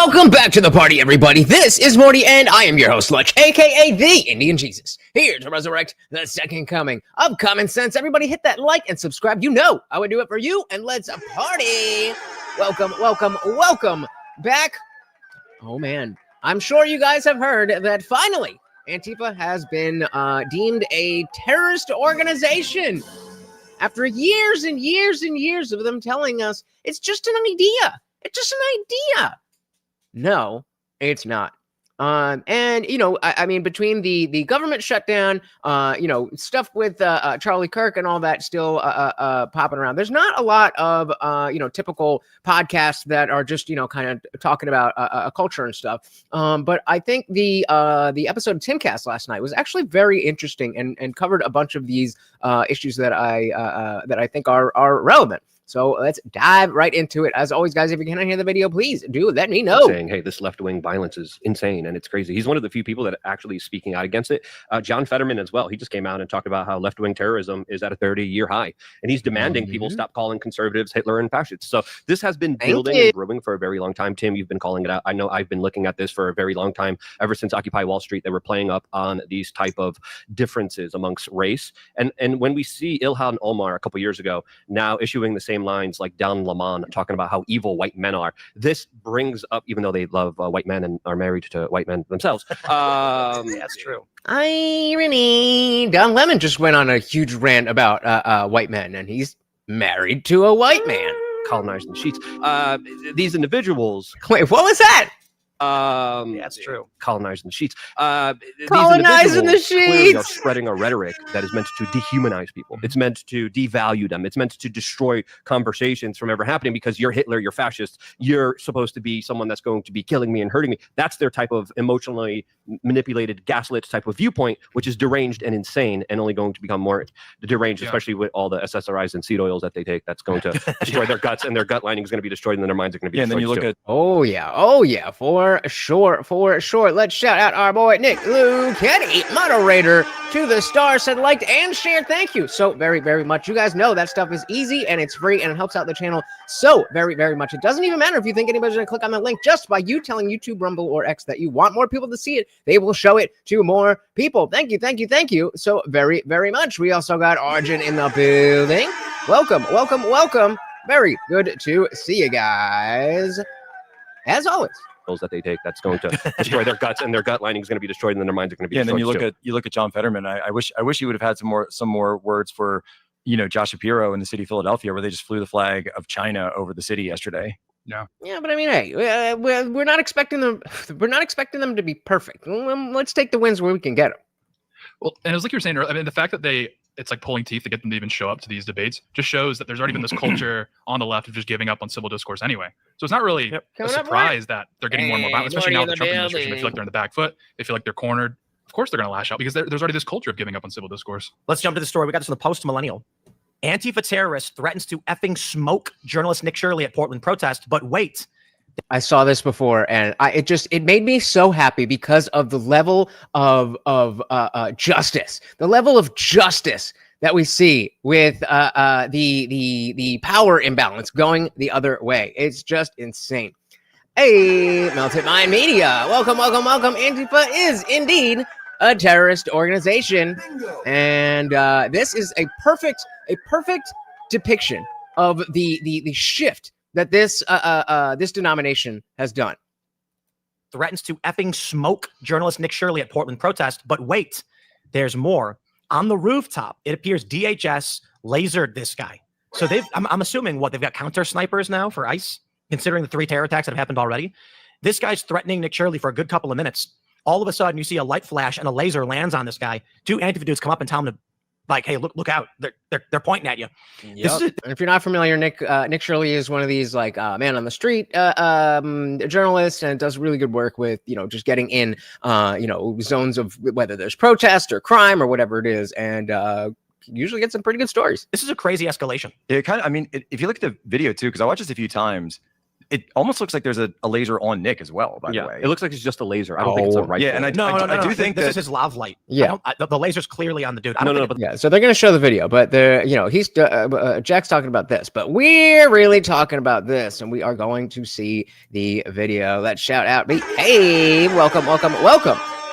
Welcome back to the party, everybody. This is Morty, and I am your host, Lutch, aka the Indian Jesus, here to resurrect the second coming of common sense. Everybody hit that like and subscribe. You know I would do it for you, and let's party. Welcome back. Oh, man. I'm sure you guys have heard that finally Antifa has been deemed a terrorist organization. After years and years and years of them telling us it's just an idea. It's just an idea. No, it's not. And, you know, I mean, between the government shutdown, you know, stuff with Charlie Kirk and all that still popping around, there's not a lot of, you know, typical podcasts that are just, you know, kind of talking about culture and stuff. But I think the episode of Timcast last night was actually very interesting and covered a bunch of these issues that I think are relevant. So let's dive right into it. As always, guys, if you cannot hear the video, please do let me know. Saying, hey, this left-wing violence is insane and it's crazy. He's one of the few people that actually is speaking out against it. John Fetterman as well. He just came out and talked about how left-wing terrorism is at a 30-year high. And he's demanding people stop calling conservatives Hitler and fascists. So this has been building and growing for a very long time. Tim, you've been calling it out. I know I've been looking at this for a very long time. Ever since Occupy Wall Street, they were playing up on these type of differences amongst race. And when we see Ilhan Omar a couple years ago now issuing the same lines like Don Lemon talking about how evil white men are. This brings up, even though they love white men and are married to white men themselves. That's true. Irony. Don Lemon just went on a huge rant about white men, and he's married to a white man. Colonized in the sheets. These individuals. Wait, what was that? That's true. Colonized in the sheets. Colonized in the sheets. Are spreading a rhetoric that is meant to dehumanize people. It's meant to devalue them. It's meant to destroy conversations from ever happening because you're Hitler, you're fascist. You're supposed to be someone that's going to be killing me and hurting me. That's their type of emotionally manipulated, gaslit type of viewpoint, which is deranged and insane and only going to become more deranged, especially with all the SSRIs and seed oils that they take. That's going to destroy their guts, and their gut lining is going to be destroyed, and then their minds are going to be destroyed. And then you look at oh yeah, for sure. Let's shout out our boy Nick Luchetti, moderator to the star, said liked and shared. Thank you so very, very much. You guys know that stuff is easy and it's free and it helps out the channel so very, very much. It doesn't even matter if you think anybody's gonna click on that link. Just by you telling YouTube, Rumble, or X that you want more people to see it, they will show it to more people. Thank you so very, very much. We also got Arjun in the building. Welcome. Very good to see you guys, as always. That they take, that's going to destroy their guts, and their gut lining is going to be destroyed, and then their minds are going to be destroyed. And then you look at John Fetterman. I wish he would have had some more words for, you know, Josh Shapiro in the city of Philadelphia, where they just flew the flag of China over the city yesterday. Yeah, but I mean, hey, we're not expecting them. We're not expecting them to be perfect. Let's take the wins where we can get them. Well, and it was like you were saying earlier, I mean, the fact that it's like pulling teeth to get them to even show up to these debates just shows that there's already been this culture on the left of just giving up on civil discourse anyway. So it's not really a surprise that they're getting more and more violent, especially now with the Trump administration. They feel like they're in the back foot. They feel like they're cornered. Of course they're going to lash out because there's already this culture of giving up on civil discourse. Let's jump to the story. We got this from the Post-Millennial. Antifa terrorist threatens to effing smoke journalist Nick Shirley at Portland protest, but wait. I saw this before, and it made me so happy because of the level of justice, that we see with the power imbalance going the other way. It's just insane. Hey, Melted Mind Media, welcome. Antifa is indeed a terrorist organization, and this is a perfect depiction of the shift that this denomination has done. Threatens to effing smoke journalist Nick Shirley at Portland protest, but wait, there's more. On the rooftop, it appears DHS lasered this guy. So I'm assuming they've got counter snipers now for ICE, considering the 3 terror attacks that have happened already. This guy's threatening Nick Shirley for a good couple of minutes. All of a sudden, you see a light flash and a laser lands on this guy. 2 Antifa dudes come up and tell him to, like, hey, look out! They're pointing at you. Yep. And if you're not familiar, Nick Shirley is one of these like man on the street journalists, and does really good work with, you know, just getting in you know, zones of whether there's protest or crime or whatever it is, and usually get some pretty good stories. This is a crazy escalation. It kind of, I mean, if you look at the video too, because I watched this a few times, it almost looks like there's a laser on Nick as well, by the way. It looks like it's just a laser. I don't think it's a rifle. Yeah, and I do think this that is his lav light. Yeah. The laser's clearly on the dude. But Yeah, so they're going to show the video, but they're, he's Jack's talking about this, but we're really talking about this, and we are going to see the video. Let's shout out, hey, welcome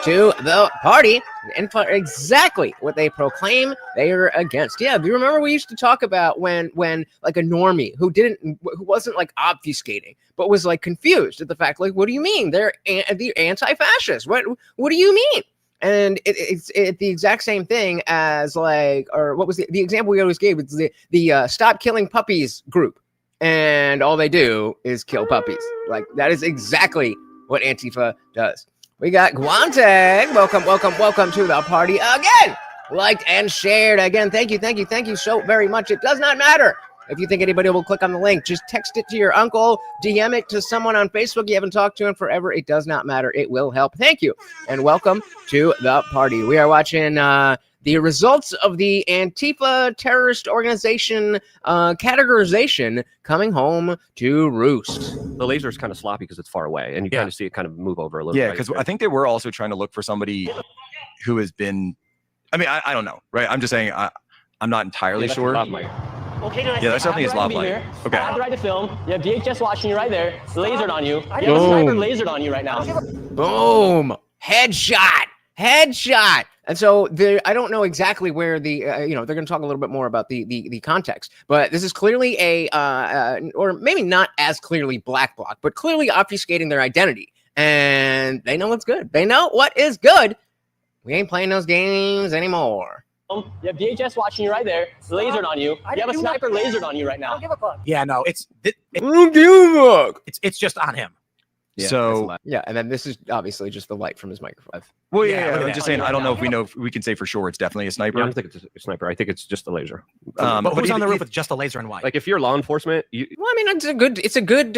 to the party, and for exactly what they proclaim they are against. Yeah, do you remember we used to talk about when like a normie who wasn't like obfuscating, but was like confused at the fact, like, what do you mean they're anti-fascist? What do you mean? And it's the exact same thing as like, or what was the example we always gave? It's the Stop Killing Puppies group, and all they do is kill puppies. Like, that is exactly what Antifa does. We got Guanteg. Welcome to the party again. Liked and shared again. Thank you so very much. It does not matter if you think anybody will click on the link. Just text it to your uncle, DM it to someone on Facebook you haven't talked to in forever. It does not matter. It will help. Thank you, and welcome to the party. We are watching the results of the Antifa terrorist organization categorization coming home to roost. The laser is kind of sloppy because it's far away, and you kind of see it kind of move over a little. Yeah, because I think they were also trying to look for somebody who has been. I mean, I don't know, right? I'm just saying I'm not entirely sure. Okay, yeah, that's definitely his lob light. Okay. I have the right to film. You have DHS watching you right there. Lasered on you. You have a sniper lasered on you right now. Boom! Headshot! And so I don't know exactly where the they're going to talk a little bit more about the context, but this is clearly or maybe not as clearly black bloc, but clearly obfuscating their identity, and they know what's good. They know what is good. We ain't playing those games anymore. You have DHS watching you right there. Lasered on you. You have a sniper lasered on you right now. Yeah, no, it's just on him. Yeah, so and then this is obviously just the light from his microphone. Well, I'm just saying, I don't know if we can say for sure it's definitely a sniper. I don't think it's a sniper. I think it's just a laser. But who's on the roof with just a laser and white? Like, if you're law enforcement, well, I mean, it's a good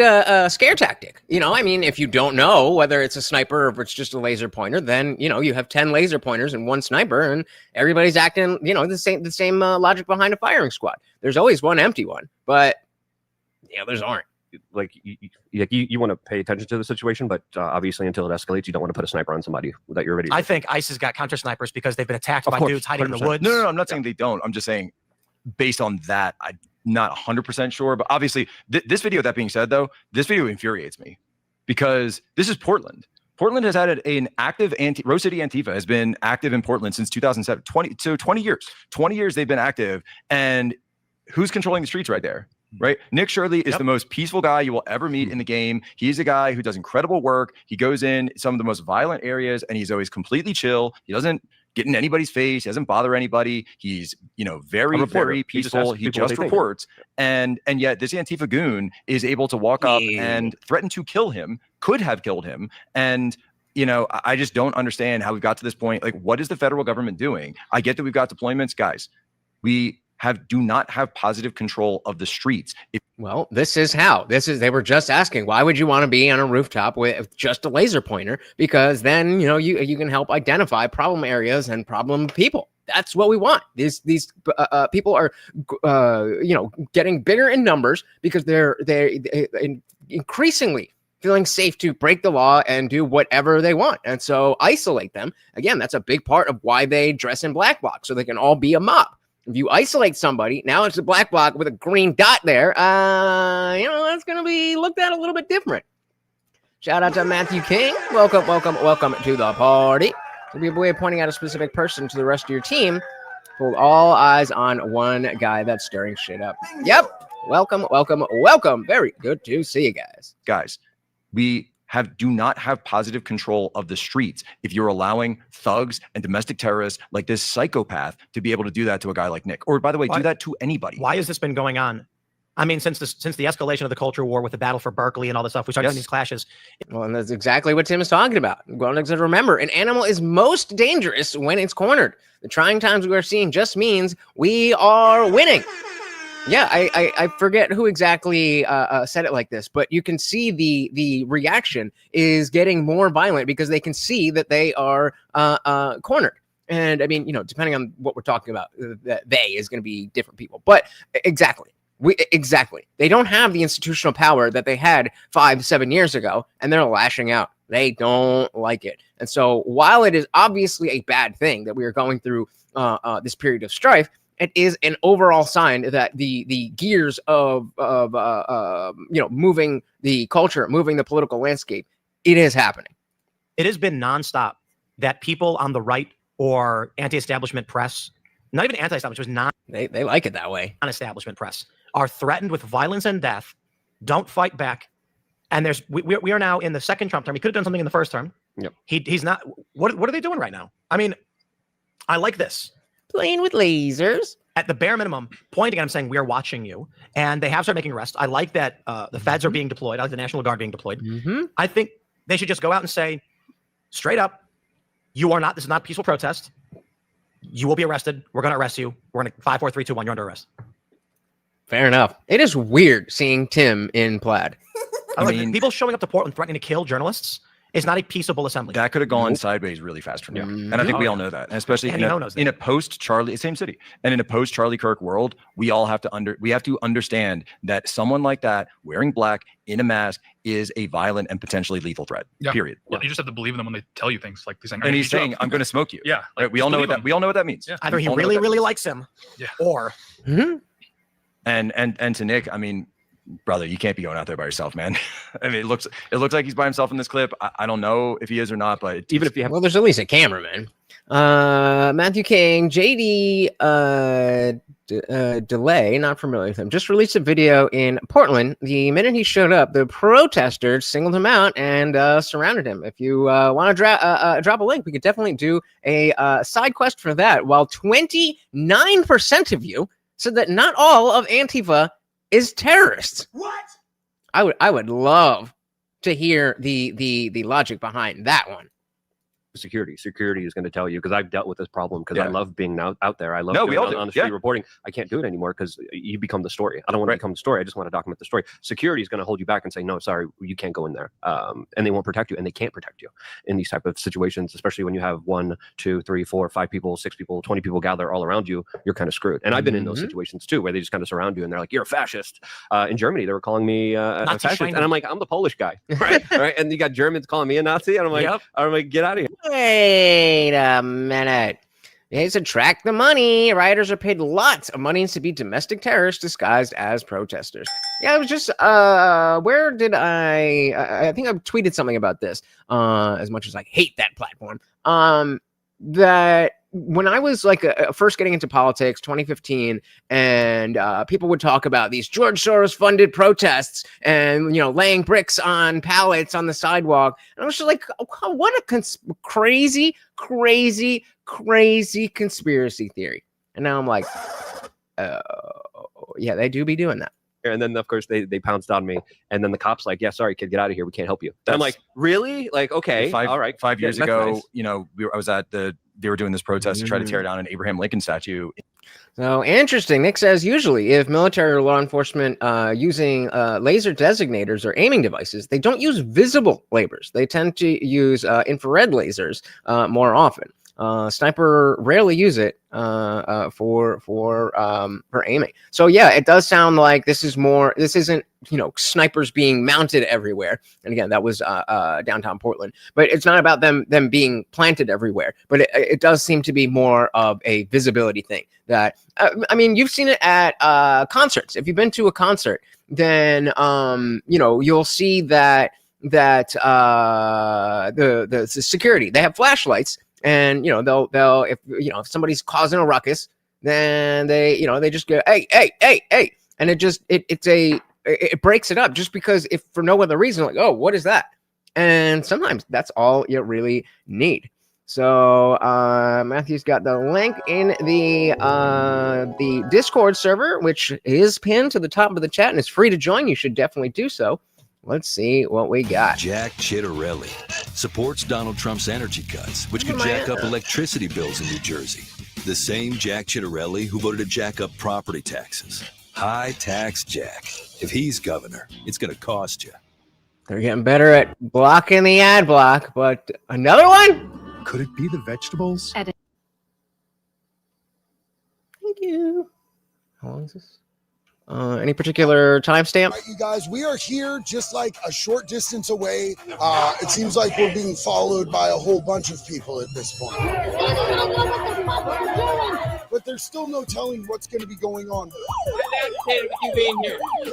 scare tactic. I mean, if you don't know whether it's a sniper or if it's just a laser pointer, then you have 10 laser pointers and one sniper, and everybody's acting the same logic behind a firing squad. There's always one empty one, but the others aren't. Like, you want to pay attention to the situation, but obviously until it escalates, you don't want to put a sniper on somebody that you're ready to. I think ICE has got counter snipers because they've been attacked by dudes hiding 100%. In the woods. No, I'm not saying they don't. I'm just saying, based on that, I'm not 100% sure. But obviously, this video, that being said, though, this video infuriates me because this is Portland. Portland has had an active Rose City Antifa has been active in Portland since 2007. 20 years. 20 years they've been active. And who's controlling the streets right there? Right. Nick Shirley is the most peaceful guy you will ever meet in the game. He's a guy who does incredible work. He goes in some of the most violent areas and he's always completely chill. He doesn't get in anybody's face. He doesn't bother anybody. He's, very peaceful. He just reports. And yet this Antifa goon is able to walk up and threaten to kill him, could have killed him. And I just don't understand how we've got to this point. Like, what is the federal government doing? I get that we've got deployments, guys. We do not have positive control of the streets. Well, this is how. They were just asking, why would you want to be on a rooftop with just a laser pointer? Because then, you can help identify problem areas and problem people. That's what we want. These people are, getting bigger in numbers because they're increasingly feeling safe to break the law and do whatever they want. And so isolate them. Again, that's a big part of why they dress in black bloc, so they can all be a mob. If you isolate somebody, now it's a black bloc with a green dot there, that's going to be looked at a little bit different. Shout out to Matthew King. Welcome to the party. To be a way of pointing out a specific person to the rest of your team. Hold all eyes on one guy that's stirring shit up. Yep. Welcome. Very good to see you guys. Guys, we do not have positive control of the streets if you're allowing thugs and domestic terrorists like this psychopath to be able to do that to a guy like Nick. Or, by the way, do that to anybody. Why has this been going on? I mean, since the escalation of the culture war with the battle for Berkeley and all this stuff, we started seeing these clashes. Well, and that's exactly what Tim is talking about. Remember, an animal is most dangerous when it's cornered. The trying times we are seeing just means we are winning. Yeah, I forget who exactly said it like this, but you can see the reaction is getting more violent because they can see that they are cornered. And I mean, depending on what we're talking about, that they is going to be different people. But exactly. Exactly. They don't have the institutional power that they had 5-7 years ago, and they're lashing out. They don't like it. And so while it is obviously a bad thing that we are going through this period of strife, it is an overall sign that the gears of moving the culture, moving the political landscape, it is happening. It has been nonstop that people on the right or anti-establishment press, not even anti-establishment, They like it that way. Non-establishment press, are threatened with violence and death, don't fight back. And we are now in the second Trump term. He could have done something in the first term. Yep. He's not. What are they doing right now? I mean, I like this. Playing with lasers. At the bare minimum, pointing at him saying, we are watching you. And they have started making arrests. I like that the feds are being deployed. I like the National Guard being deployed. I think they should just go out and say, straight up, this is not a peaceful protest. You will be arrested. We're going to arrest you. We're going to 5, 4, 3, 2, 1. You're under arrest. Fair enough. It is weird seeing Tim in plaid. I mean, people showing up to Portland threatening to kill journalists is not a peaceable assembly. That could have gone sideways really fast from you. And I think we all know that. And especially in a post-Charlie, same city, and in a post-Charlie Kirk world, we all have to understand that someone like that wearing black in a mask is a violent and potentially lethal threat. Period. Well, you just have to believe them when they tell you things like these. And he's saying, "I'm going to smoke you." Yeah. Right? We all know what that. We all know what that means. Yeah. Either he really likes him, or. And to Nick, I mean, brother, you can't be going out there by yourself, man. I mean, it looks like he's by himself in this clip. I don't know if he is or not, but even if you have, well, there's at least a cameraman. Matthew King, JD Delay, not familiar with him, just released a video in Portland. The minute he showed up, the protesters singled him out and surrounded him. If you want to drop a link, we could definitely do a side quest for that. While 29% of you said that not all of Antifa is terrorists. What? I would love to hear the logic behind that one. security is going to tell you, because I've dealt with this problem, because I love being out there. I love we all doing do. on the street reporting. I can't do it anymore because you become the story. I don't want to become the story. I just want to document the story. Security is going to hold you back and say, no, sorry, you can't go in there. And they won't protect you, and they can't protect you in these type of situations, especially when you have 1, 2, 3, 4, 5 people, 6 people, 20 people gather all around you. You're kind of screwed. And I've been in those situations too, where they just kind of surround you and they're like, you're a fascist. In Germany, they were calling me a fascist. And I'm like, I'm the Polish guy. Right. Right. And you got Germans calling me a Nazi. And I'm like, get out of here. Wait a minute. They subtract the money. Rioters are paid lots of money to be domestic terrorists disguised as protesters. Yeah, I was just, where did I think I tweeted something about this, as much as I hate that platform, that when I was like first getting into politics, 2015, and people would talk about these George Soros funded protests and, laying bricks on pallets on the sidewalk. And I was just like, oh, what a crazy conspiracy theory. And now I'm like, yeah, they do be doing that. And then, of course, they pounced on me. And then the cop's like, yeah, sorry, kid, get out of here. We can't help you. And I'm like, really? Like, okay, all right. 5 years ago, nice. I was at they were doing this protest to try to tear down an Abraham Lincoln statue. So interesting. Nick says usually if military or law enforcement using laser designators or aiming devices, they don't use visible lasers. They tend to use infrared lasers more often. Sniper rarely use it for aiming. So yeah, it does sound like this isn't snipers being mounted everywhere. And again, that was downtown Portland, but it's not about them being planted everywhere. But it does seem to be more of a visibility thing. That I mean, you've seen it at concerts. If you've been to a concert, then you'll see that the security, they have flashlights. And they'll if somebody's causing a ruckus, then they just go hey, and it breaks it up, just because if for no other reason, like, oh, what is that? And sometimes that's all you really need. So Matthew's got the link in the Discord server, which is pinned to the top of the chat and is free to join. You should definitely do so. Let's see what we got. Jack Chitterelli supports Donald Trump's energy cuts, which could jack up electricity bills in New Jersey. The same Jack Chitterelli who voted to jack up property taxes. High tax Jack. If he's governor, it's going to cost you. They're getting better at blocking the ad block, but another one? Could it be the vegetables? Thank you. How long is this? Any particular timestamp? Right, you guys, we are here just like a short distance away. It seems like we're being followed by a whole bunch of people at this point. But there's still no telling what's going to be going on. Yeah,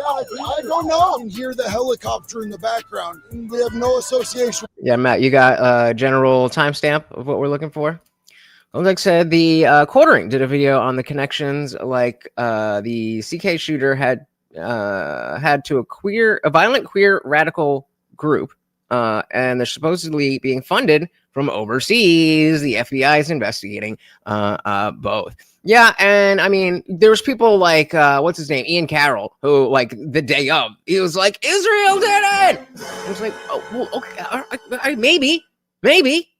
I don't know. I can hear the helicopter in the background. We have no association. Yeah, Matt, you got a general timestamp of what we're looking for? Well, like I said, the Quartering did a video on the connections, like the CK shooter had to a violent queer radical group, and they're supposedly being funded from overseas. The FBI is investigating both. Yeah, and I mean, there was people like what's his name, Ian Carroll, who like the day of, he was like, Israel did it. I was like, oh, well, okay, maybe.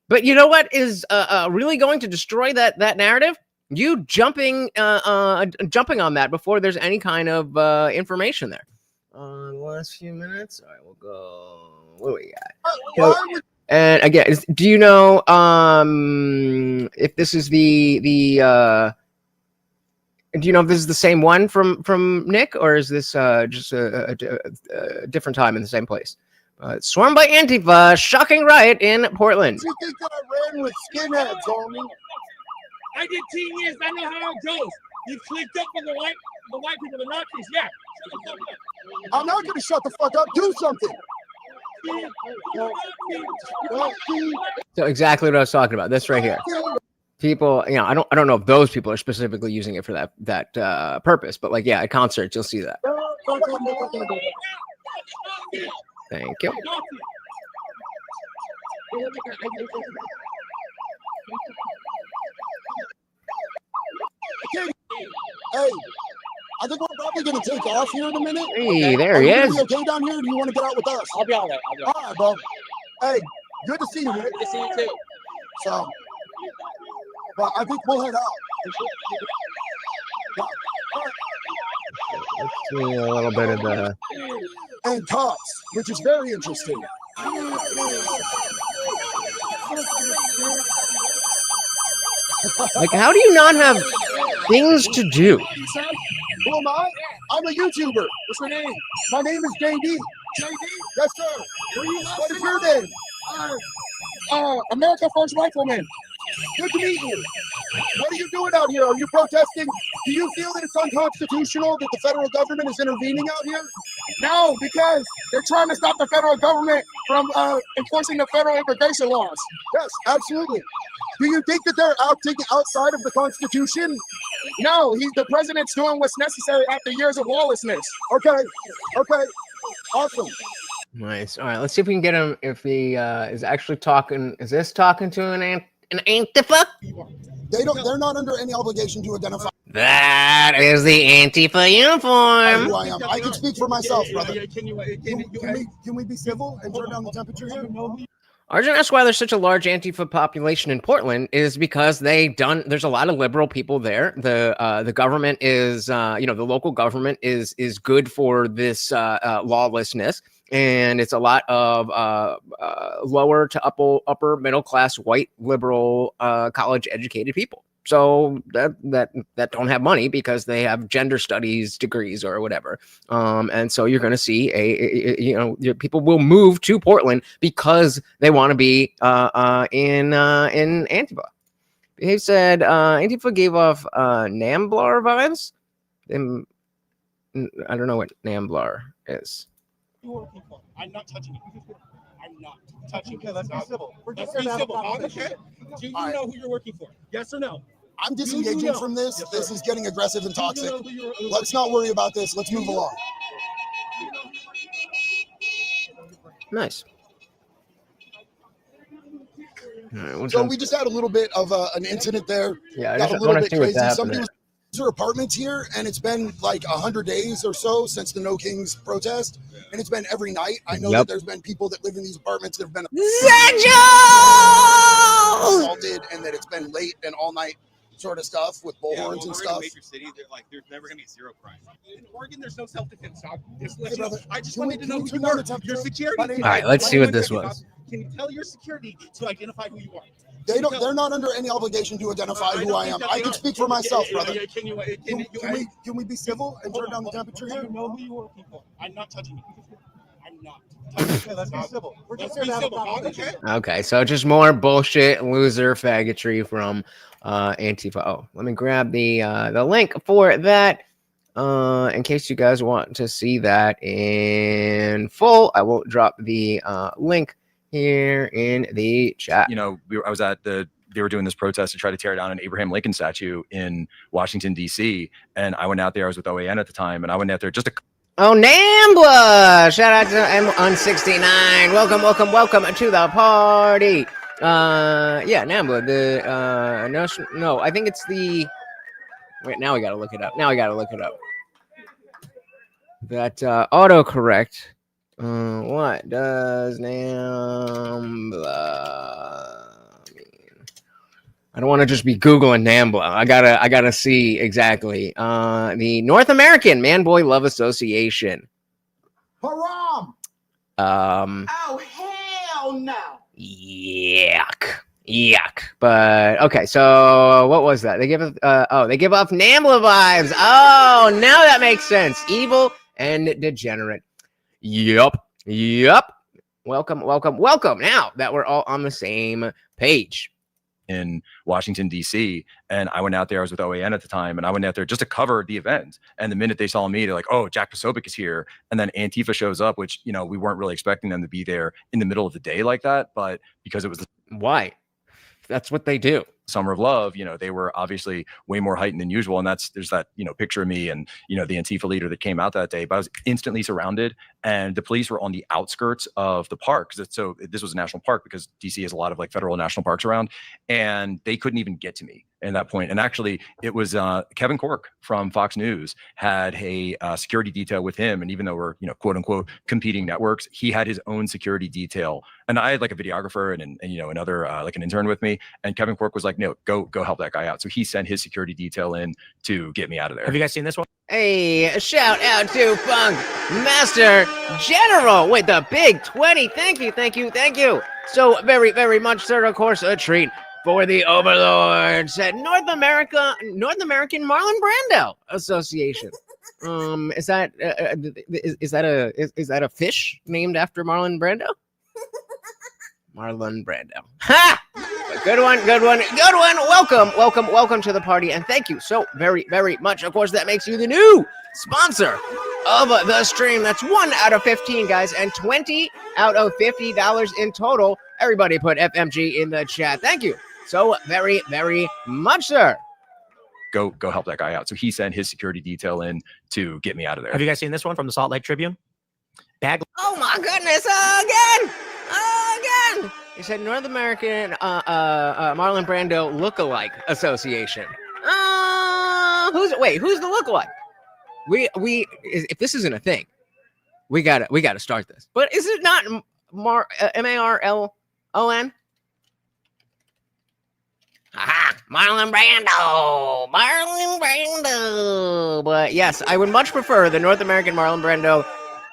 But you know what is really going to destroy that narrative? You jumping on that before there's any kind of information there. The last few minutes, all right, we'll go. What do we got? So, and again, do you know if this is the do you know if this is the same one from Nick, or is this just a different time in the same place? Swarmed by Antifa, shocking riot in Portland. You think that I ran with skinheads, homie? I did 10 years. I know how it goes. You clicked up with the white people, the Nazis. Yeah. Shut the fuck up. I'm not going to shut the fuck up. Do something. So exactly what I was talking about. This right here. People, you know, I don't know if those people are specifically using it for that purpose, but like, yeah, at concerts you'll see that. Thank you. Hey, I think we're probably going to take off here in a minute. Hey, there he is. Are you okay down here, or do you want to get out with us? I'll be all right. All right, bro. Hey, good to see you, man. Good to see you too. So, but I think we'll head out. Let's see a little bit of the... And cops, which is very interesting. Like, how do you not have things to do? Who am I? I'm a YouTuber. What's your name? My name is JD. JD? Yes, sir. What is your name? America First Rifleman. Good to meet you. What are you doing out here? Are you protesting? Do you feel that it's unconstitutional that the federal government is intervening out here? No, because they're trying to stop the federal government from enforcing the federal immigration laws. Yes, absolutely. Do you think that they're taking outside of the Constitution? No, the president's doing what's necessary after years of lawlessness. Okay. Awesome. Nice. All right, let's see if we can get him, if he is actually talking. Is this talking to an Antifa? They're not under any obligation to identify. That is the Antifa uniform. Who I am. I can speak for myself, brother. Can we be civil and turn down the temperature here? Arjun asked why there's such a large Antifa population in Portland is because there's a lot of liberal people there. The government is, the local government is good for this lawlessness. And it's a lot of lower to upper middle class white liberal college educated people. So that don't have money because they have gender studies degrees or whatever. And so you're going to see people will move to Portland because they want to be in Antifa. He said Antifa gave off Namblar vibes. I don't know what Namblar is. I'm not touching you. I'm not touching you. Okay, let's be civil. Let's be civil. Okay. Do you know who you're working for? Yes or no? I'm disengaging from this. Yes, this is getting aggressive and toxic. Let's not worry about this. Let's move along. Nice. Right, so we just had a little bit of an incident there. Yeah, got a little bit crazy. Somebody was in apartments here, and it's been like 100 days or so since the No Kings protest, and it's been every night. I know that there's been people that live in these apartments that have been assaulted, and that it's been late and all night. sort of stuff with bullhorns and stuff. Major city, like there's never gonna be zero crime. In Oregon, there's no self-defense, dog. I just Can wanted we- to know can who we you turn are. down the Your temperature? security. All right, let's see what this was. Can you tell your security to identify who you are? They're not under any obligation to identify who I am. I can speak for myself, brother. Can we be civil and turn down the temperature Do here? you know who you are working for? I'm not touching you. I'm not. Okay, let's be civil. We're just here to have a conversation. Okay, so just more bullshit, loser faggotry from Antifa. Oh, let me grab the link for that. In case you guys want to see that in full, I will drop the link here in the chat. You know, I was at they were doing this protest to try to tear down an Abraham Lincoln statue in Washington, D.C. And I went out there. I was with OAN at the time, and I went out there just to. Oh, Nambla! Shout out to M169. Welcome to the party. Yeah, Nambla. No, I think it's the. Wait, now we gotta look it up. That autocorrect. What does Nambla mean? I don't want to just be Googling Nambla. I gotta see exactly. The North American Man Boy Love Association. Haram! Oh hell no! Yuck. But okay, so what was that? They give off Nambla vibes. Oh, now that makes sense. Evil and degenerate. Yup. Welcome. Now that we're all on the same page. In Washington, D.C. And I went out there. I was with OAN at the time, and I went out there just to cover the event. And the minute they saw me, they're like, "Oh, Jack Posobiec is here." And then Antifa shows up, which, you know, we weren't really expecting them to be there in the middle of the day like that. But because it was Why? That's what they do. Summer of Love, you know, they were obviously way more heightened than usual. And there's that, you know, picture of me and, you know, the Antifa leader that came out that day. But I was instantly surrounded, and the police were on the outskirts of the park. So this was a national park because DC has a lot of like federal national parks around, and they couldn't even get to me at that point. And actually, it was Kevin Cork from Fox News had a security detail with him. And even though we're, you know, quote unquote competing networks, he had his own security detail. And I had like a videographer and you know, another like an intern with me. And Kevin Cork was like, "No, go help that guy out." So he sent his security detail in to get me out of there. Have you guys seen this one? Hey, a shout out to Funk Master General with the big 20. Thank you. So very much, sir. Of course, a treat for the overlords at North American Marlon Brando Association. Is that a fish named after Marlon Brando? Marlon Brando. Ha! Good one. Welcome to the party, and thank you so very much. Of course, that makes you the new sponsor of the stream. That's 1 out of 15, guys, and 20 out of $50 in total. Everybody put FMG in the chat. Thank you so very much, sir. Go help that guy out. So he sent his security detail in to get me out of there. Have you guys seen this one from the Salt Lake Tribune? Oh my goodness! Again! He said North American Marlon Brando Lookalike Association. Who's the lookalike? If this isn't a thing, we gotta start this. But is it not Marlon? Aha! Marlon Brando. But yes, I would much prefer the North American Marlon Brando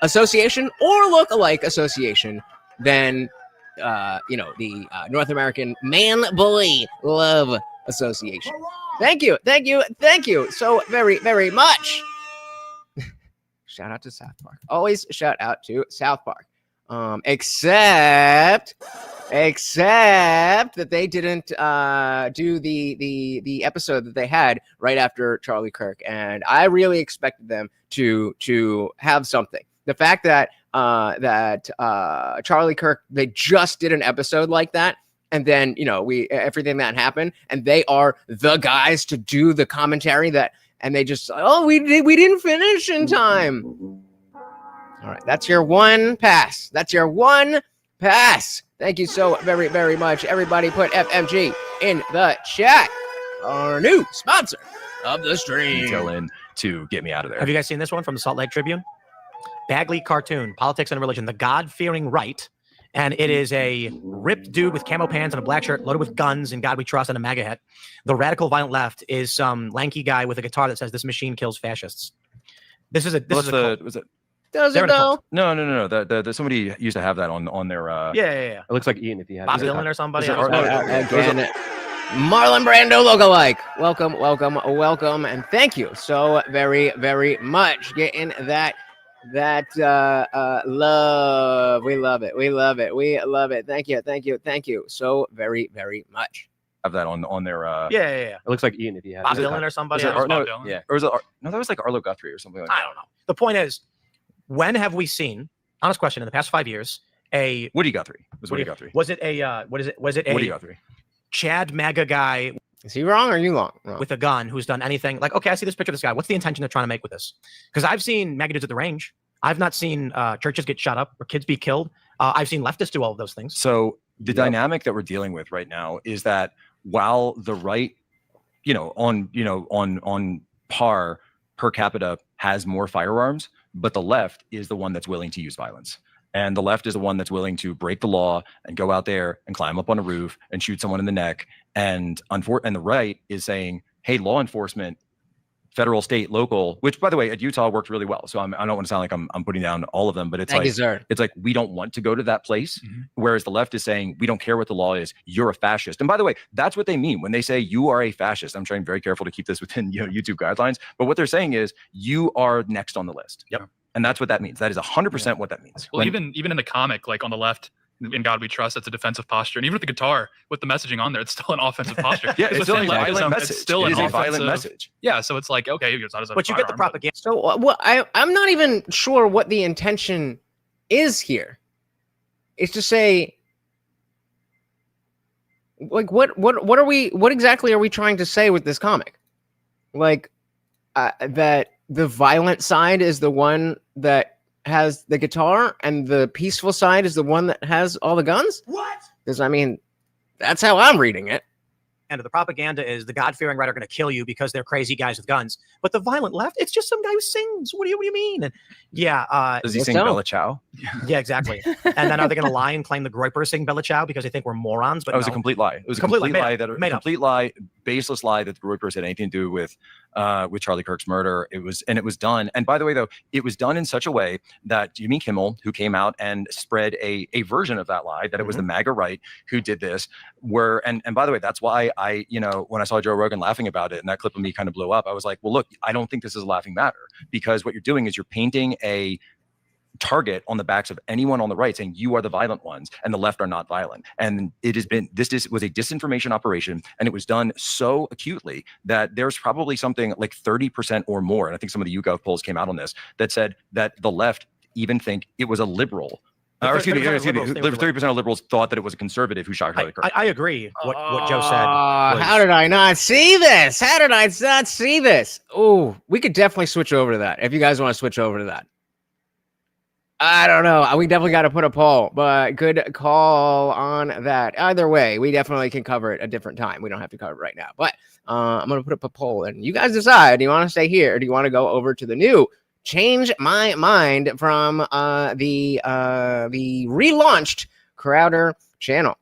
Association or Lookalike Association than the North American Man Boy Love Association. Thank you so very much. Shout out to South Park. Always shout out to South Park. Except that they didn't do the episode that they had right after Charlie Kirk, and I really expected them to have something. The fact that Charlie Kirk, they just did an episode like that, and then everything that happened, and they are the guys to do the commentary and they just we didn't finish in time. All right, that's your one pass. Thank you so very much. Everybody put FMG in the chat. Our new sponsor of the stream. Detail in to get me out of there. Have you guys seen this one from the Salt Lake Tribune? Bagley cartoon, politics and religion. The God-fearing right And it is a ripped dude with camo pants and a black shirt loaded with guns and God We Trust and a MAGA hat. The radical violent left is some lanky guy with a guitar that says "This machine kills fascists." This is a Was it? Does They're it in a though? cult. No. Somebody used to have that on their. Yeah. It looks like Ian if you had Bob it. Dylan or somebody. is it- I don't know. Again, Marlon Brando lookalike. Welcome, and thank you so very, very much. Getting that love. We love it. Thank you so very, very much. Have that on their. Yeah. It looks like Ian if you had Bob it. Dylan or somebody. Is it I don't know. Ar- Bob Dylan. Yeah. Or was it? No, that was like Arlo Guthrie or something like that. I don't know. The point is, when have we seen? Honest question. In the past 5 years, a Woody Guthrie. It was Woody Guthrie. was it a was it Woody a Guthrie. Chad MAGA guy Is he wrong or are you wrong? with a gun who's done anything? Like, okay, I see this picture of this guy. What's the intention they're trying to make with this? Because I've seen MAGA dudes at the range. I've not seen churches get shot up or kids be killed. I've seen leftists do all of those things. So the dynamic that we're dealing with right now is that while the right, on par per capita has more firearms, but the left is the one that's willing to use violence. And the left is the one that's willing to break the law and go out there and climb up on a roof and shoot someone in the neck. And the right is saying, hey, law enforcement, federal, state, local, which by the way, at Utah worked really well. So I don't want to sound like I'm putting down all of them, but it's Thank like, you, sir. it's like, we don't want to go to that place. Whereas the left is saying, we don't care what the law is. You're a fascist. And by the way, that's what they mean when they say you are a fascist. I'm trying very careful to keep this within YouTube guidelines. But what they're saying is you are next on the list. Yep. And that's what that means. That is 100% what that means. Well, even in the comic, like on the left, in God We Trust, that's a defensive posture. And even with the guitar, with the messaging on there, it's still an offensive posture. Yeah, it's still a within violent leftism, message. It's still It an is a violent offensive message. Yeah, so it's like, okay, it's not as a But you get the firearm, propaganda. So I'm not even sure what the intention is here. It's to say, like, what exactly are we trying to say with this comic? Like, that the violent side is the one that has the guitar and the peaceful side is the one that has all the guns? What? Because I mean, that's how I'm reading it. And the propaganda is the God-fearing right are going to kill you because they're crazy guys with guns. But the violent left, it's just some guy who sings. What do you mean? And yeah, Does he Let's sing go. Bella Ciao? yeah, exactly. And then are they going to lie and claim the Groypers sing Bella Ciao because they think we're morons? But That was a no. complete lie. It was a Complete complete lie. lie. Made up. Complete lie, baseless lie that the Groypers had anything to do with Charlie Kirk's murder. It was done. And by the way, though, it was done in such a way that Jimmy Kimmel, who came out and spread a version of that lie, that it was the MAGA right who did this. And by the way, that's why I, when I saw Joe Rogan laughing about it and that clip of me kind of blew up, I was like, well, look, I don't think this is a laughing matter, because what you're doing is you're painting a target on the backs of anyone on the right saying you are the violent ones and the left are not violent. And it has been, this was a disinformation operation, and it was done so acutely that there's probably something like 30% or more, and I think some of the YouGov polls came out on this, that said that the left even think it was a liberal. The Or excuse me, 30% of liberals thought that it was a conservative who shot Charlie Kirk. I agree what Joe said. How did I not see this? How did I not see this? Oh, we could definitely switch over to that if you guys want to switch over to that. I don't know. We definitely got to put a poll, but good call on that. Either way, we definitely can cover it a different time. We don't have to cover it right now, but I'm going to put up a poll and you guys decide. Do you want to stay here? Or do you want to go over to the new Change My Mind from the relaunched Crowder channel?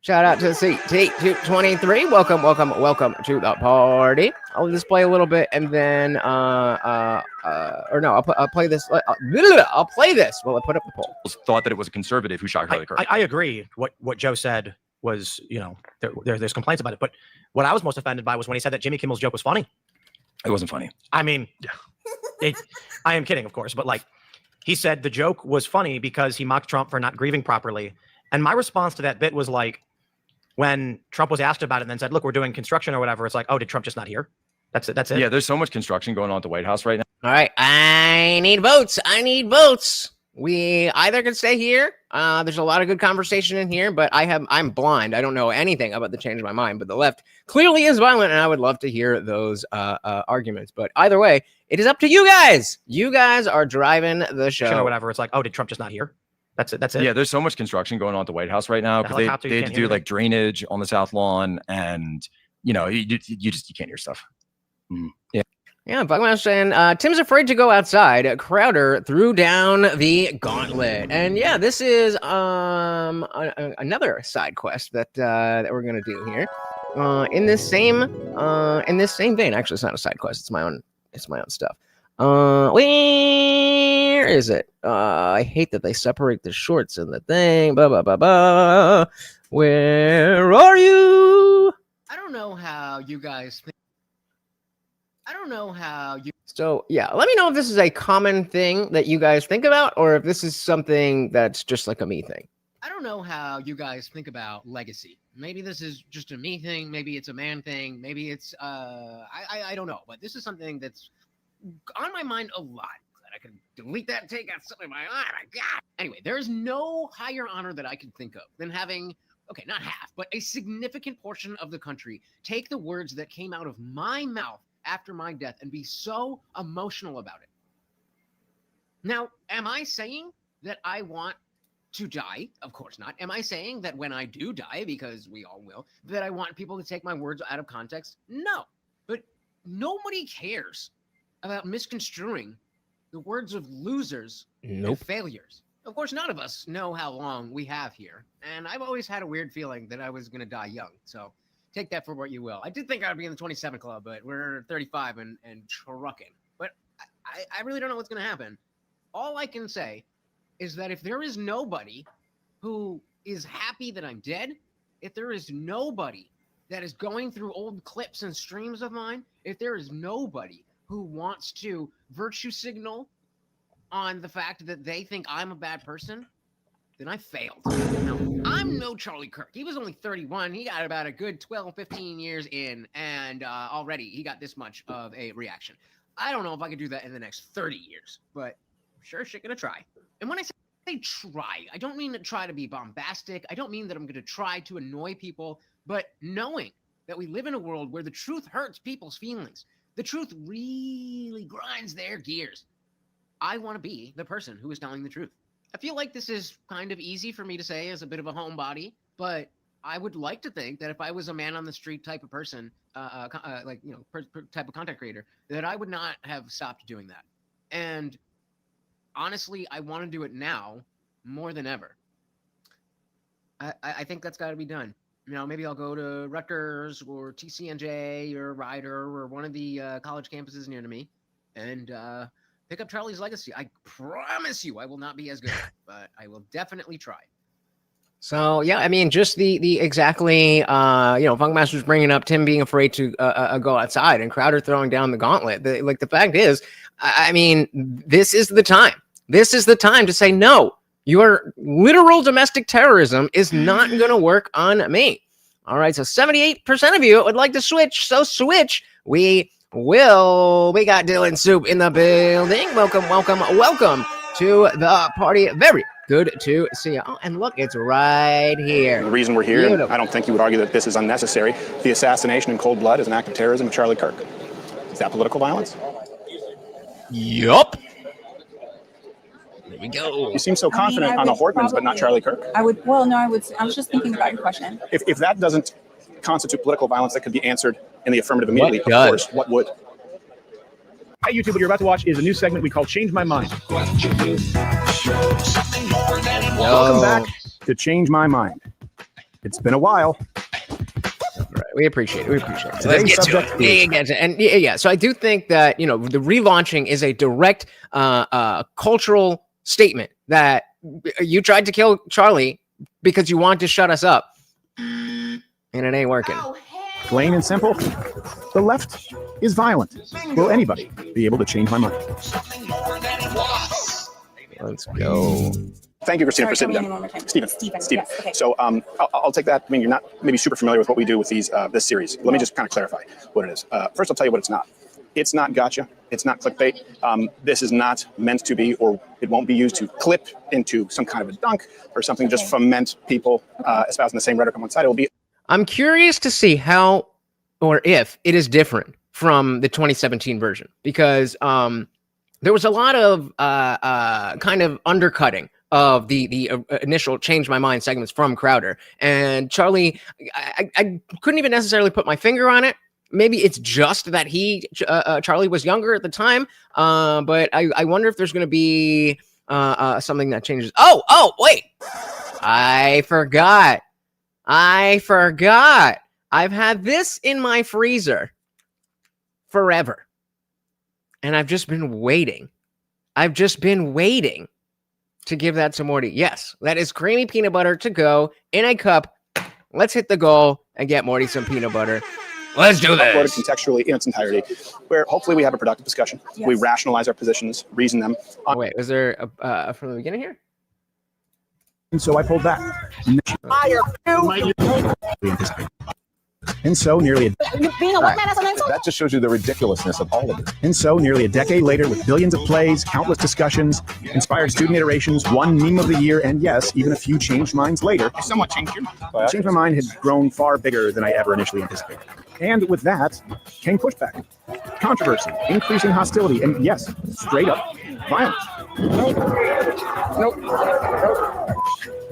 Shout out to CT223. Welcome to the party. I'll just play a little bit and then or no, I'll play this. I'll play this while I put up the poll. Thought that it was a conservative who shot Charlie Kirk. I agree. What Joe said was, there's complaints about it. But what I was most offended by was when he said that Jimmy Kimmel's joke was funny. It wasn't funny. I mean, I am kidding, of course, but like he said the joke was funny because he mocked Trump for not grieving properly. And my response to that bit was like, when Trump was asked about it and then said, look, we're doing construction or whatever, it's like, oh, did Trump just not hear? That's it. Yeah, there's so much construction going on at the White House right now. All right. I need votes. We either can stay here. There's a lot of good conversation in here, but I'm blind. I don't know anything about the Change My Mind, but the left clearly is violent, and I would love to hear those arguments. But either way, it is up to you guys. You guys are driving the show. Or whatever. It's like, oh, did Trump just not hear? That's it. Yeah, there's so much construction going on at the White House right now because they had to do like drainage on the South Lawn, and you just you can't hear stuff. Yeah. Yeah, Buckmaster saying, Tim's afraid to go outside. Crowder threw down the gauntlet. And yeah, this is another side quest that we're gonna do here. In this same vein. Actually, it's not a side quest, it's my own stuff. Where is it? I hate that they separate the shorts and the thing. Where are you? I don't know how you guys think. So yeah, let me know if this is a common thing that you guys think about, or if this is something that's just like a me thing. I don't know how you guys think about legacy. Maybe this is just a me thing. Maybe it's a man thing. Maybe it's I don't know. But this is something that's on my mind a lot. That I can delete that and take out something. Oh my God. Anyway, there is no higher honor that I can think of than having, okay, not half, but a significant portion of the country take the words that came out of my mouth after my death and be so emotional about it. Now, am I saying that I want to die? Of course not. Am I saying that when I do die, because we all will, that I want people to take my words out of context? No. But nobody cares about misconstruing the words of losers and failures. Of course, none of us know how long we have here. And I've always had a weird feeling that I was going to die young. So take that for what you will. I did think I'd be in the 27 club, but we're 35 and trucking. But I really don't know what's going to happen. All I can say is that if there is nobody who is happy that I'm dead, if there is nobody that is going through old clips and streams of mine, if there is nobody who wants to virtue signal on the fact that they think I'm a bad person, then I failed. Now, I'm no Charlie Kirk. He was only 31. He got about a good 12, 15 years in, and already he got this much of a reaction. I don't know if I could do that in the next 30 years, but sure shit gonna try. And when I say try, I don't mean to try to be bombastic. I don't mean that I'm gonna try to annoy people, but knowing that we live in a world where the truth hurts people's feelings, the truth really grinds their gears. I want to be the person who is telling the truth. I feel like this is kind of easy for me to say as a bit of a homebody, but I would like to think that if I was a man on the street type of person, type of content creator, that I would not have stopped doing that. And honestly, I want to do it now more than ever. I think that's got to be done. You know, maybe I'll go to Rutgers or TCNJ or Rider or one of the college campuses near to me and pick up Charlie's legacy. I promise you I will not be as good, but I will definitely try. So, yeah, I mean, just the exactly, Funkmaster's bringing up Tim being afraid to go outside and Crowder throwing down the gauntlet. The fact is, I mean, this is the time. This is the time to say, no, your literal domestic terrorism is not going to work on me. All right, so 78% of you would like to switch. So switch. We got Dylan Soup in the building. Welcome to the party. Very good to see you. Oh, and look, it's right here. The reason we're here, and I don't think you would argue that this is unnecessary, the assassination in cold blood is an act of terrorism of Charlie Kirk. Is that political violence? Yup. There we go. You seem so confident on the Hortmans, but not Charlie Kirk. I was just thinking about your question. If that doesn't constitute political violence that could be answered in the affirmative immediately, of course, what would? Hey, YouTube, what you're about to watch is a new segment we call Change My Mind. Welcome back to Change My Mind. It's been a while. Right, we appreciate it. So let's get to it. And yeah, so I do think that, the relaunching is a direct cultural statement that you tried to kill Charlie because you want to shut us up. And it ain't working. Plain and simple, the left is violent. Will anybody be able to change my mind? Let's go. Thank you, Christina, for sitting down. Stephen. Yes, okay. So I'll take that. I mean, you're not maybe super familiar with what we do with these this series. Let me just kind of clarify what it is. First, I'll tell you what it's not. It's not gotcha. It's not clickbait. This is not meant to be, or it won't be used to clip into some kind of a dunk or something just foment people espousing the same rhetoric on one side. It will be. I'm curious to see how or if it is different from the 2017 version, because there was a lot of kind of undercutting of the initial Change My Mind segments from Crowder. And Charlie, I couldn't even necessarily put my finger on it, maybe it's just that Charlie was younger at the time. But I wonder if there's going to be something that changes. Oh, wait. I forgot. I've had this in my freezer forever. And I've just been waiting. To give that to Morty. Yes, that is creamy peanut butter to go in a cup. Let's hit the goal and get Morty some peanut butter. Let's do this. Uploaded contextually in its entirety, where hopefully we have a productive discussion. Yes. We rationalize our positions, reason them. Wait, was there from the beginning here? And so I pulled back. And so nearly that just shows you the ridiculousness of all of it. And so nearly a decade later, with billions of plays, countless discussions, inspired student iterations, one meme of the year, and yes, even a few changed minds later. Somewhat changed here. Changed my mind had grown far bigger than I ever initially anticipated. And with that came pushback, controversy, increasing hostility, and yes, straight up violence.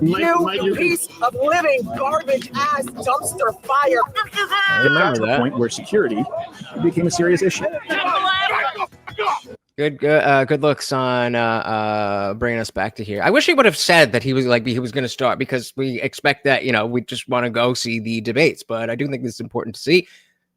You piece of living garbage ass dumpster fire. I remember that. The point where security became a serious issue. Good looks on bringing us back to here. I wish he would have said that he was going to start, because we expect that, we just want to go see the debates. But I do think this is important to see.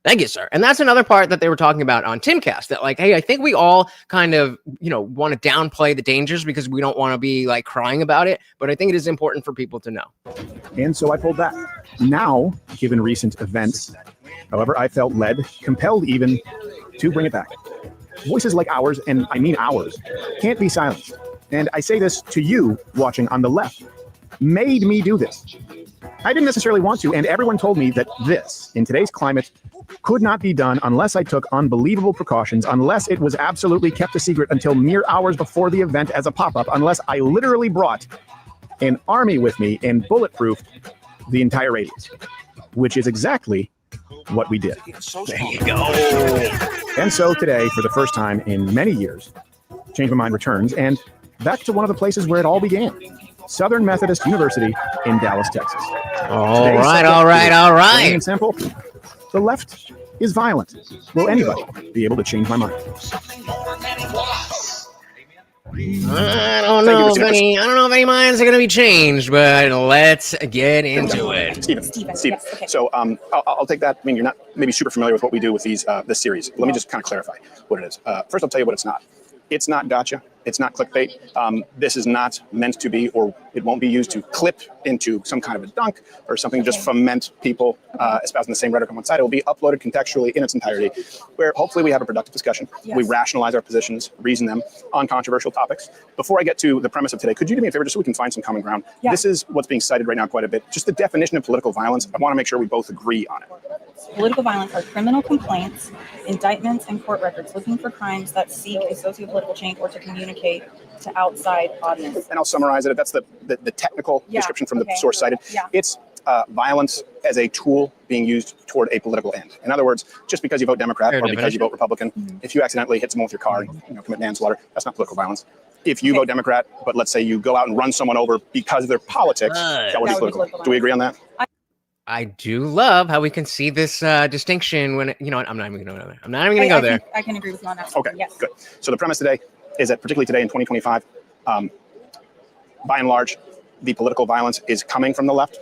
Thank you, sir. And that's another part that they were talking about on Timcast, that hey, I think we all kind of, want to downplay the dangers because we don't want to be crying about it. But I think it is important for people to know. And so I pulled back. Now, given recent events, however, I felt led, compelled even, to bring it back. Voices like ours, and I mean ours, can't be silenced. And I say this to you watching on the left, made me do this. I didn't necessarily want to, and everyone told me that this, in today's climate, could not be done unless I took unbelievable precautions, unless it was absolutely kept a secret until mere hours before the event as a pop-up, unless I literally brought an army with me and bulletproofed the entire radius, which is exactly what we did. There you go. And so today, for the first time in many years, Change My Mind returns, and back to one of the places where it all began. Southern Methodist University in Dallas, Texas. All right. Plain and simple. The left is violent. Will anybody be able to change my mind? I don't know if any minds are going to be changed, but let's get into it. Steven. Yes, okay. So I'll take that. You're not maybe super familiar with what we do with this series. Let me just kind of clarify what it is. First, I'll tell you what it's not. It's not gotcha. It's not clickbait. This is not meant to be, or it won't be used to clip into some kind of a dunk or something, just foment people espousing the same rhetoric on one side. It will be uploaded contextually in its entirety, where hopefully we have a productive discussion. Yes. We rationalize our positions, reason them on controversial topics. Before I get to the premise of today, could you do me a favor just so we can find some common ground? Yeah. This is what's being cited right now quite a bit. Just the definition of political violence. I want to make sure we both agree on it. Political violence are criminal complaints, indictments, and court records looking for crimes that seek a socio-political change or to communicate to outside audience. And I'll summarize it. That's the technical description from the source cited. Yeah. It's violence as a tool being used toward a political end. In other words, just because you vote Democrat or because you vote Republican, if you accidentally hit someone with your car and commit manslaughter, that's not political violence. If you vote Democrat, but let's say you go out and run someone over because of their politics, that would be political. Do we agree on that? I do love how we can see this distinction when, I'm not even going to go there. I'm not even going to go there. I can agree with you on that. Okay, yes. Good. So the premise today is that particularly today in 2025, by and large, the political violence is coming from the left.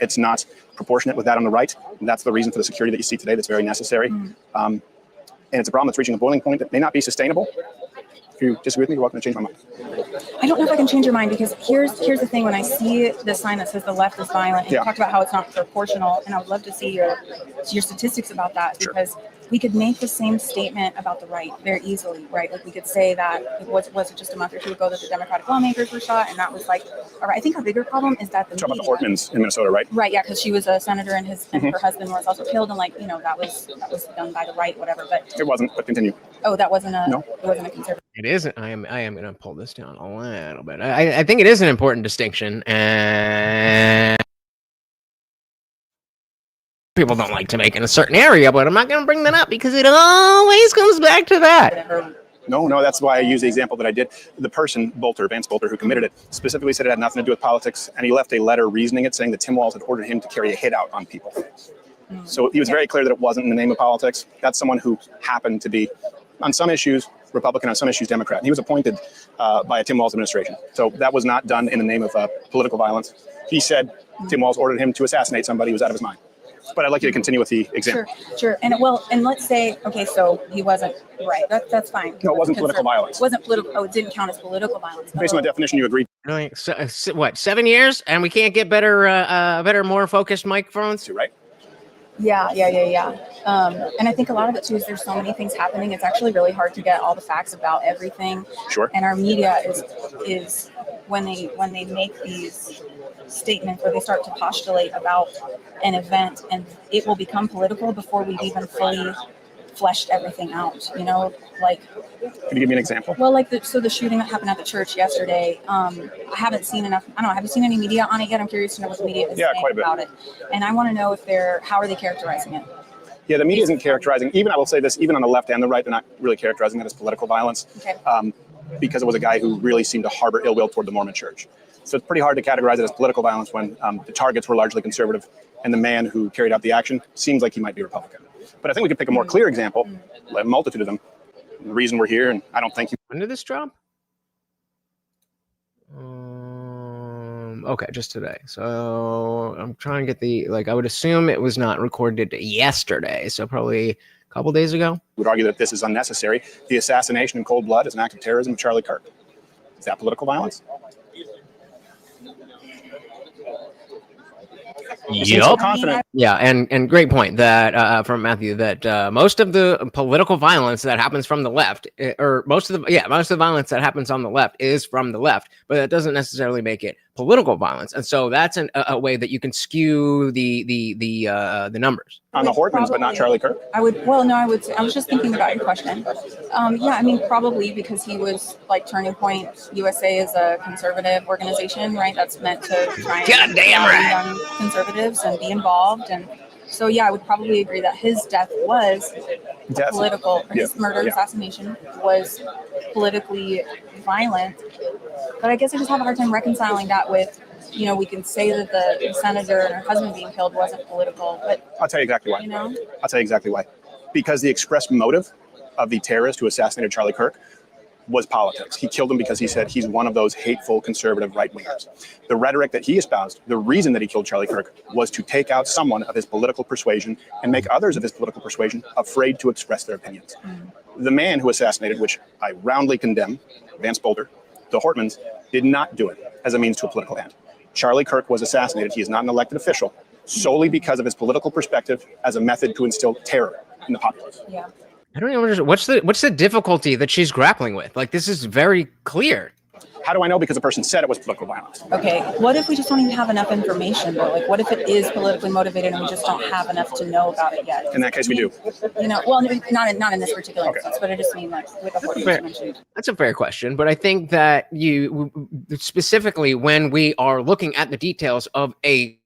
It's not proportionate with that on the right. And that's the reason for the security that you see today that's very necessary. And it's a problem that's reaching a boiling point that may not be sustainable. If you disagree with me, you're welcome to change my mind. I don't know if I can change your mind, because here's the thing. When I see the sign that says the left is violent, and you talked about how it's not proportional, and I would love to see your statistics about that, because we could make the same statement about the right very easily, right? Like we could say that it was it just a month or two ago that the Democratic lawmakers were shot, and that was all right. I think our bigger problem is that the media. About the Ortmans in Minnesota, right? Right, yeah, because she was a senator and her husband was also killed, and that was done by the right, whatever. But it wasn't. But continue. Oh, that wasn't a conservative. It isn't. I am going to pull this down a little bit. I think it is an important distinction, and people don't like to make in a certain area, but I'm not going to bring that up because it always comes back to that. No, that's why I use the example that I did. The person, Vance Bolter, who committed it, specifically said it had nothing to do with politics, and he left a letter reasoning it, saying that Tim Walz had ordered him to carry a hit out on people. So he was very clear that it wasn't in the name of politics. That's someone who happened to be, on some issues, Republican, on some issues, Democrat. And he was appointed by a Tim Walz administration. So that was not done in the name of political violence. He said Tim Walz ordered him to assassinate somebody who was out of his mind. But I'd like you to continue with the example. Sure. And let's say, okay, so he wasn't right. That's fine. No, it wasn't political violence. It wasn't political. Oh, it didn't count as political violence. Based on the definition, you agreed. What, 7 years? And we can't get better, more focused microphones? Right. Yeah. And I think a lot of it too is there's so many things happening. It's actually really hard to get all the facts about everything. Sure. And our media is when they make these statements where they start to postulate about an event, and it will become political before we've even fully fleshed everything out. Like. Can you give me an example? Well, like the shooting that happened at the church yesterday. I haven't seen enough. I don't know. Have you seen any media on it yet? I'm curious to know what the media is saying about it. And I want to know how are they characterizing it? Yeah, the media isn't characterizing. Even I will say this, even on the left and the right, they're not really characterizing that as political violence. Okay. Because it was a guy who really seemed to harbor ill will toward the Mormon Church. So it's pretty hard to categorize it as political violence when the targets were largely conservative, and the man who carried out the action seems like he might be Republican. But I think we could pick a more clear example, a multitude of them. The reason we're here, and I don't think. When did this drop? Okay, just today. So I'm trying to get I would assume it was not recorded yesterday, so probably a couple days ago. Would argue that this is unnecessary. The assassination in cold blood is an act of terrorism of Charlie Kirk. Is that political violence? Yep. Yeah, and great point that from Matthew that most of the political violence that happens from the left, most of the violence that happens on the left is from the left, but that doesn't necessarily make it political violence, and so that's a way that you can skew the numbers. On the Hortmans, but not Charlie Kirk. I was just thinking about your question. Yeah, I mean, probably because he was like Turning Point USA is a conservative organization, right? That's meant to try and young conservatives and be involved. And so, yeah, I would probably agree that his death was political, or his murder, assassination was politically violent. But I guess I just have a hard time reconciling that with, we can say that the senator and her husband being killed wasn't political, but I'll tell you exactly why. I'll tell you exactly why. Because the express motive of the terrorist who assassinated Charlie Kirk was politics. He killed him because he said he's one of those hateful conservative right-wingers. The rhetoric that he espoused, the reason that he killed Charlie Kirk was to take out someone of his political persuasion and make others of his political persuasion afraid to express their opinions. The man who assassinated, which I roundly condemn, Vance Boulder, the Hortmans, did not do it as a means to a political end. Charlie Kirk was assassinated. He is not an elected official solely because of his political perspective as a method to instill terror in the populace. Yeah. I don't even understand what's the difficulty that she's grappling with. Like, this is very clear. How do I know? Because the person said it was political violence. Okay, what if we just don't even have enough information though? Like, what if it is politically motivated and we just don't have enough to know about it yet? In that case, we do. Well, not in this particular instance, but I just mean like with the Hortons mentioned. That's a fair question, but I think that you specifically when we are looking at the details of a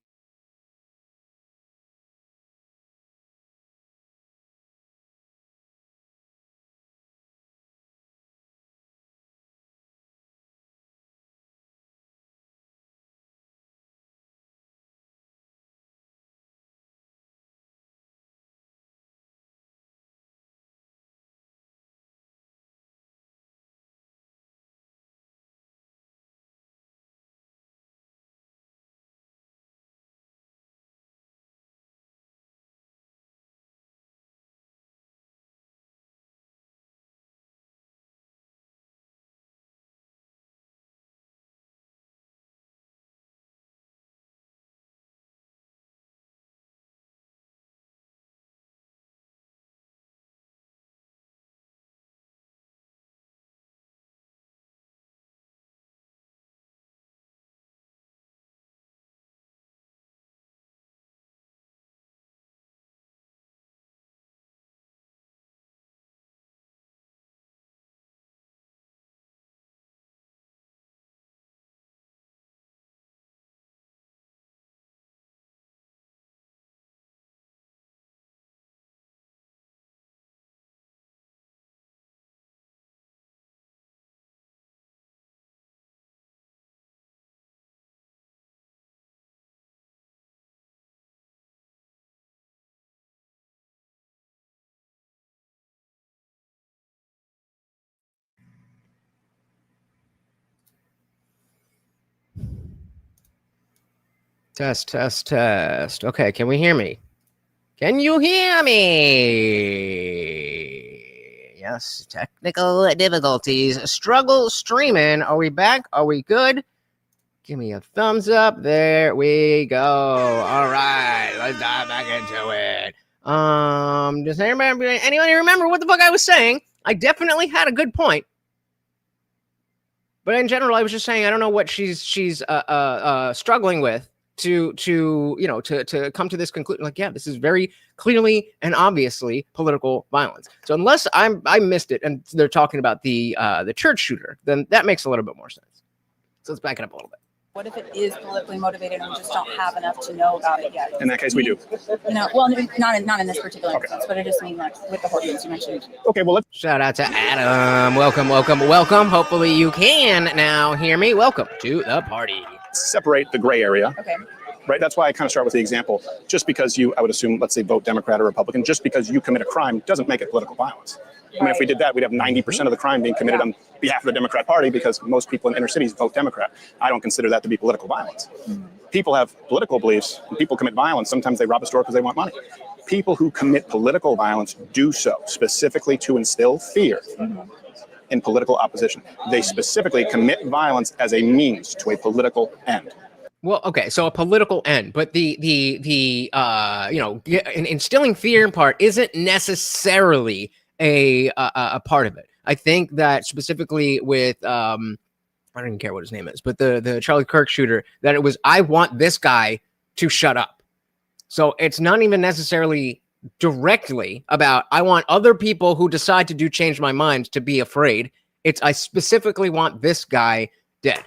Test. Okay, can we hear me? Can you hear me? Yes, technical difficulties. Struggle streaming. Are we back? Are we good? Give me a thumbs up. There we go. All right, let's dive back into it. Does anyone remember what the fuck I was saying? I definitely had a good point. But in general, I was just saying I don't know what she's struggling with to come to this conclusion. Like, yeah, this is very clearly and obviously political violence. So unless I missed it and they're talking about the church shooter, then that makes a little bit more sense. So let's back it up a little bit. What if it is politically motivated and we just don't have enough to know about it yet? In that case, we do. Well, not in this particular instance, but I just mean like with the Hortons you mentioned. Okay, well, let's shout out to Adam. Welcome. Hopefully you can now hear me. Welcome to the party. Separate the gray area. Okay. Right. That's why I kind of start with the example. Just because I would assume, let's say, vote Democrat or Republican, just because you commit a crime doesn't make it political violence. I mean, if we did that, we'd have 90% of the crime being committed on behalf of the Democrat Party because most people in inner cities vote Democrat. I don't consider that to be political violence. People have political beliefs and people commit violence. Sometimes they rob a store because they want money. People who commit political violence do so specifically to instill fear in political opposition. They specifically commit violence as a means to a political end. Well, okay, so a political end, but the instilling fear in part isn't necessarily a part of it. I think that specifically with I don't even care what his name is, but the Charlie Kirk shooter, that it was I want this guy to shut up. So it's not even necessarily directly about I want other people who decide to change my mind to be afraid. It's I specifically want this guy dead.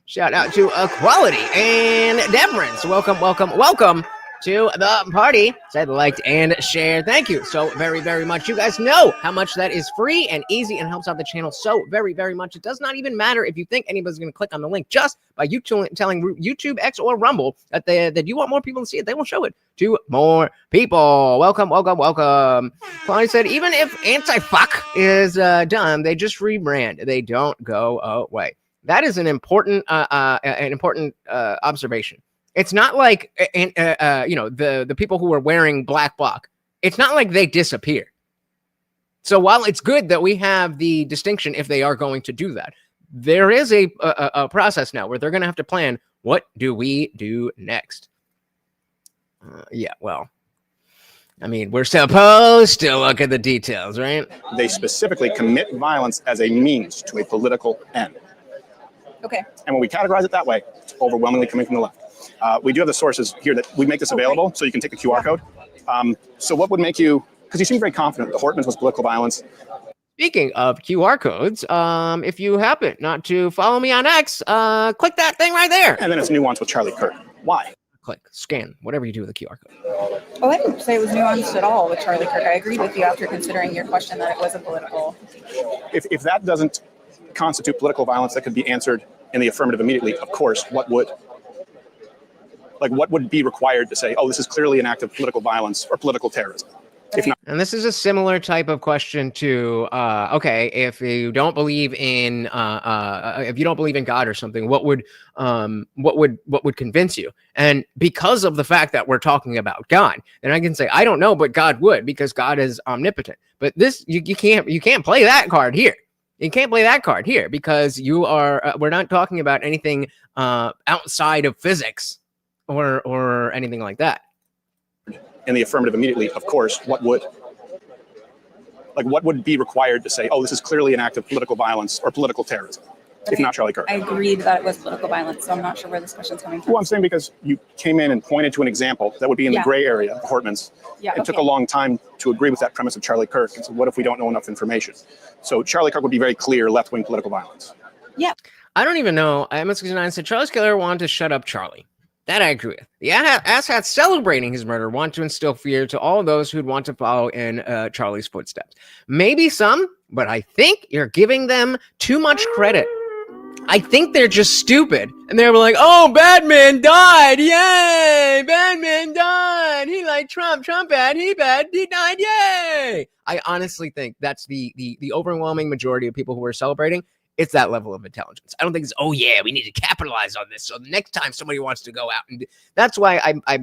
Shout out to Equality and Deference. Welcome to the party. Said, liked, and shared. Thank you so very, very much. You guys know how much that is free and easy and helps out the channel so very, very much. It does not even matter if you think anybody's going to click on the link. Just by you telling YouTube, X, or Rumble that you want more people to see it, they will show it to more people. Welcome. Claudia said, even if anti-fuck is done, they just rebrand. They don't go away. That is an important observation. It's not like the people who are wearing black bloc. It's not like they disappear. So while it's good that we have the distinction if they are going to do that, there is a process now where they're going to have to plan what do we do next. Well, I mean, we're supposed to look at the details, right? They specifically commit violence as a means to a political end. Okay. And when we categorize it that way, it's overwhelmingly coming from the left. We do have the sources here that we make this available, so you can take the QR code. So what would make you, because you seem very confident the Hortons was political violence. Speaking of QR codes, if you happen not to follow me on X, click that thing right there. And then it's nuanced with Charlie Kirk. Why? Click, scan, whatever you do with the QR code. Oh, I didn't say it was nuanced at all with Charlie Kirk. I agreed with you after considering your question that it was a political. If that doesn't constitute political violence that could be answered in the affirmative immediately, of course, what would be required to say, oh, this is clearly an act of political violence or political terrorism? If not, and this is a similar type of question to, okay, if you don't believe in God or something, what would convince you? And because of the fact that we're talking about God, then I can say I don't know, but God would, because God is omnipotent. But this you can't play that card here. You can't play that card here because you are. We're not talking about anything outside of physics or anything like that. In the affirmative immediately, of course, what would be required to say, oh, this is clearly an act of political violence or political terrorism? If not Charlie Kirk. I agreed that it was political violence, so I'm not sure where this question's coming from. Well, I'm saying because you came in and pointed to an example that would be in the gray area of Hortman's. It took a long time to agree with that premise of Charlie Kirk. And so what if we don't know enough information? So Charlie Kirk would be very clear left-wing political violence. Yeah. I don't even know. MS69 said Charles Killer wanted to shut up Charlie. That I agree with. The asshats celebrating his murder want to instill fear to all those who'd want to follow in Charlie's footsteps. Maybe some, but I think you're giving them too much credit. I think they're just stupid. And they were like, oh, Batman died. Yay. Batman died. He liked Trump. Trump bad. He bad. He died. Yay. I honestly think that's the overwhelming majority of people who are celebrating. it's that level of intelligence. I don't think it's, oh yeah, we need to capitalize on this. So the next time somebody wants to go out and that's why I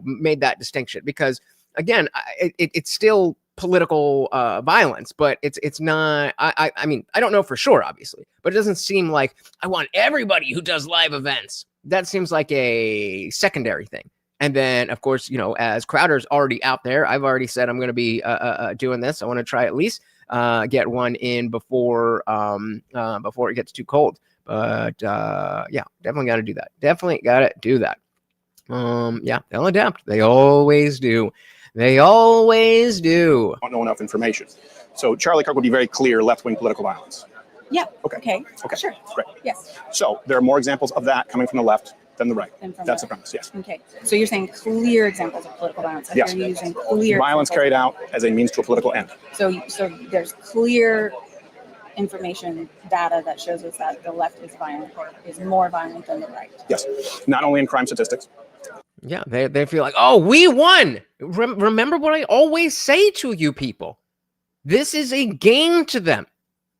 made that distinction, because again, it's still political violence, but it's not. I mean, I don't know for sure, obviously, but it doesn't seem like I want everybody who does live events. That seems like a secondary thing. And then, of course, as Crowder's already out there, I've already said I'm going to be doing this. I want to try at least get one in before it gets too cold. But yeah, definitely got to do that. Definitely got to do that. Yeah, they'll adapt. They always do. They always do. Don't know enough information. So Charlie Kirk would be very clear left-wing political violence. Yeah. Okay. Sure. Great. Yes. So there are more examples of that coming from the left than the right. That's the right. premise. Yes. Okay. So you're saying clear examples of political violence. Like Yes. You're using clear violence examples. carried out as a means to a political end. So there's clear information, data that shows us that the left is violent or is more violent than the right. Yes. Not only in crime statistics. Yeah, they feel like, oh, we won. Remember what I always say to you people. This is a game to them.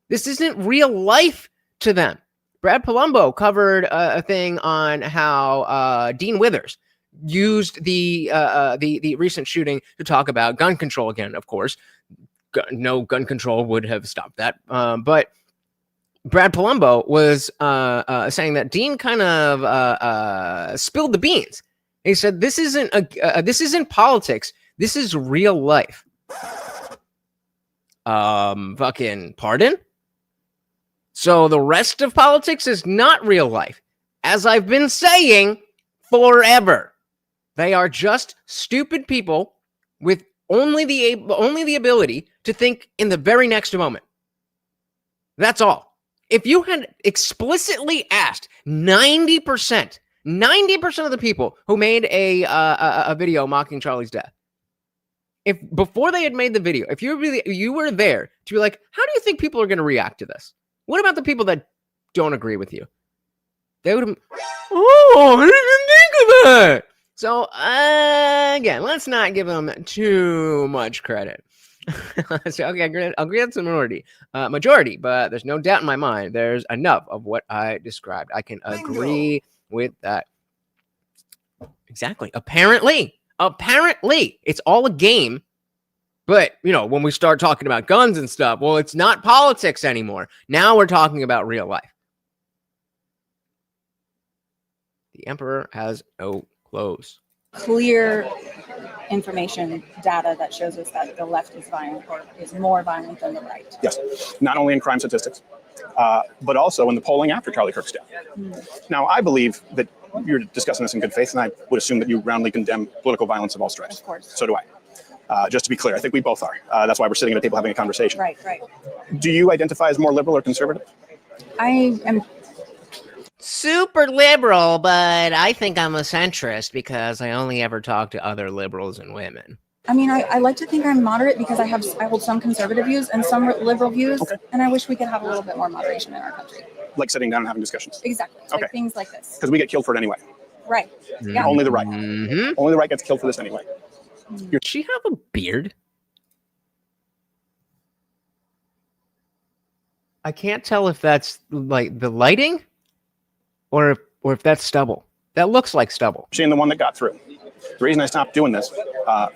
This isn't real life to them. Brad Palumbo covered a thing on how Dean Withers used the recent shooting to talk about gun control again. Of course, no gun control would have stopped that. But Brad Palumbo was saying that Dean kind of spilled the beans. He said, "This isn't politics. This is real life." Fucking pardon? So the rest of politics is not real life. As I've been saying forever, they are just stupid people with only the ability to think in the very next moment. That's all. If you had explicitly asked 90% of the people who made a video mocking Charlie's death, if before they had made the video, if you were there to be like, how do you think people are going to react to this? What about the people that don't agree with you? They would have, oh, I didn't think of that. So again, let's not give them too much credit. So, okay, I'll agree that's a majority, but there's no doubt in my mind there's enough of what I described. I can agree with that. Exactly. Apparently, it's all a game. But, when we start talking about guns and stuff, well, it's not politics anymore. Now we're talking about real life. The emperor has no clothes. Clear information, data that shows us that the left is violent or is more violent than the right. Yes. Not only in crime statistics, but also in the polling after Charlie Kirk's death. Now, I believe that you're discussing this in good faith, and I would assume that you roundly condemn political violence of all stripes. Of course. So do I. Just to be clear, I think we both are. That's why we're sitting at a table having a conversation. Right. Do you identify as more liberal or conservative? I am super liberal, but I think I'm a centrist because I only ever talk to other liberals and women. I mean, I like to think I'm moderate because I hold some conservative views and some liberal views, and I wish we could have a little bit more moderation in our country. Like sitting down and having discussions? Exactly. Okay. Like things like this. Because we get killed for it anyway. Right. Yeah. Only the right. Only the right gets killed for this anyway. Does she have a beard? I can't tell if that's like the lighting or if that's stubble. That looks like stubble. Being the one that got through. The reason I stopped doing this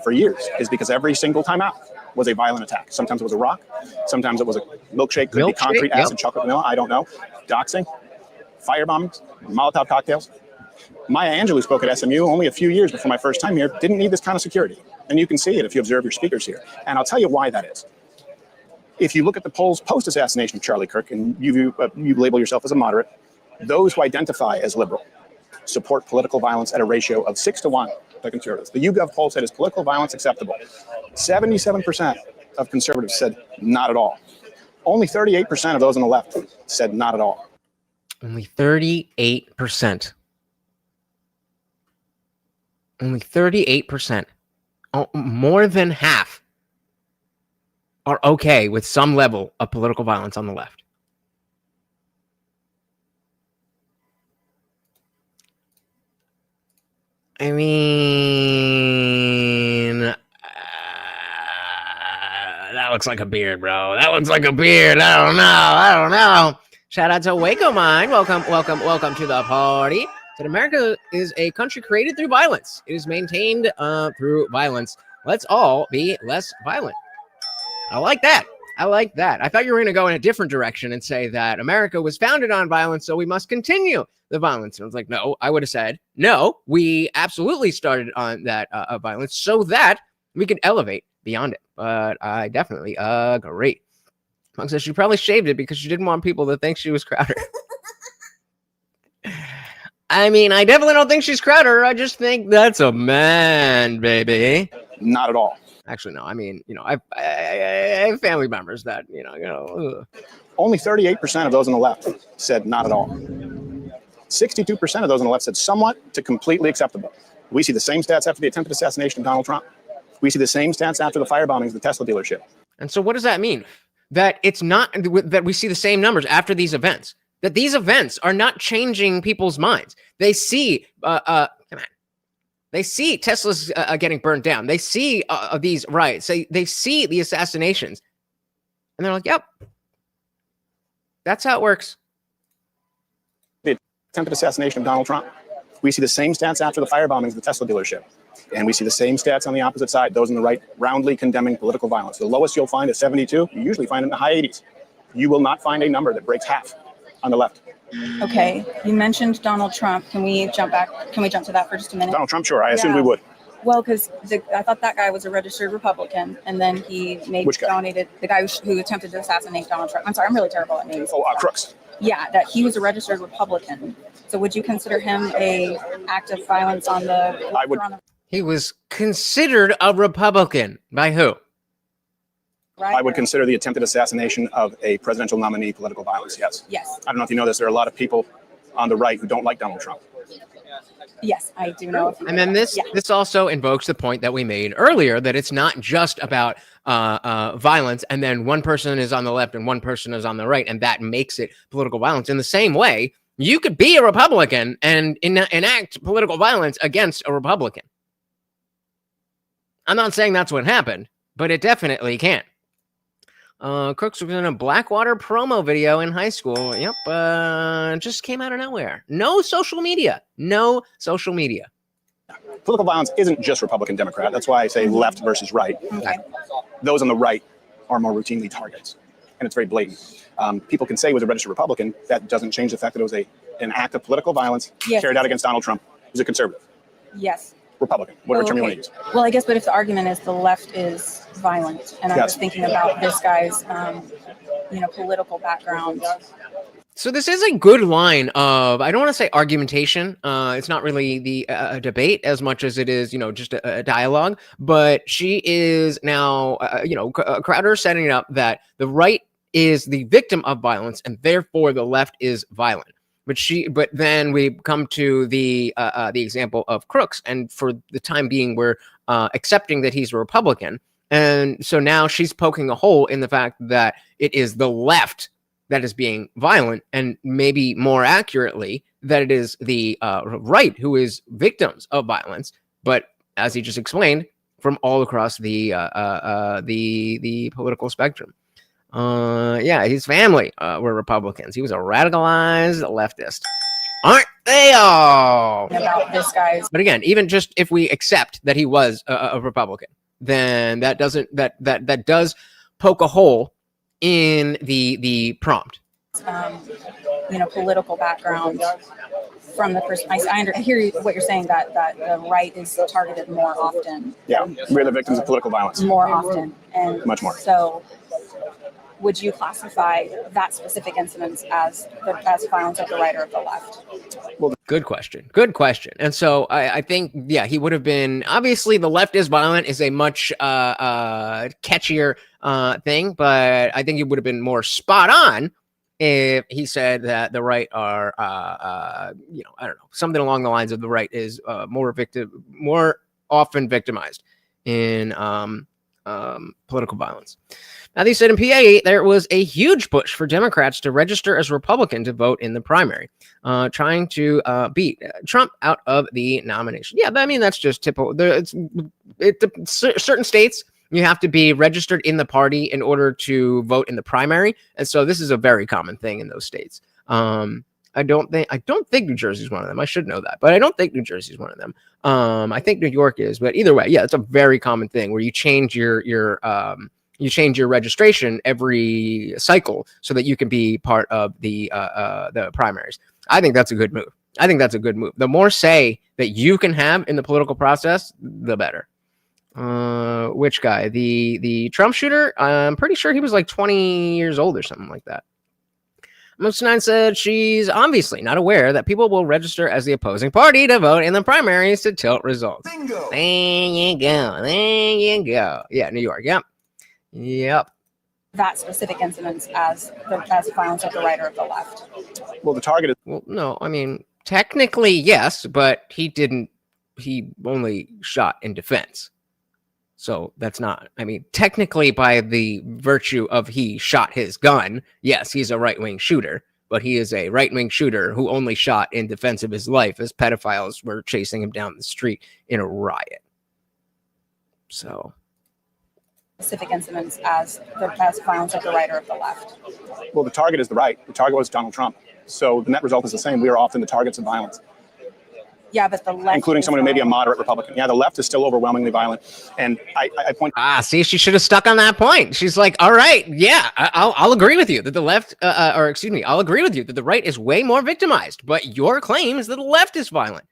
for years is because every single time out was a violent attack. Sometimes it was a rock. Sometimes it was a milkshake. Could be concrete, acid, chocolate, vanilla. I don't know. Doxing, firebombings, Molotov cocktails. Maya Angelou spoke at SMU only a few years before my first time here. Didn't need this kind of security. And you can see it if you observe your speakers here. And I'll tell you why that is. If you look at the polls post-assassination of Charlie Kirk, and you label yourself as a moderate, those who identify as liberal support political violence at a ratio of 6-1 to conservatives. The YouGov poll said, is political violence acceptable? 77% of conservatives said not at all. Only 38% of those on the left said not at all. Only 38%. Only 38%. Oh, more than half are okay with some level of political violence on the left. I mean, that looks like a beard, bro. That looks like a beard. I don't know. Shout out to Waco Mine. Welcome to the party. That America is a country created through violence. It is maintained through violence. Let's all be less violent. I like that. I thought you were going to go in a different direction and say that America was founded on violence, so we must continue the violence. And I was like, no, I would have said, no, we absolutely started on that violence so that we could elevate beyond it. But I definitely agree. Monk says she probably shaved it because she didn't want people to think she was Crowder. I mean, I definitely don't think she's Crowder. I just think that's a man, baby. Not at all. Actually, no. I mean, I have family members that, Only 38% of those on the left said not at all. 62% of those on the left said somewhat to completely acceptable. We see the same stats after the attempted assassination of Donald Trump. We see the same stats after the fire bombings of the Tesla dealership. And so what does that mean? That it's not that we see the same numbers after these events, that these events are not changing people's minds. They see, they see Tesla's getting burned down. They see these riots. They see the assassinations. And they're like, yep, that's how it works. The attempted assassination of Donald Trump. We see the same stats after the fire bombings of the Tesla dealership. And we see the same stats on the opposite side, those on the right, roundly condemning political violence. The lowest you'll find is 72. You usually find it in the high 80s. You will not find a number that breaks half on the left. Okay, you mentioned Donald Trump. Can we jump back? Can we jump to that for just a minute? Donald Trump, sure. I assumed we would. Well, because I thought that guy was a registered Republican, and then he donated the guy who attempted to assassinate Donald Trump. I'm sorry, I'm really terrible at names. Oh, Crooks. Yeah, that he was a registered Republican. So would you consider him a act of violence on the? I would. He was considered a Republican by who? I would consider the attempted assassination of a presidential nominee political violence, yes. Yes. I don't know if you know this, there are a lot of people on the right who don't like Donald Trump. Yes, I do know. And then this also invokes the point that we made earlier, that it's not just about violence, and then one person is on the left and one person is on the right, and that makes it political violence. In the same way, you could be a Republican and enact political violence against a Republican. I'm not saying that's what happened, but it definitely can. Crooks was in a Blackwater promo video in high school. Yep, just came out of nowhere. No social media. Political violence isn't just Republican, Democrat. That's why I say left versus right. Okay. Those on the right are more routinely targets, and it's very blatant. People can say he was a registered Republican. That doesn't change the fact that it was an act of political violence carried out against Donald Trump. He's a conservative. Yes. Republican, whatever term you want to use. Well, I guess, but if the argument is the left is violent, and I'm just thinking about this guy's, political background. So this is a good line of, I don't want to say argumentation. It's not really the debate as much as it is, just a dialogue. Then she is now, Crowder setting it up that the right is the victim of violence, and therefore the left is violent. But then we come to the example of Crooks, and for the time being, we're accepting that he's a Republican, and so now she's poking a hole in the fact that it is the left that is being violent, and maybe more accurately, that it is the right who is victims of violence. But as he just explained, from all across the political spectrum. His family were Republicans. He was a radicalized leftist. Aren't they all? About this guy's. But again, even just if we accept that he was a Republican, then that does poke a hole in the prompt. Political background from the person. I hear what you're saying, that the right is targeted more often. Yeah, we're the victims of political violence. More often. And much more. So would you classify that specific incident as violence of the right or of the left? Well, good question. And so I think, he would have been, obviously the left is violent is a much catchier thing, but I think it would have been more spot on if he said that the right are, I don't know, something along the lines of the right is more often victimized in political violence. Now, they said in PA, there was a huge push for Democrats to register as Republican to vote in the primary, trying to beat Trump out of the nomination. Yeah, I mean, that's just typical. Certain states you have to be registered in the party in order to vote in the primary. And so this is a very common thing in those states. I don't think New Jersey is one of them. I should know that, but I don't think New Jersey is one of them. I think New York is, but either way, yeah, it's a very common thing where you change your registration every cycle so that you can be part of the primaries. I think that's a good move. The more say that you can have in the political process, the better. Which guy? The Trump shooter? I'm pretty sure he was like 20 years old or something like that. Most9 said she's obviously not aware that people will register as the opposing party to vote in the primaries to tilt results. Bingo. There you go. Yeah, New York. Yep. That specific incident as violence of the right or of the left. Well, the target is... Well, no, I mean, technically, yes, but he only shot in defense. So that's not, I mean, technically by the virtue of he shot his gun, yes, he's a right-wing shooter, but he is a right-wing shooter who only shot in defense of his life as pedophiles were chasing him down the street in a riot. So... specific incidents as violence of the right or of the left. Well, the target is the right. The target was Donald Trump. So the net result is the same. We are often the targets of violence. Yeah, but the left, including someone who may be a moderate Republican. Yeah, the left is still overwhelmingly violent. And I point. See, she should have stuck on that point. She's like, all right, yeah, I'll agree with you that the left, I'll agree with you that the right is way more victimized. But your claim is that the left is violent.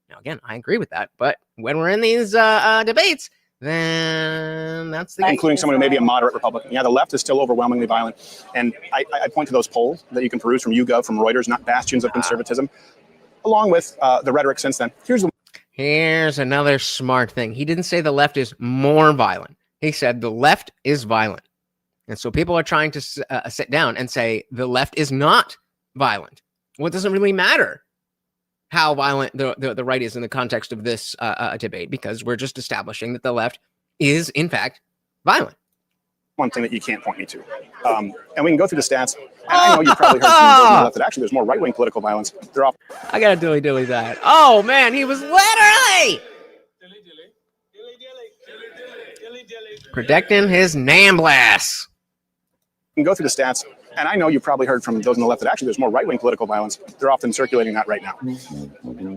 Now, again, I agree with that. But when we're in these debates, then that's the including someone who may be a moderate Republican. Yeah, the left is still overwhelmingly violent. And I point to those polls that you can peruse from YouGov, from Reuters, not bastions of conservatism, along with the rhetoric since then. Here's another smart thing. He didn't say the left is more violent. He said the left is violent. And so people are trying to sit down and say the left is not violent. Well, it doesn't really matter how violent the right is in the context of this debate, because we're just establishing that the left is, in fact, violent. One thing that you can't point me to. And we can go through the stats. And I know you probably heard from the left that actually there's more right-wing political violence. They're off. I got to dilly that. Oh, man, he was literally protecting his NAMBLAS. We can go through the stats. And I know you probably heard from those on the left that actually there's more right-wing political violence. They're often circulating that right now.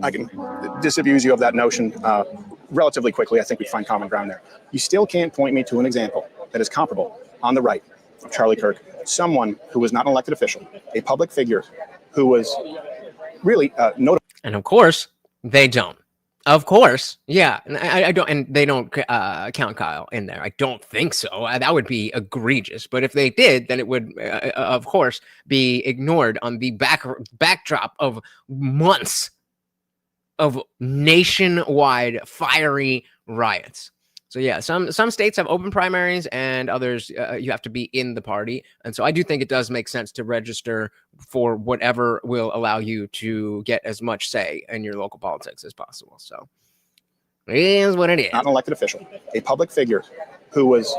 I can disabuse you of that notion relatively quickly. I think we find common ground there. You still can't point me to an example that is comparable on the right of Charlie Kirk, someone who was not an elected official, a public figure who was really notable. And of course, they don't. Of course, yeah, and I don't, and they don't count Kyle in there. I don't think so. That would be egregious. But if they did, then it would, of course, be ignored on the backdrop of months of nationwide fiery riots. So yeah, some states have open primaries, and others you have to be in the party. And so I do think it does make sense to register for whatever will allow you to get as much say in your local politics as possible. So it is what it is. Not an elected official, a public figure who was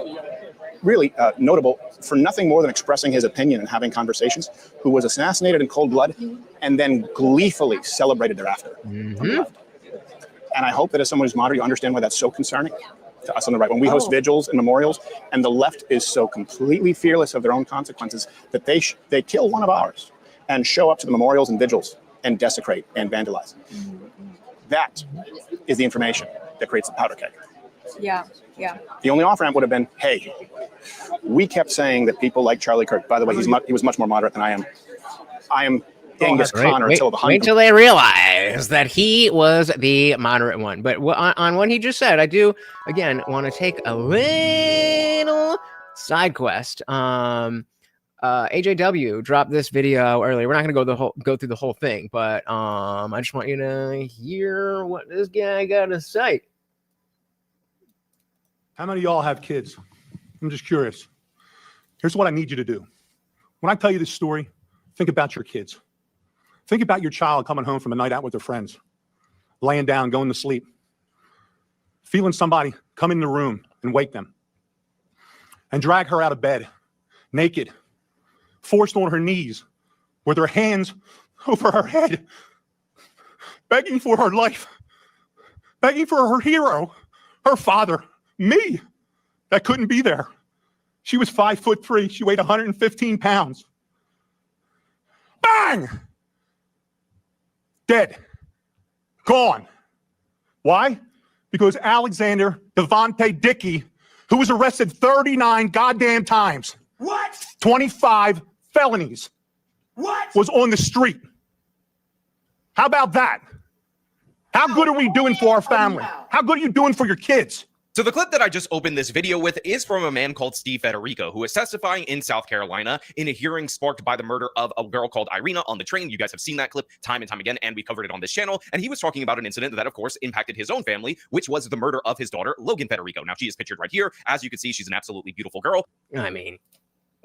really notable for nothing more than expressing his opinion and having conversations, who was assassinated in cold blood and then gleefully celebrated thereafter. And I hope that as someone who's moderate, you understand why that's so concerning to us on the right. When we host vigils and memorials, and the left is so completely fearless of their own consequences that they kill one of ours and show up to the memorials and vigils and desecrate and vandalize. That is the information that creates the powder keg. Yeah. The only off-ramp would have been, hey, we kept saying that people like Charlie Kirk, by the way, he was much more moderate than I am. I am Genghis Khan or Attila the Hun. Wait till they realize that he was the moderate one. But on what he just said, I do, again, want to take a little side quest. AJW dropped this video earlier. We're not going to go through the whole thing, but I just want you to hear what this guy got to say. How many of y'all have kids? I'm just curious. Here's what I need you to do. When I tell you this story, think about your kids. Think about your child coming home from a night out with their friends, laying down, going to sleep, feeling somebody come in the room and wake them and drag her out of bed, naked, forced on her knees, with her hands over her head, begging for her life, begging for her hero, her father, me, that couldn't be there. She was 5'3". She weighed 115 pounds. Bang! Dead. Gone. Why? Because Alexander Devontae Dickey, who was arrested 39 goddamn times. What? 25 felonies. What? Was on the street. How about that? How good are we doing for our family? How good are you doing for your kids? So the clip that I just opened this video with is from a man called Steve Federico, who is testifying in South Carolina in a hearing sparked by the murder of a girl called Irina on the train. You guys have seen that clip time and time again, and we covered it on this channel. And he was talking about an incident that, of course, impacted his own family, which was the murder of his daughter, Logan Federico. Now, she is pictured right here. As you can see, she's an absolutely beautiful girl. I mean,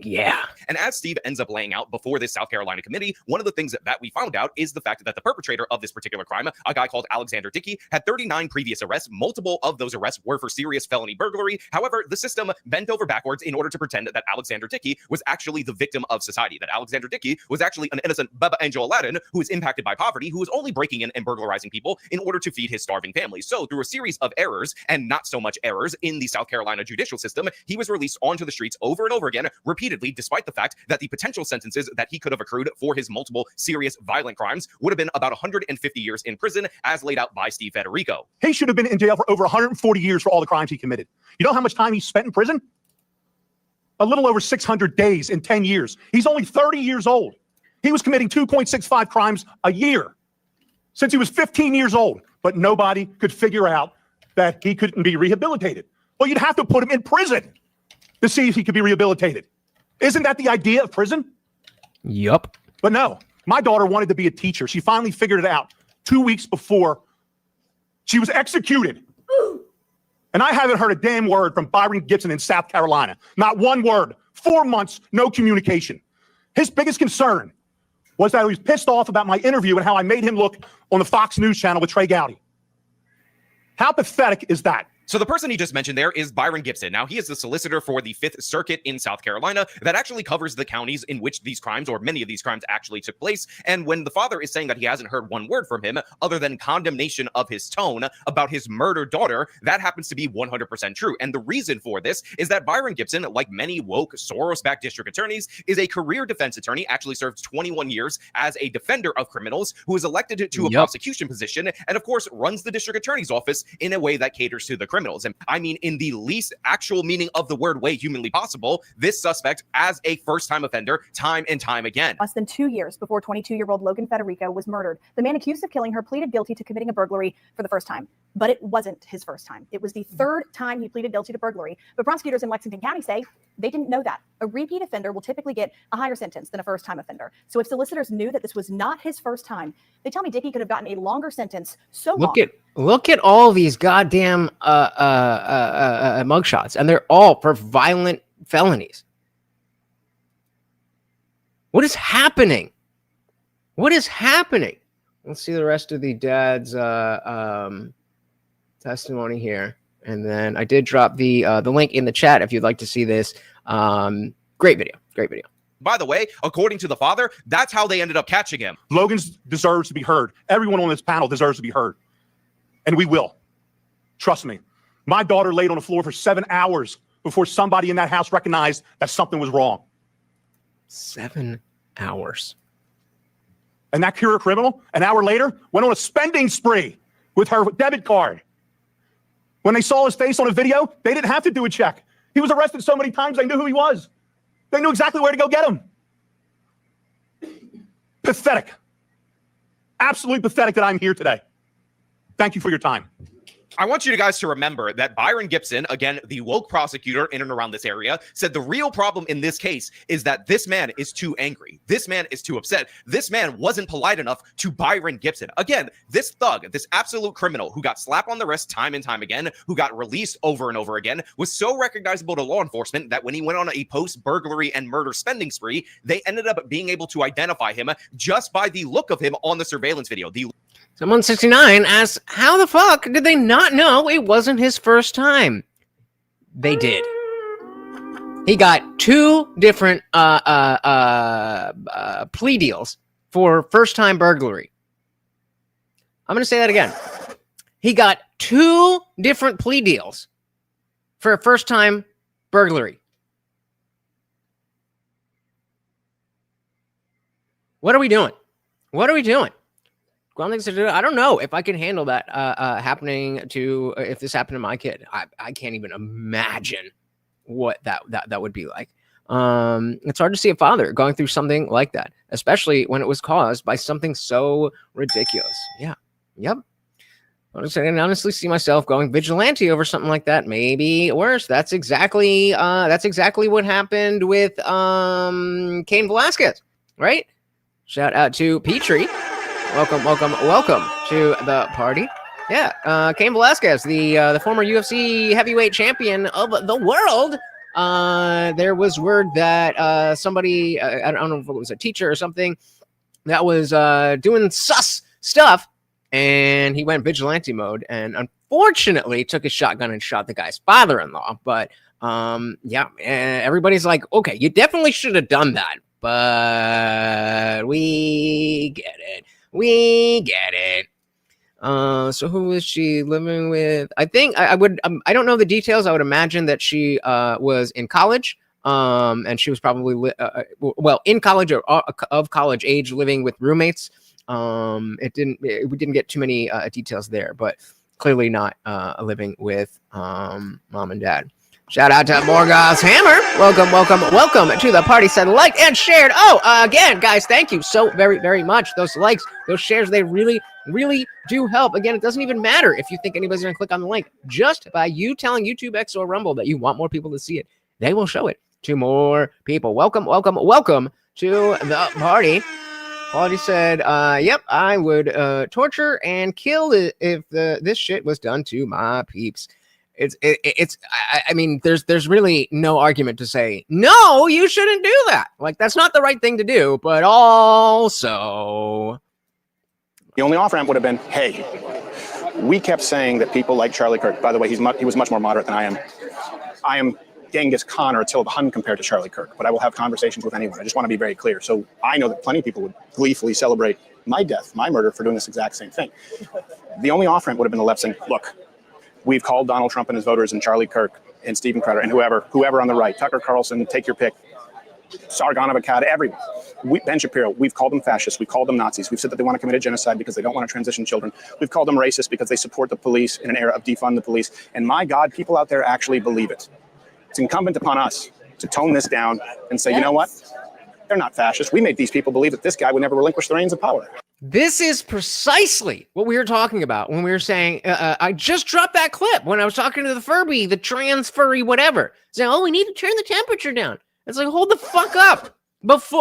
yeah. And as Steve ends up laying out before this South Carolina committee, one of the things that we found out is the fact that the perpetrator of this particular crime, a guy called Alexander Dickey, had 39 previous arrests. Multiple of those arrests were for serious felony burglary. However, the system bent over backwards in order to pretend that Alexander Dickey was actually the victim of society, that Alexander Dickey was actually an innocent Baba Angel Aladdin who was impacted by poverty, who was only breaking in and burglarizing people in order to feed his starving family. So through a series of errors, and not so much errors in the South Carolina judicial system, he was released onto the streets over and over again, repeatedly, despite the fact that the potential sentences that he could have accrued for his multiple serious violent crimes would have been about 150 years in prison, as laid out by Steve Federico. He should have been in jail for over 140 years for all the crimes he committed. You know how much time he spent in prison? A little over 600 days in 10 years. He's only 30 years old. He was committing 2.65 crimes a year since he was 15 years old, but nobody could figure out that he couldn't be rehabilitated. Well, you'd have to put him in prison to see if he could be rehabilitated. Isn't that the idea of prison? Yup. But no, my daughter wanted to be a teacher. She finally figured it out 2 weeks before she was executed. And I haven't heard a damn word from Byron Gibson in South Carolina. Not one word. 4 months, no communication. His biggest concern was that he was pissed off about my interview and how I made him look on the Fox News channel with Trey Gowdy. How pathetic is that? So the person he just mentioned there is Byron Gibson. Now, he is the solicitor for the 5th Circuit in South Carolina that actually covers the counties in which these crimes, or many of these crimes, actually took place. And when the father is saying that he hasn't heard one word from him other than condemnation of his tone about his murdered daughter, that happens to be 100% true. And the reason for this is that Byron Gibson, like many woke Soros-backed district attorneys, is a career defense attorney, actually served 21 years as a defender of criminals, who is elected to a prosecution position, and of course runs the district attorney's office in a way that caters to the criminals. And I mean, in the least actual meaning of the word way humanly possible, this suspect as a first-time offender time and time again. Less than 2 years before 22-year-old Logan Federico was murdered, the man accused of killing her pleaded guilty to committing a burglary for the first time. But it wasn't his first time. It was the 3rd time he pleaded guilty to burglary. But prosecutors in Lexington County say they didn't know that. A repeat offender will typically get a higher sentence than a first-time offender. So if solicitors knew that this was not his first time, they tell me Dickey could have gotten a longer sentence. Look at all these goddamn mugshots, and they're all for violent felonies. What is happening? What is happening? Let's see the rest of the dad's testimony here, and then I did drop the link in the chat if you'd like to see this. Great video. By the way, according to the father, that's how they ended up catching him. Logan deserves to be heard. Everyone on this panel deserves to be heard. And we will. Trust me. My daughter laid on the floor for 7 hours before somebody in that house recognized that something was wrong. 7 hours. And that career criminal, an hour later, went on a spending spree with her debit card. When they saw his face on a video, they didn't have to do a check. He was arrested so many times, they knew who he was. They knew exactly where to go get him. Pathetic. Absolutely pathetic that I'm here today. Thank you for your time. I want you guys to remember that Byron Gibson, again, the woke prosecutor in and around this area, said the real problem in this case is that this man is too angry. This man is too upset. This man wasn't polite enough to Byron Gibson. Again, this thug, this absolute criminal who got slapped on the wrist time and time again, who got released over and over again, was so recognizable to law enforcement that when he went on a post-burglary and murder spending spree, they ended up being able to identify him just by the look of him on the surveillance video. Someone 69 asks, how the fuck did they not know it wasn't his first time? They did. He got 2 different plea deals for first-time burglary. I'm going to say that again. He got 2 different plea deals for a first-time burglary. What are we doing? What are we doing? I don't know if I can handle that happening to if this happened to my kid. I can't even imagine what that would be like. It's hard to see a father going through something like that, especially when it was caused by something so ridiculous. Yeah. Yep. I can honestly see myself going vigilante over something like that. Maybe worse. That's exactly what happened with Cain Velasquez, right? Shout out to Petrie. Welcome to the party. Yeah, Cain Velasquez, the former UFC heavyweight champion of the world. There was word that somebody, I don't know if it was a teacher or something, that was doing sus stuff, and he went vigilante mode, and unfortunately took his shotgun and shot the guy's father-in-law. But yeah, everybody's like, okay, you definitely should have done that, but we get it. We get it. So who is she living with? I think I would. I don't know the details. I would imagine that she was in college. And she was probably well in college or of college age, living with roommates. We didn't get too many details there, but clearly not living with mom and dad. Shout out to Morgoth's Hammer. Welcome to the party. Said liked and shared. Oh, again, guys, thank you so very, very much. Those likes, those shares, they really, really do help. Again, it doesn't even matter if you think anybody's going to click on the link. Just by you telling YouTube, X, or Rumble that you want more people to see it, they will show it to more people. Welcome to the party. Quality said, yep, I would torture and kill if this shit was done to my peeps. I mean, there's really no argument to say, no, you shouldn't do that. Like, that's not the right thing to do, but also... The only off-ramp would have been, hey, we kept saying that people like Charlie Kirk, by the way, he was much more moderate than I am. I am Genghis Khan or Attila the Hun compared to Charlie Kirk, but I will have conversations with anyone. I just want to be very clear. So I know that plenty of people would gleefully celebrate my death, my murder, for doing this exact same thing. The only off-ramp would have been the left saying, look, we've called Donald Trump and his voters and Charlie Kirk and Stephen Crowder and whoever on the right, Tucker Carlson, take your pick, Sargon of Akkad, everyone. Ben Shapiro, we've called them fascists. We've called them Nazis. We've said that they want to commit a genocide because they don't want to transition children. We've called them racist because they support the police in an era of defund the police. And my God, people out there actually believe it. It's incumbent upon us to tone this down and say, you know what? They're not fascists. We made these people believe that this guy would never relinquish the reins of power. This is precisely what we were talking about when we were saying, I just dropped that clip when I was talking to the Furby, the trans furry, whatever. Saying, oh, we need to turn the temperature down. It's like, hold the fuck up.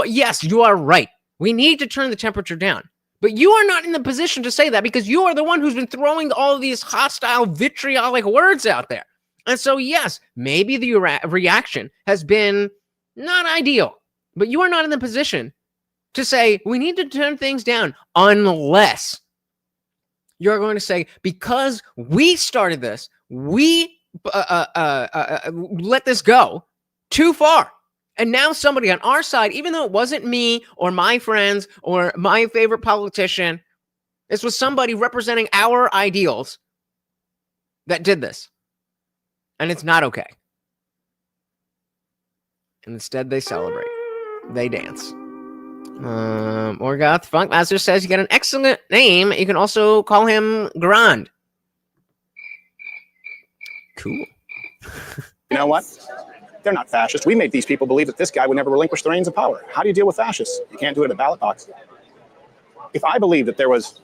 Yes, you are right. We need to turn the temperature down. But you are not in the position to say that because you are the one who's been throwing all of these hostile, vitriolic words out there. And so, yes, maybe the reaction has been not ideal, but you are not in the position to say, we need to turn things down unless you're going to say, because we started this, we let this go too far. And now somebody on our side, even though it wasn't me or my friends or my favorite politician, this was somebody representing our ideals that did this. And it's not okay. And instead, they celebrate. They dance. Morgoth Funkmaster says you got an excellent name. You can also call him Grand. Cool. You know what? They're not fascists. We made these people believe that this guy would never relinquish the reins of power. How do you deal with fascists? You can't do it in a ballot box. If I believe that there was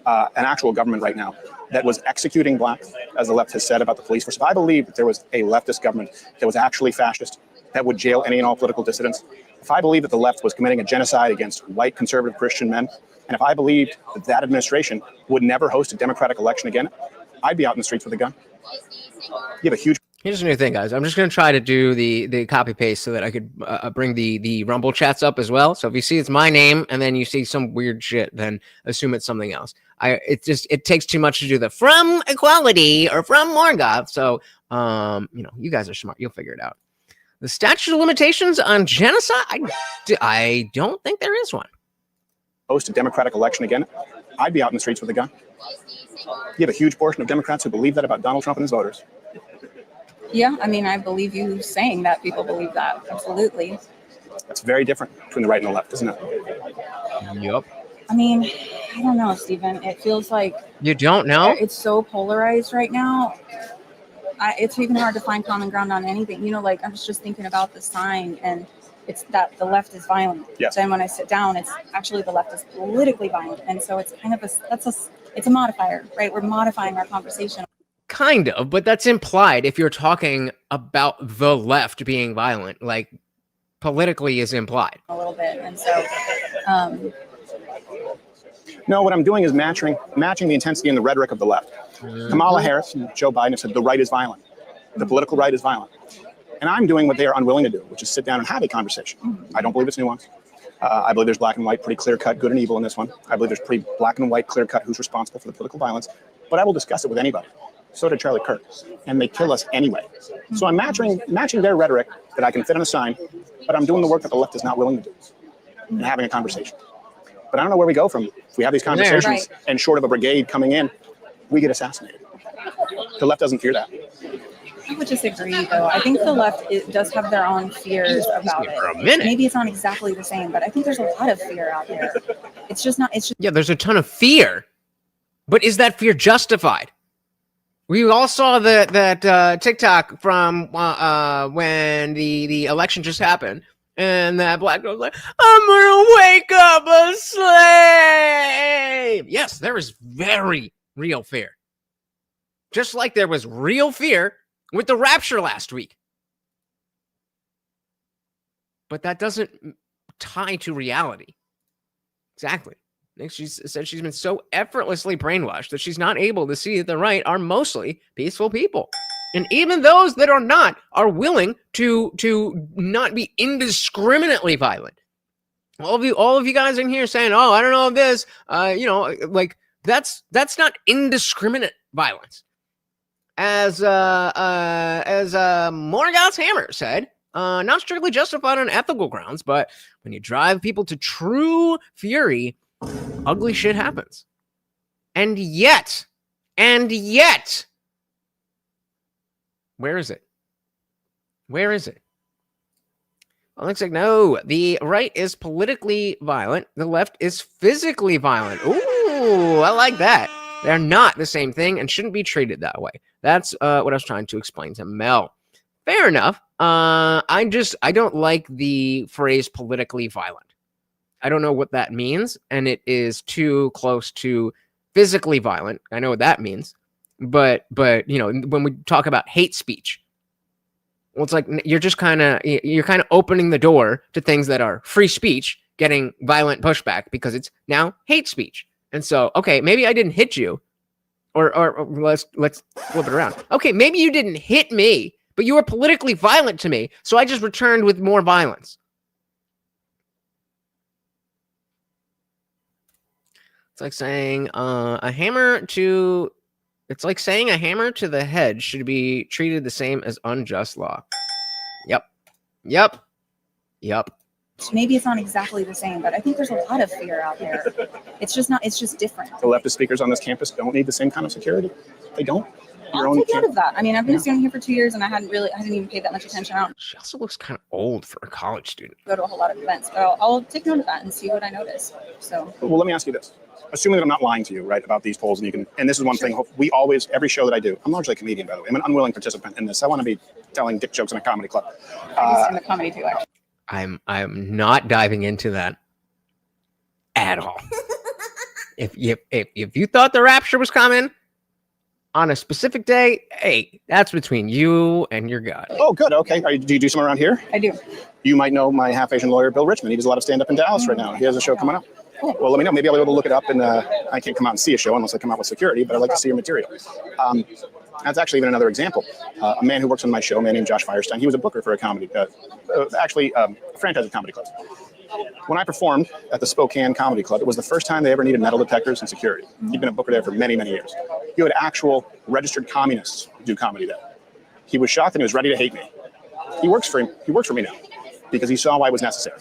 an actual government right now that was executing blacks, as the left has said about the police force, if I believe that there was a leftist government that was actually fascist, that would jail any and all political dissidents, if I believed that the left was committing a genocide against white conservative Christian men, and if I believed that that administration would never host a democratic election again, I'd be out in the streets with a gun. You have a huge... Here's a new thing, guys. I'm just going to try to do the copy paste so that I could bring the Rumble chats up as well. So if you see it's my name and then you see some weird shit, then assume it's something else. It takes too much to do the from equality or from Morgoth. So, you guys are smart. You'll figure it out. The statute of limitations on genocide? I don't think there is one. Host a democratic election again, I'd be out in the streets with a gun. You have a huge portion of Democrats who believe that about Donald Trump and his voters. Yeah, I mean, I believe you saying that people believe that. Absolutely. That's very different between the right and the left, isn't it? Yep. I mean, I don't know, Stephen. It feels like you don't know. It's so polarized right now. It's even hard to find common ground on anything. You know, like I was just thinking about the sign, and it's that the left is violent. Yes. Then when I sit down, it's actually the left is politically violent, and so it's kind of it's a modifier, right? We're modifying our conversation. Kind of, but that's implied if you're talking about the left being violent. Like politically is implied a little bit, and so. No, what I'm doing is matching the intensity and the rhetoric of the left. Kamala Harris and Joe Biden have said the right is violent. The political right is violent. And I'm doing what they are unwilling to do, which is sit down and have a conversation. I don't believe it's nuanced. I believe there's black and white, pretty clear-cut, good and evil in this one. I believe there's pretty black and white, clear-cut who's responsible for the political violence. But I will discuss it with anybody. So did Charlie Kirk. And they kill us anyway. So I'm matching their rhetoric that I can fit on a sign, but I'm doing the work that the left is not willing to do and having a conversation. But I don't know where we go from. If we have these conversations and short of a brigade coming in, we get assassinated. The left doesn't fear that. I would disagree, though. I think the left does have their own fears about it. For a minute. Maybe it's not exactly the same, but I think there's a lot of fear out there. It's just not. It's just yeah. There's a ton of fear, but is that fear justified? We all saw that TikTok from when the election just happened. And that black girl was like, I'm gonna wake up a slave. Yes, there is very real fear. Just like there was real fear with the rapture last week. But that doesn't tie to reality. Exactly. She said she's been so effortlessly brainwashed that she's not able to see that the right are mostly peaceful people. And even those that are not are willing to not be indiscriminately violent. All of you guys in here saying, "Oh, I don't know if this," like that's not indiscriminate violence. As Morgoth's Hammer said, not strictly justified on ethical grounds, but when you drive people to true fury, ugly shit happens. And yet. Where is it? Where is it? Well, looks like no. The right is politically violent. The left is physically violent. Ooh, I like that. They're not the same thing and shouldn't be treated that way. That's what I was trying to explain to Mel. Fair enough. I don't like the phrase politically violent. I don't know what that means, and it is too close to physically violent. I know what that means. But when we talk about hate speech, well, it's like you're kind of opening the door to things that are free speech getting violent pushback because it's now hate speech. And so, okay, maybe I didn't hit you, or let's flip it around. Okay, maybe you didn't hit me, but you were politically violent to me, so I just returned with more violence. It's like saying a hammer to the head should be treated the same as unjust law. Yep. maybe it's not exactly the same, but I think there's a lot of fear out there. It's just different. The leftist speakers on this campus don't need the same kind of security. They don't. I'll take note of that. I mean, I've been a student here for 2 years, and I hadn't even paid that much attention. She also looks kind of old for a college student. Go to a whole lot of events, but I'll take note of that and see what I notice. So. Well, let me ask you this. Assuming that I'm not lying to you, right, about these polls, and this is one thing, every show that I do, I'm largely a comedian, by the way. I'm an unwilling participant in this. I want to be telling dick jokes in a comedy club. In the comedy too, actually. I'm not diving into that at all. If you thought the rapture was coming on a specific day, hey, that's between you and your God. Oh, good. Okay. Do you do something around here? I do. You might know my half-Asian lawyer, Bill Richmond. He does a lot of stand-up in Dallas right now. He has a show coming up. Cool. Well, let me know. Maybe I'll be able to look it up, and I can't come out and see a show unless I come out with security, but I'd like to see your material. That's actually even another example. A man who works on my show, a man named Josh Firestein, he was a booker for a comedy, franchise of comedy clubs. When I performed at the Spokane Comedy Club, it was the first time they ever needed metal detectors and security. He'd been a booker there for many, many years. You had actual registered communists do comedy there. He was shocked and he was ready to hate me. He works for me now because he saw why it was necessary.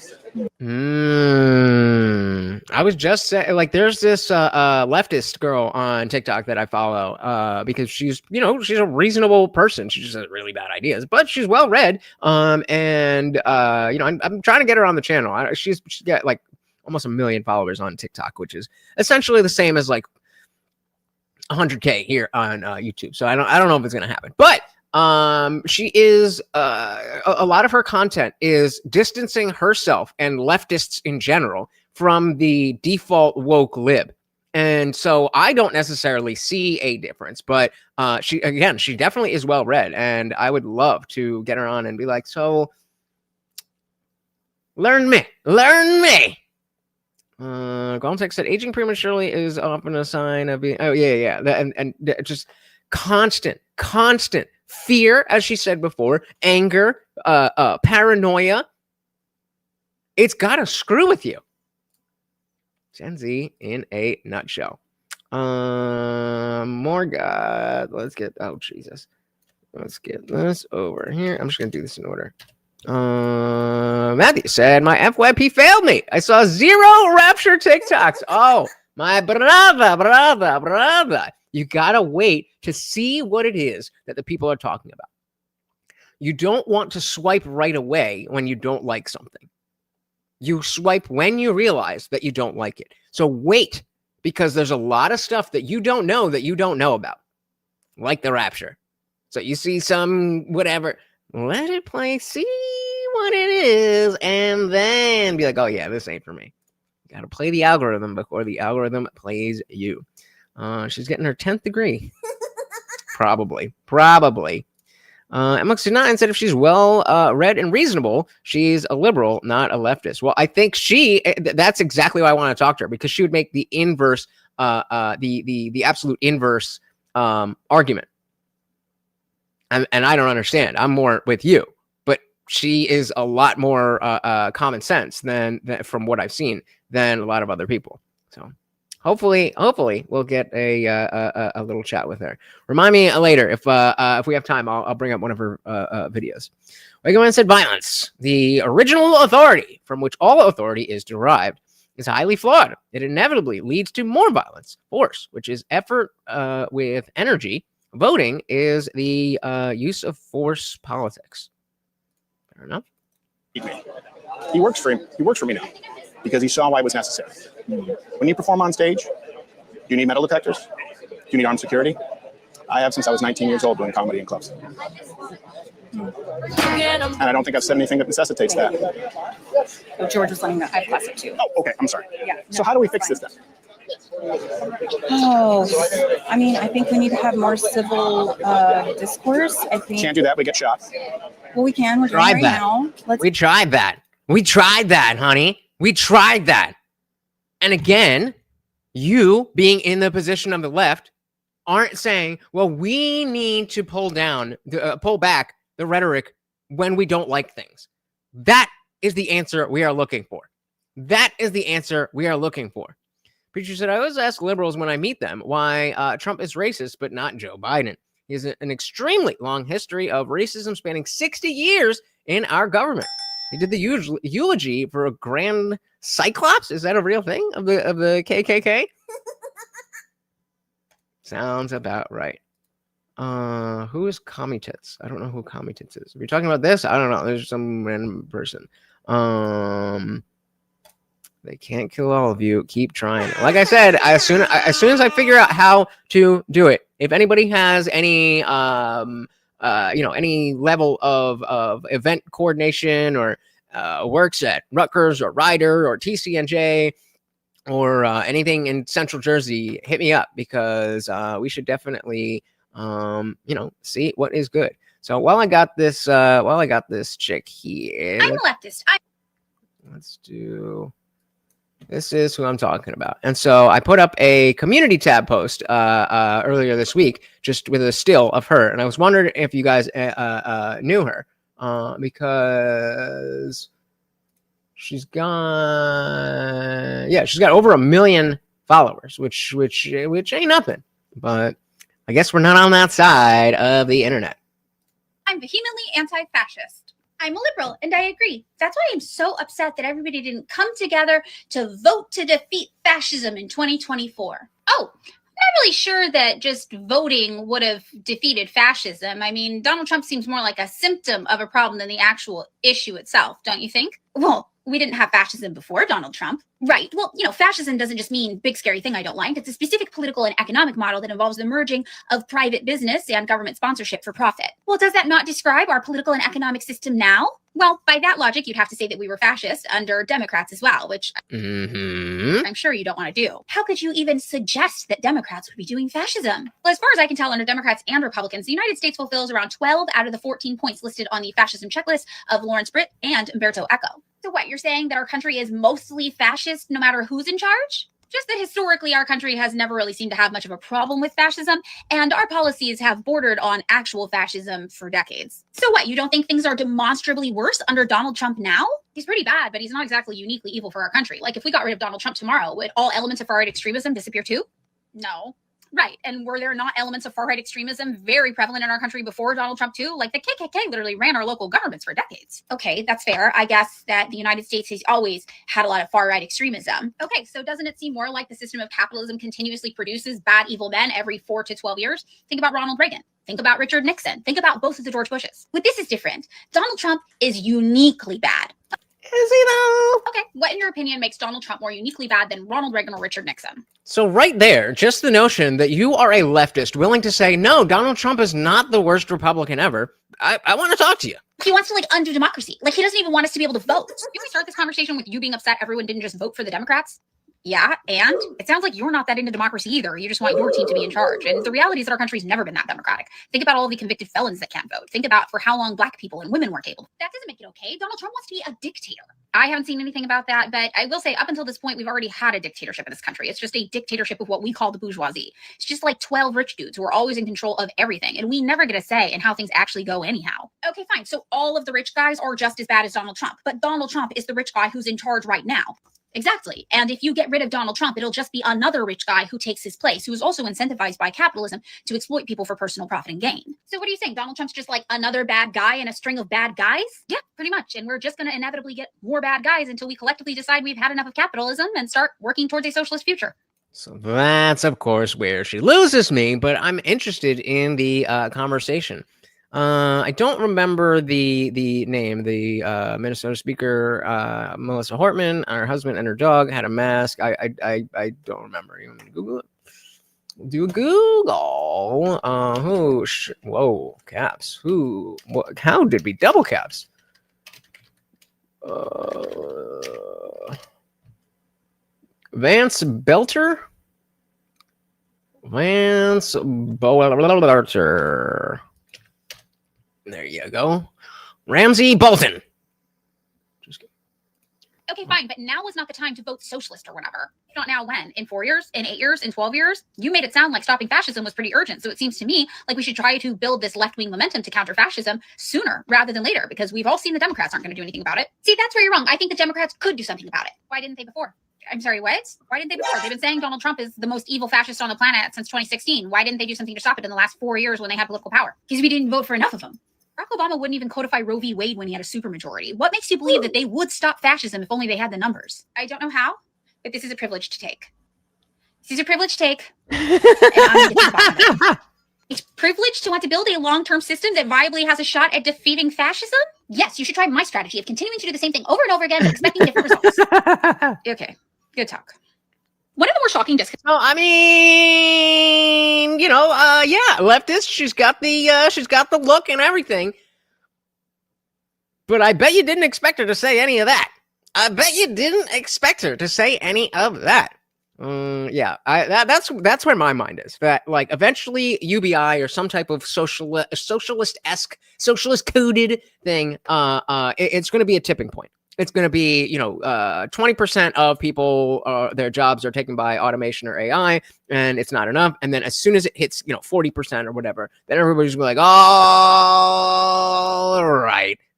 I was just saying, like, there's this leftist girl on TikTok that I follow because she's, you know, she's a reasonable person. She just has really bad ideas, but she's well read. And you know, I'm trying to get her on the channel. She's got like almost 1 million followers on TikTok, which is essentially the same as like 100K here on YouTube. So I don't know if it's gonna happen, but she is a lot of her content is distancing herself and leftists in general from the default woke lib. And so I don't necessarily see a difference, but she definitely is well read, and I would love to get her on and be like, so learn me. Galtech said aging prematurely is often a sign of being, and just constant fear, as she said before, anger, paranoia. It's got to screw with you. Gen Z in a nutshell. More God. Let's get this over here. I'm just gonna do this in order. Matthew said my FYP failed me. I saw 0 Rapture TikToks. Oh, my brother. You gotta wait to see what it is that the people are talking about. You don't want to swipe right away when you don't like something. You swipe when you realize that you don't like it. So wait, because there's a lot of stuff that you don't know about, like the Rapture. So you see some whatever, let it play, see what it is, and then be like, oh yeah, this ain't for me. You got to play the algorithm before the algorithm plays you. She's getting her 10th degree. Probably. MX9 said if she's well read and reasonable, she's a liberal, not a leftist. Well, I think that's exactly why I want to talk to her, because she would make the inverse, the absolute inverse argument. And I don't understand. I'm more with you, but she is a lot more common sense than from what I've seen than a lot of other people. So hopefully we'll get a little chat with her. Remind me later if we have time. I'll bring up one of her videos. Wegman said violence, the original authority from which all authority is derived, is highly flawed. It inevitably leads to more violence. Force, which is effort with energy. Voting is the use of force politics. Fair enough. He works for me now because he saw why it was necessary. When you perform on stage, do you need metal detectors? Do you need armed security? I have since I was 19 years old doing comedy in clubs. And I don't think I've said anything that necessitates that. Oh, George was letting me know. I have class at 2. Oh, okay. I'm sorry. Yeah. So how do we fix this then? Oh, I mean, I think we need to have more civil discourse. I think. Can't do that. We get shot. Well, we can. We're doing it right now. We tried that. We tried that, honey. We tried that. And again, you being in the position of the left aren't saying, well, we need to pull back the rhetoric when we don't like things. That is the answer we are looking for. Preacher said, I always ask liberals when I meet them why Trump is racist, but not Joe Biden. He has an extremely long history of racism spanning 60 years in our government. He did the eulogy for a grand cyclops. Is that a real thing of the KKK? Sounds about right. Who is Commie-Tits? I don't know who Commie-Tits is. If you're talking about this, I don't know. There's some random person. They can't kill all of you. Keep trying. Like I said, as soon as I figure out how to do it, if anybody has any any level of event coordination or works at Rutgers or Ryder or TCNJ or anything in Central Jersey, hit me up, because we should definitely see what is good. So while I got this chick here, I'm a leftist. Let's do. This is who I'm talking about. And so I put up a community tab post earlier this week, just with a still of her. And I was wondering if you guys knew her, because she's got over 1 million followers, which ain't nothing. But I guess we're not on that side of the internet. I'm vehemently anti-fascist. I'm a liberal, and I agree. That's why I'm so upset that everybody didn't come together to vote to defeat fascism in 2024. Oh, I'm not really sure that just voting would have defeated fascism. I mean, Donald Trump seems more like a symptom of a problem than the actual issue itself, don't you think? Well, we didn't have fascism before Donald Trump. Right. Well, fascism doesn't just mean big scary thing I don't like. It's a specific political and economic model that involves the merging of private business and government sponsorship for profit. Well, does that not describe our political and economic system now? Well, by that logic, you'd have to say that we were fascist under Democrats as well, which I'm sure you don't want to do. How could you even suggest that Democrats would be doing fascism? Well, as far as I can tell, under Democrats and Republicans, the United States fulfills around 12 out of the 14 points listed on the fascism checklist of Lawrence Britt and Umberto Eco. So what, you're saying that our country is mostly fascist no matter who's in charge? Just that historically our country has never really seemed to have much of a problem with fascism, and our policies have bordered on actual fascism for decades. So what, you don't think things are demonstrably worse under Donald Trump now? He's pretty bad, but he's not exactly uniquely evil for our country. Like, if we got rid of Donald Trump tomorrow, would all elements of far-right extremism disappear too? No. Right. And were there not elements of far-right extremism very prevalent in our country before Donald Trump too? Like, the KKK literally ran our local governments for decades. Okay, that's fair. I guess that the United States has always had a lot of far-right extremism. Okay, so doesn't it seem more like the system of capitalism continuously produces bad, evil men every 4 to 12 years? Think about Ronald Reagan. Think about Richard Nixon. Think about both of the George Bushes. But this is different. Donald Trump is uniquely bad. Is he though? Okay, what in your opinion makes Donald Trump more uniquely bad than Ronald Reagan or Richard Nixon? So right there, just the notion that you are a leftist willing to say, no, Donald Trump is not the worst Republican ever. I want to talk to you. He wants to undo democracy. He doesn't even want us to be able to vote. Can we start this conversation with you being upset everyone didn't just vote for the Democrats? Yeah, and it sounds like you're not that into democracy either. You just want your team to be in charge. And the reality is that our country's never been that democratic. Think about all the convicted felons that can't vote. Think about for how long Black people and women weren't able. That doesn't make it okay. Donald Trump wants to be a dictator. I haven't seen anything about that, but I will say up until this point, we've already had a dictatorship in this country. It's just a dictatorship of what we call the bourgeoisie. It's just like 12 rich dudes who are always in control of everything. And we never get a say in how things actually go anyhow. Okay, fine. So all of the rich guys are just as bad as Donald Trump. But Donald Trump is the rich guy who's in charge right now. Exactly. And if you get rid of Donald Trump, it'll just be another rich guy who takes his place, who is also incentivized by capitalism to exploit people for personal profit and gain. So what do you think? Donald Trump's just like another bad guy in a string of bad guys? Yeah, pretty much. And we're just going to inevitably get more bad guys until we collectively decide we've had enough of capitalism and start working towards a socialist future. So that's, of course, where she loses me, but I'm interested in the conversation. I don't remember the name. The Minnesota speaker, Melissa Hortman, her husband and her dog had a mask. I don't remember. You want me to Google it? Do a Google. Whoa, caps. Who? What, how did we double caps? Vance Belter. Vance Belter. There you go. Ramsey Bolton. Okay, fine, but now is not the time to vote socialist or whatever. If not now, when? In 4 years? In 8 years? In 12 years? You made it sound like stopping fascism was pretty urgent, so it seems to me like we should try to build this left-wing momentum to counter fascism sooner rather than later, because we've all seen the Democrats aren't going to do anything about it. See, that's where you're wrong. I think the Democrats could do something about it. Why didn't they before? I'm sorry, what? Why didn't they before? They've been saying Donald Trump is the most evil fascist on the planet since 2016. Why didn't they do something to stop it in the last 4 years when they had political power? Because we didn't vote for enough of them. Barack Obama wouldn't even codify Roe v. Wade when he had a supermajority. What makes you believe that they would stop fascism if only they had the numbers? I don't know how, but this is a privilege to take. This is a privilege to take. And I'm gonna it's privilege to want to build a long-term system that viably has a shot at defeating fascism? Yes, you should try my strategy of continuing to do the same thing over and over again, but expecting different results. Okay, good talk. One of the more shocking discounts. Oh, I mean, yeah, leftist. She's got the look and everything. But I bet you didn't expect her to say any of that. I bet you didn't expect her to say any of that. Yeah, that's where my mind is. That like eventually UBI or some type of socialist-esque, socialist coded thing. It's going to be a tipping point. It's going to be, 20% of people, their jobs are taken by automation or AI, and it's not enough. And then as soon as it hits, 40% or whatever, then everybody's going to be like,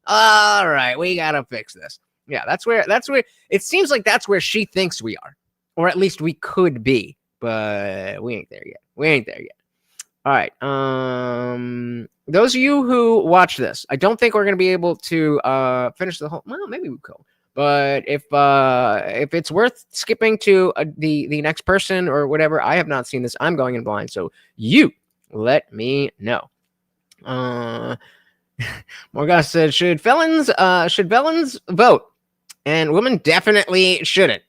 all right, we got to fix this. Yeah, that's where it seems like that's where she thinks we are, or at least we could be, but we ain't there yet. All right. Those of you who watch this, I don't think we're going to be able to finish the whole. Well, maybe we could. But if it's worth skipping to the next person or whatever, I have not seen this. I'm going in blind, so you let me know. Morgan said, should felons vote? And women definitely shouldn't.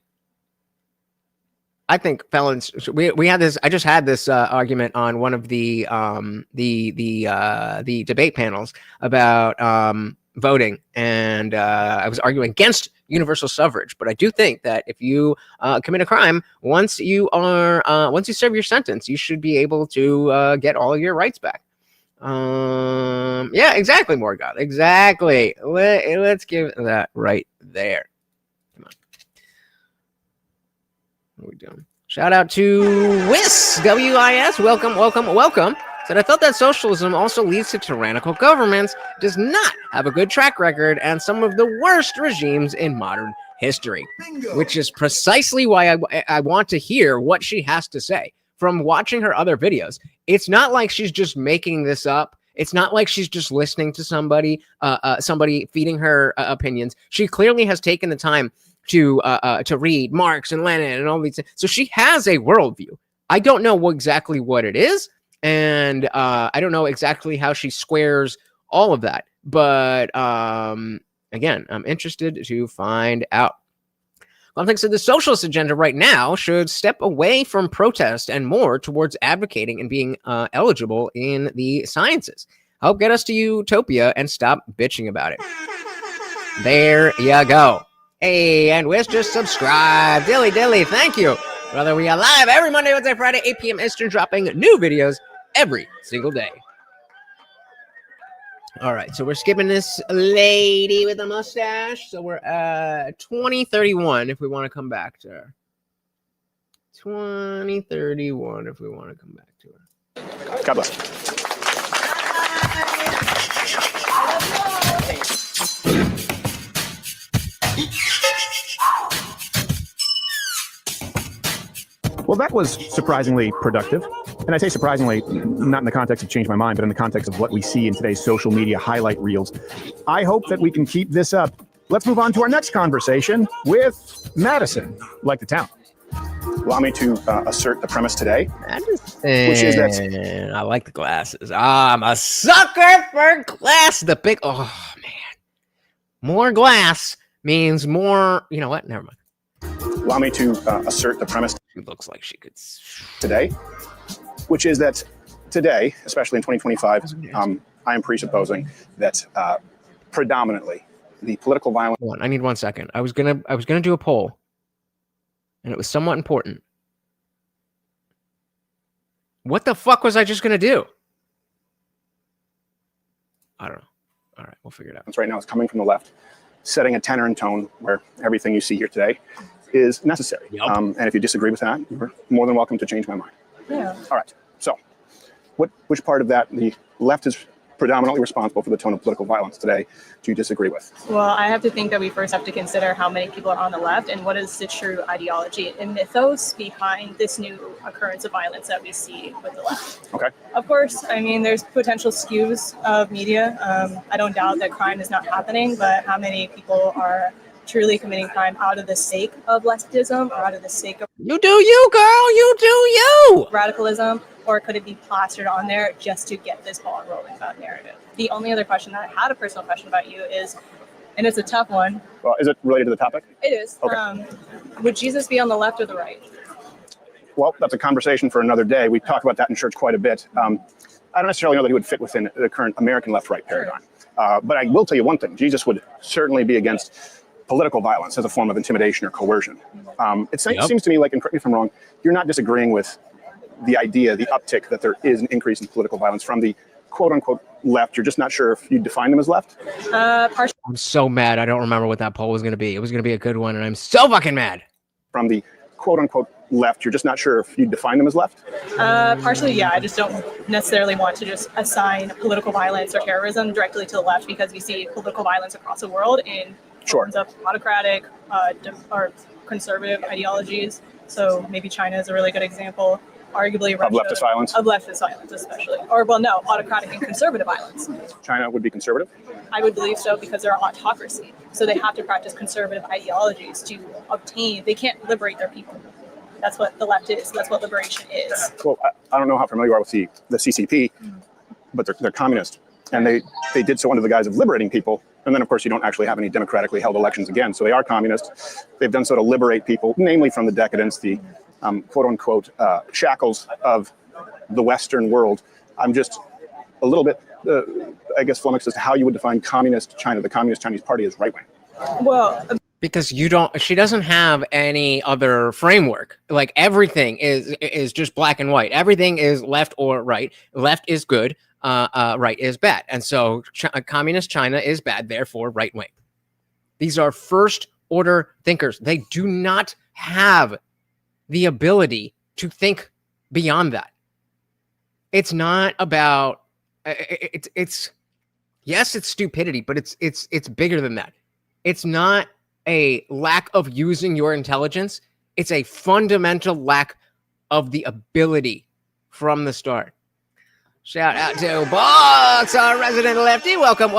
I think felons. We had this. I just had this argument on one of the debate panels about voting, and I was arguing against universal suffrage. But I do think that if you commit a crime, once you serve your sentence, you should be able to get all of your rights back. Yeah, exactly, Morgoth. Exactly. Let's give that right there. Come on. What are we doing? Shout out to WIS, W-I-S. Welcome. Said, I felt that socialism also leads to tyrannical governments, does not have a good track record, and some of the worst regimes in modern history. Bingo. Which is precisely why I want to hear what she has to say. From watching her other videos, it's not like she's just making this up. It's not like she's just listening to somebody feeding her opinions. She clearly has taken the time to read Marx and Lenin and all these things. So she has a worldview. I don't know exactly what it is, and I don't know exactly how she squares all of that. But again, I'm interested to find out. Something said the socialist agenda right now should step away from protest and more towards advocating and being eligible in the sciences. Help get us to utopia and stop bitching about it. There you go. Hey, and Wish just subscribe. Dilly, thank you. Brother, we are live every Monday, Wednesday, Friday, 8 p.m. Eastern, dropping new videos every single day. All right, so we're skipping this lady with a mustache. So we're at 2031 if we want to come back to her. 2031 if we want to come back to her. God bless. Well, that was surprisingly productive. And I say surprisingly, not in the context of change my mind, but in the context of what we see in today's social media highlight reels. I hope that we can keep this up. Let's move on to our next conversation with Madison, like the town. Allow me to assert the premise today, which is that I like the glasses. I'm a sucker for glass. The big, oh man, more glass means more. You know what? Never mind. Allow me to assert the premise. She looks like she could today, which is that today, especially in 2025, I am presupposing that predominantly the political violence. Hold on, I need 1 second. I was gonna do a poll, and it was somewhat important. What the fuck was I just gonna do? I don't know. All right, we'll figure it out. Right now, it's coming from the left, setting a tenor and tone where everything you see here today is necessary. Yep. And if you disagree with that, you're more than welcome to change my mind. Yeah. All right. So, which part of that the left is predominantly responsible for the tone of political violence today do you disagree with? Well, I have to think that we first have to consider how many people are on the left and what is the true ideology and mythos behind this new occurrence of violence that we see with the left. Okay. Of course, I mean, there's potential skews of media. I don't doubt that crime is not happening, but how many people are truly committing crime out of the sake of leftism or out of the sake of you do you, girl, you do you radicalism, or could it be plastered on there just to get this ball rolling about narrative? The only other question that I had a personal question about you is, and it's a tough one. Well, is it related to the topic? It is. Okay. Would Jesus be on the left or the right? Well, that's a conversation for another day. We talk about that in church quite a bit. I don't necessarily know that he would fit within the current American left-right paradigm. But I will tell you one thing. Jesus would certainly be against political violence as a form of intimidation or coercion. It seems to me like, and correct me if I'm wrong, you're not disagreeing with the idea, the uptick that there is an increase in political violence from the quote-unquote left. You're just not sure if you define them as left? I'm so mad. I don't remember what that poll was going to be. It was going to be a good one, and I'm so fucking mad. From the quote-unquote left, you're just not sure if you define them as left? Partially, yeah. I just don't necessarily want to just assign political violence or terrorism directly to the left because we see political violence across the world in forms of autocratic or conservative ideologies. So maybe China is a really good example. arguably Of leftist violence? Of leftist violence, especially. Or, well, no, autocratic and conservative violence. China would be conservative? I would believe so because they're an autocracy. So they have to practice conservative ideologies to obtain, they can't liberate their people. That's what the left is. That's what liberation is. Well, I don't know how familiar you are with the CCP, but they're communist. And they did so under the guise of liberating people. And then, of course, you don't actually have any democratically held elections again. So they are communist. They've done so to liberate people, namely from the decadence, the quote unquote shackles of the Western world. I'm just a little bit, I guess, flummoxed as to how you would define communist China. The Communist Chinese Party is right wing. Well, because she doesn't have any other framework. Like everything is just black and white. Everything is left or right. Left is good. Right is bad. And so communist China is bad, therefore right wing. These are first order thinkers. They do not have the ability to think beyond that. It's not about it's yes, it's stupidity, but it's bigger than that. It's not a lack of using your intelligence. It's a fundamental lack of the ability from the start. Shout out to Box, our resident lefty. Welcome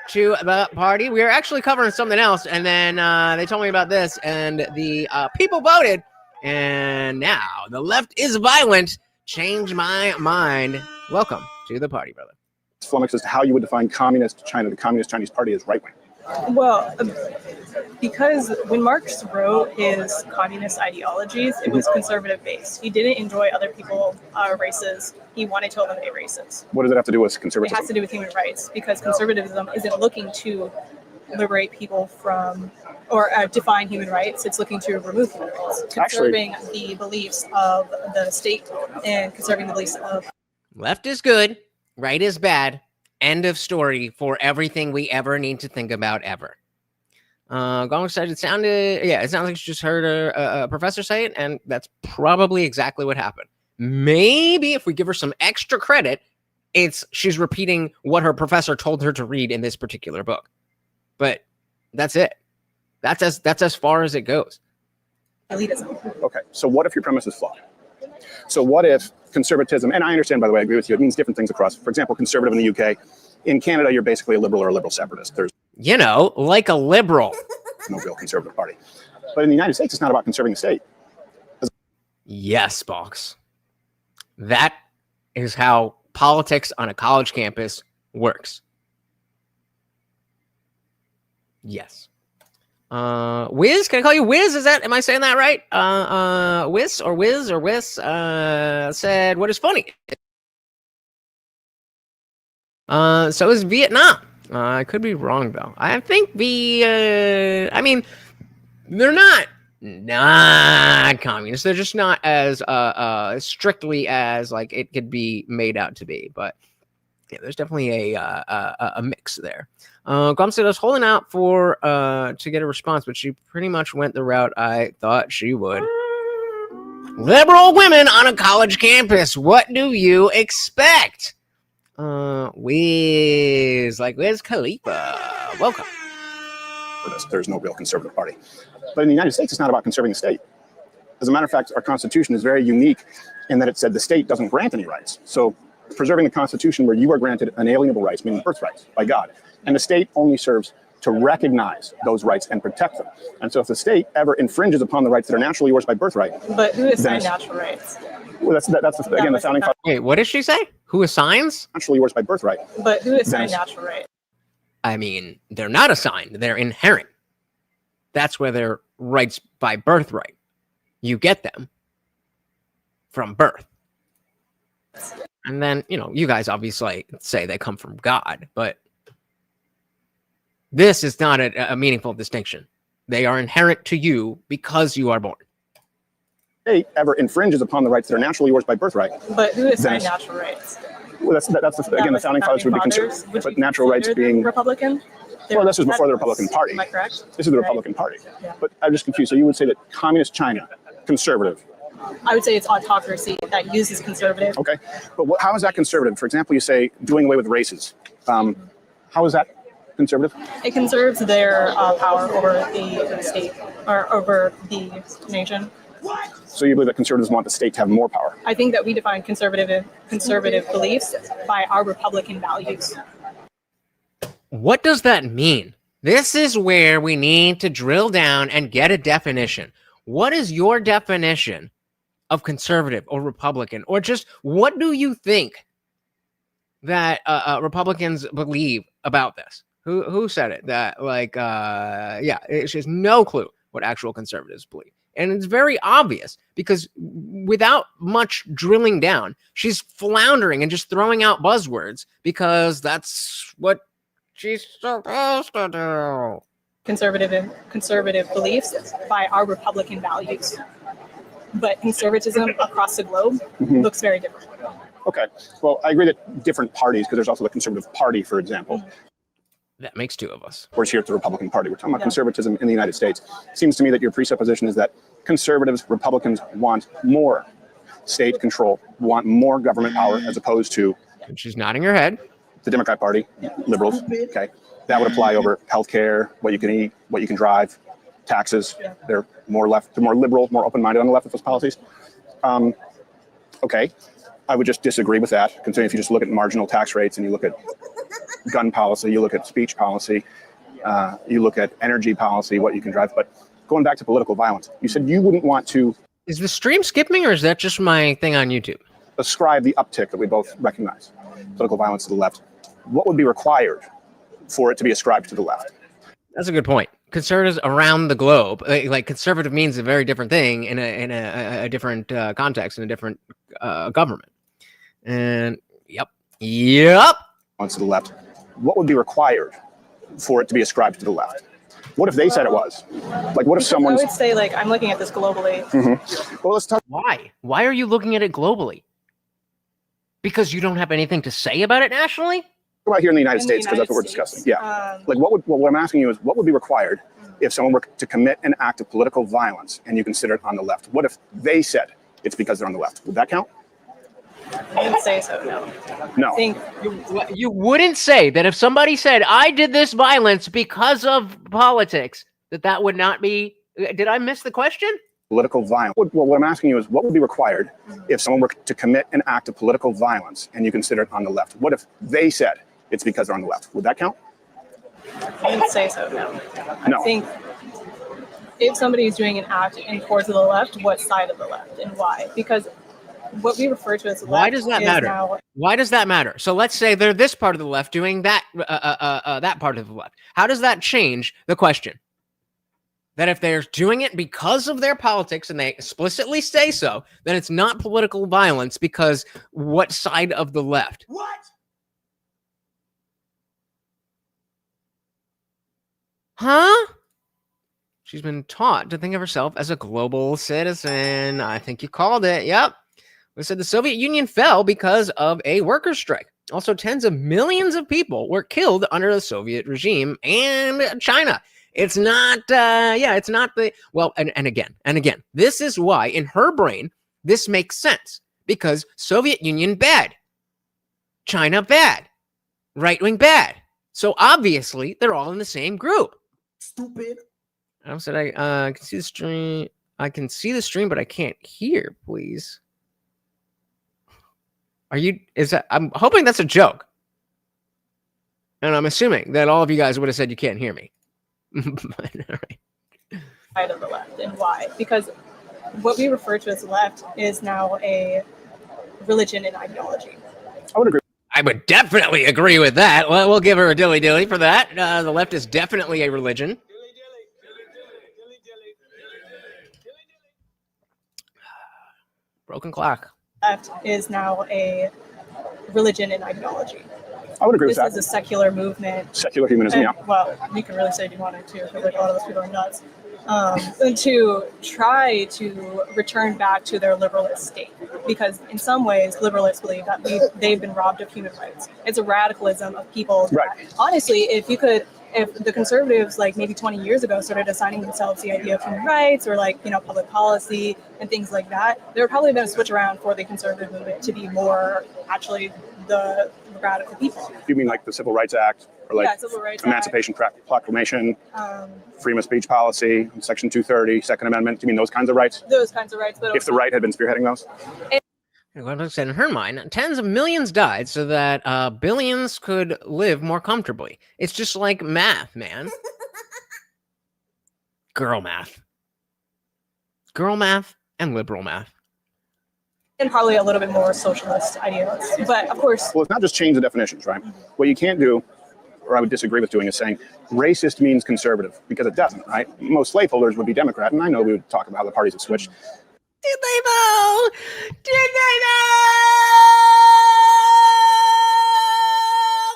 to the party. We are actually covering something else, and then they told me about this, and the people voted, and now the left is violent. Change my mind. Welcome to the party, brother. It's flummoxed as to how you would define communist China. The Communist Chinese Party is right wing. Well, because when Marx wrote his communist ideologies, it was conservative based. He didn't enjoy other people, races. He wanted to eliminate races. What does it have to do with conservatism? It has to do with human rights because conservatism isn't looking to liberate people from or define human rights. It's looking to remove human rights, conserving the beliefs of the state and conserving the beliefs of. Left is good, right is bad. End of story for everything we ever need to think about ever. Gong said it sounds like she just heard a professor say it, and that's probably exactly what happened. Maybe if we give her some extra credit, she's repeating what her professor told her to read in this particular book. But that's it. That's as far as it goes. Elitism. Okay, so what if your premise is flawed? So what if conservatism, and I understand, by the way, I agree with you, it means different things across. For example, conservative in the UK. In Canada, you're basically a liberal or a liberal separatist. There's like a liberal. no real conservative party. But in the United States, it's not about conserving the state. Yes, Box. That is how politics on a college campus works. Yes. Wiz, can I call you Wiz? Am I saying that right? Wiz or Wiz or Wiz said, what is funny? So is Vietnam. I could be wrong though. I think they're not communists. They're just not as strictly as like it could be made out to be. But yeah, there's definitely a mix there. Gum said I was holding out for to get a response, but she pretty much went the route I thought she would. Liberal women on a college campus. What do you expect? Wiz Khalifa. Welcome. There's no real conservative party. But in the United States, it's not about conserving the state. As a matter of fact, our Constitution is very unique in that it said the state doesn't grant any rights. So preserving the Constitution where you are granted unalienable rights, meaning birthrights by God, and the state only serves to recognize those rights and protect them. And so if the state ever infringes upon the rights that are naturally yours by birthright. But who assigned natural rights? Well, that's again, the founding fathers. Wait, what did she say? Who assigns? Naturally yours by birthright. But who assigned natural rights? I mean, they're not assigned. They're inherent. That's where they're rights by birthright. You get them from birth. And then, you guys obviously say they come from God, but this is not a meaningful distinction. They are inherent to you because you are born. State ever infringes upon the rights that are naturally yours by birthright. But who assigned natural rights? Well, that's again, the founding fathers would be concerned. But natural rights being Republican. Well, this was before the Republican Party. Am I correct? This is the Republican Party. Yeah. But I'm just confused. So you would say that communist China, conservative. I would say it's autocracy that uses conservative. Okay, but how is that conservative? For example, you say doing away with races. How is that conservative? It conserves their power over the state or over the nation. So you believe that conservatives want the state to have more power? I think that we define conservative beliefs by our Republican values. What does that mean? This is where we need to drill down and get a definition. What is your definition of conservative or Republican? Or just what do you think that Republicans believe about this? Who said it? That it's just no clue what actual conservatives believe. And it's very obvious because without much drilling down, she's floundering and just throwing out buzzwords because that's what she's supposed to do. Conservative beliefs by our Republican values. But conservatism across the globe looks very different. Okay. Well, I agree that different parties, because there's also the Conservative Party, for example. That makes two of us. Whereas here at the Republican Party, we're talking about conservatism in the United States. It seems to me that your presupposition is that conservatives, Republicans want more state control, want more government power, as opposed to... And she's nodding her head. The Democrat Party, liberals, okay. That would apply over healthcare, what you can eat, what you can drive, taxes. They're more liberal, more open-minded on the left with those policies. Okay, I would just disagree with that, considering if you just look at marginal tax rates and you look at gun policy, you look at speech policy, you look at energy policy, what you can drive. But going back to political violence, you said you wouldn't want to... Is the stream skipping or is that just my thing on YouTube? Ascribe the uptick that we both recognize, political violence to the left. What would be required for it to be ascribed to the left? That's a good point. Conservatives around the globe, like conservative means a very different thing in a different context, in a different government. And yep. On to the left. What would be required for it to be ascribed to the left? What if they said it was? Like, what if someone? I would say, like, I'm looking at this globally. Well, let's talk. Why? Why are you looking at it globally? Because you don't have anything to say about it nationally? About here in the United States, because that's what we're discussing. Yeah. Like, what I'm asking you is, what would be required if someone were to commit an act of political violence and you consider it on the left? What if they said it's because they're on the left? Would that count? I wouldn't say so, no. No. I think you wouldn't say that if somebody said, I did this violence because of politics, that would not be... Did I miss the question? Political violence. Well, what I'm asking you is, what would be required if someone were to commit an act of political violence and you consider it on the left? What if they said it's because they're on the left? Would that count? I wouldn't say so, no. No. I think if somebody is doing an act and towards the left, what side of the left and why? Because what we refer to as the left. Why does that matter? Why does that matter? So let's say they're this part of the left doing that that part of the left. How does that change the question? That if they're doing it because of their politics and they explicitly say so, then it's not political violence because what side of the left? What? Huh? She's been taught to think of herself as a global citizen. I think you called it. Yep. We said the Soviet Union fell because of a workers' strike. Also, tens of millions of people were killed under the Soviet regime and China. It's not, it's not the, well, and again, this is why in her brain, this makes sense because Soviet Union bad, China bad, right-wing bad. So obviously they're all in the same group. Stupid. I said, I can see the stream. I can see the stream, but I can't hear, please. I'm hoping that's a joke. And I'm assuming that all of you guys would have said you can't hear me. But, all right. Side of the left and why? Because what we refer to as the left is now a religion and ideology. I would agree. I would definitely agree with that. Well, we'll give her a dilly-dilly for that. The left is definitely a religion. Broken clock. Left is now a religion and ideology. I would agree with that. This is a secular movement. Secular humanism, yeah. Well, you can really say if you wanted to, because like a lot of those people are nuts. And to try to return back to their liberalist state. Because in some ways, liberalists believe that they've been robbed of human rights. It's a radicalism of people. Right. Honestly, if if the conservatives, like maybe 20 years ago, started assigning themselves the idea of human rights or like, you know, public policy and things like that, they were probably going to switch around for the conservative movement to be more actually the regard of the people. You mean like the Civil Rights Act or like Civil Rights Emancipation Proclamation, freedom of speech policy, Section 230, Second Amendment? Do you mean those kinds of rights? Those kinds of rights. But If the right had been spearheading those? In her mind, tens of millions died so that billions could live more comfortably. It's just like math, man. Girl math. Girl math and liberal math. And probably a little bit more socialist ideals. But of course... Well, it's not just change the definitions, right? What you can't do, or I would disagree with doing, is saying racist means conservative, because it doesn't, right? Most slaveholders would be Democrat, and I know we would talk about how the parties have switched. Did they vote? Did they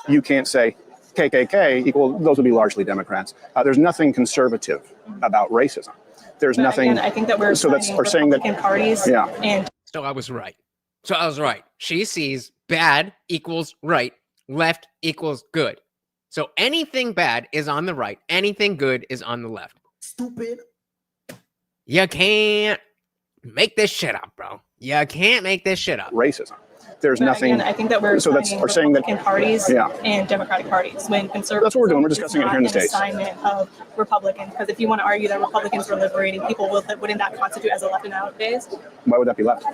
vote? You can't say KKK equal, those would be largely Democrats. There's nothing conservative about racism. There's nothing. Again, I think that we're so that's or saying that parties. Yeah. And so I was right. She sees bad equals right, left equals good. So anything bad is on the right, anything good is on the left. Stupid. You can't make this shit up, bro. You can't make this shit up. Racism. There's nothing. Again, I think that we're so that's or saying that parties and Democratic parties when conservatives. That's what we're doing. We're discussing it here in the States. Assignment of Republicans, because if you want to argue that Republicans were liberating people, wouldn't that constitute as a left nowadays? Why would that be left?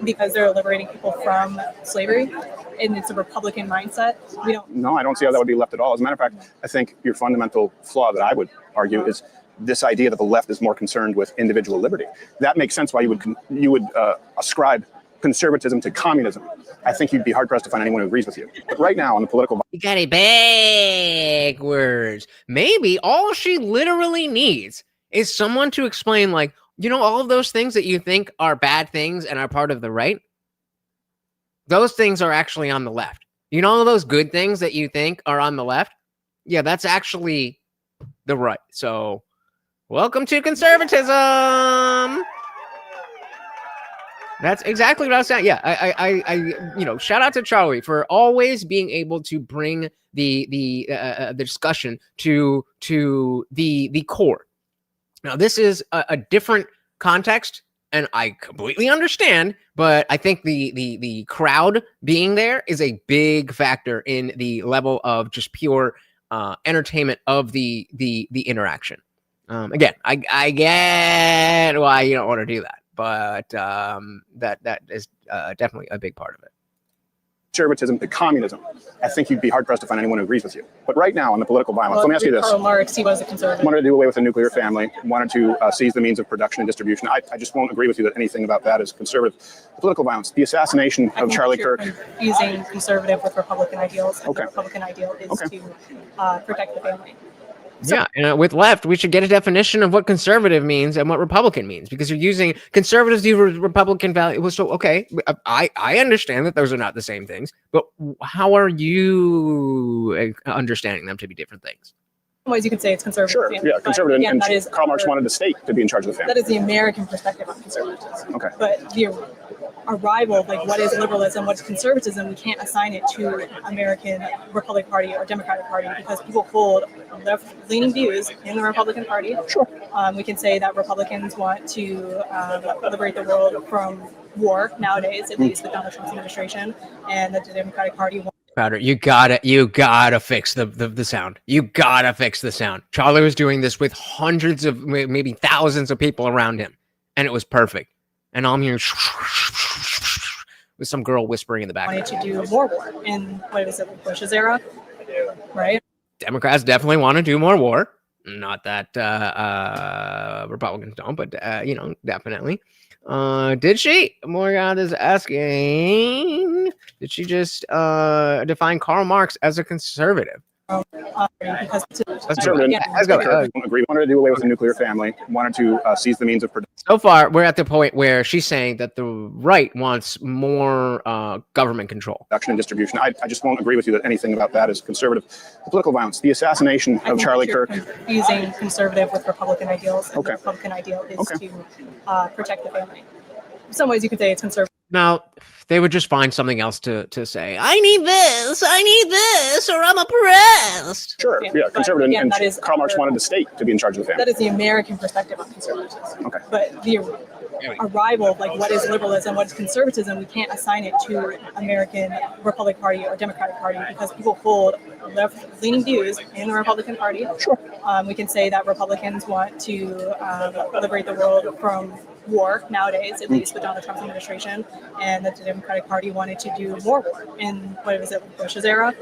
Because they're liberating people from slavery, and it's a Republican mindset. We don't. No, I don't see how that would be left at all. As a matter of fact, I think your fundamental flaw that I would argue is this idea that the left is more concerned with individual liberty. That makes sense why you would ascribe conservatism to communism. I think you'd be hard-pressed to find anyone who agrees with you. But right now, on the political... You got it backwards. Maybe all she literally needs is someone to explain, like, you know, all of those things that you think are bad things and are part of the right, those things are actually on the left. You know all of those good things that you think are on the left? Yeah, that's actually the right. So, welcome to conservatism. That's exactly what I was saying. Yeah, I you know, shout out to Charlie for always being able to bring the discussion to the core. Now, this is a different context, and I completely understand. But I think the crowd being there is a big factor in the level of just pure entertainment of the interaction. Again, I get why you don't want to do that. But that is definitely a big part of it. Conservatism to communism. I think you'd be hard-pressed to find anyone who agrees with you. But right now, on the political violence, let me ask you this. Karl Marx, he was a conservative. Wanted to do away with the nuclear family, wanted to seize the means of production and distribution. I just won't agree with you that anything about that is conservative. Political violence, the assassination of Charlie Kirk. Using conservative with Republican ideals. And the Republican ideal is to protect the family. So, yeah, and with left, we should get a definition of what conservative means and what Republican means, because you're using conservatives do Republican value. Well, so okay, I understand that those are not the same things, but how are you understanding them to be different things? In ways you could say it's conservative. Sure, family, yeah, conservative. Again, and Karl Marx wanted the state to be in charge of the family. That is the American perspective on conservatism. Okay. But the arrival, like what is liberalism, what's conservatism, we can't assign it to American Republican Party or Democratic Party because people hold left-leaning views in the Republican Party. Sure. We can say that Republicans want to liberate the world from war nowadays, at least with Donald Trump's administration, and that the Democratic Party wants. Crowder, you gotta fix the sound. You gotta fix the sound. Charlie was doing this with hundreds of, maybe thousands of people around him, and it was perfect. And I'm here with some girl whispering in the background. Wanted to do more war in what is it, Bush's era, right? Democrats definitely want to do more war. Not that Republicans don't, but you know, definitely. Did she? Morgan is asking, did she just define Karl Marx as a conservative? Because Let's go. Agree. Wanted to do away with the nuclear family. Wanted to seize the means of production. So far, we're at the point where she's saying that the right wants more government control. Production and distribution. I just won't agree with you that anything about that is conservative. Political violence. The assassination of Charlie Kirk. Using conservative with Republican ideals. And the Republican ideal is to protect the family. In some ways, you could say it's conservative. Now, they would just find something else to say. I need this, or I'm oppressed. Sure, yeah, conservative. again, And that is Karl Marx our- wanted the state to be in charge of the family. That is the American perspective on conservatism. Okay. But the arrival of like what is liberalism, what is conservatism, we can't assign it to American Republican Party or Democratic Party because people hold left-leaning views in the Republican Party. Sure. We can say that Republicans want to liberate the world from war nowadays, at least with Donald Trump's administration, and that the Democratic Party wanted to do more war in what was it, Bush's era?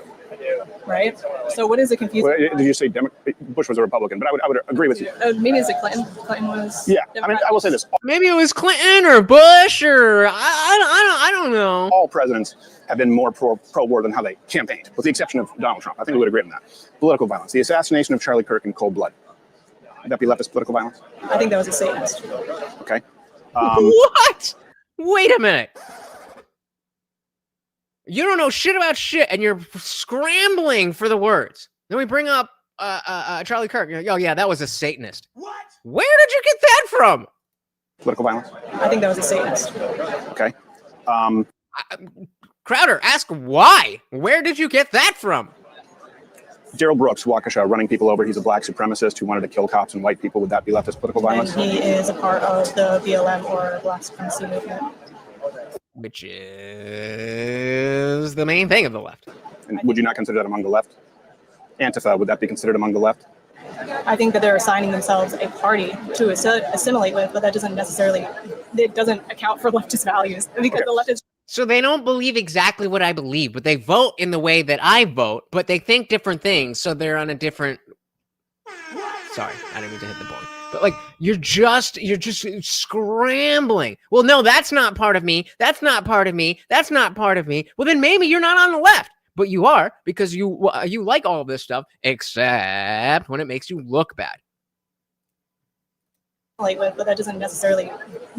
Right. So what is it confusing? Well, did you say Bush was a Republican? But I would agree with you. Maybe it's Clinton. Clinton was. Yeah, I mean, I will say this: Maybe it was Clinton or Bush or I don't know. all presidents have been more pro-war than how they campaigned, with the exception of Donald Trump. I think we would agree on that. Political violence, the assassination of Charlie Kirk in cold blood. Would that be leftist political violence? I think that was a Satanist. Okay. What? Wait a minute. You don't know shit about shit, and you're scrambling for the words. Then we bring up Charlie Kirk. Oh yeah, that was a Satanist. What? Where did you get that from? Political violence. I think that was a Satanist. Okay. Crowder, ask why. Where did you get that from? Daryl Brooks, Waukesha, running people over. He's a black supremacist who wanted to kill cops and white people. Would that be leftist political violence? And he is a part of the BLM or Black Supremacy movement. Which is the main thing of the left. And would you not consider that among the left? Antifa, would that be considered among the left? I think that they're assigning themselves a party to assimilate with, but that doesn't necessarily, it doesn't account for leftist values because the left is. So they don't believe exactly what I believe, but they vote in the way that I vote, but they think different things, so they're on a different... Sorry, I didn't mean to hit the board. But like, you're just scrambling. Well, no, that's not part of me. That's not part of me. That's not part of me. Well, then maybe you're not on the left, but you are because you like all of this stuff, except when it makes you look bad. With, but that doesn't necessarily,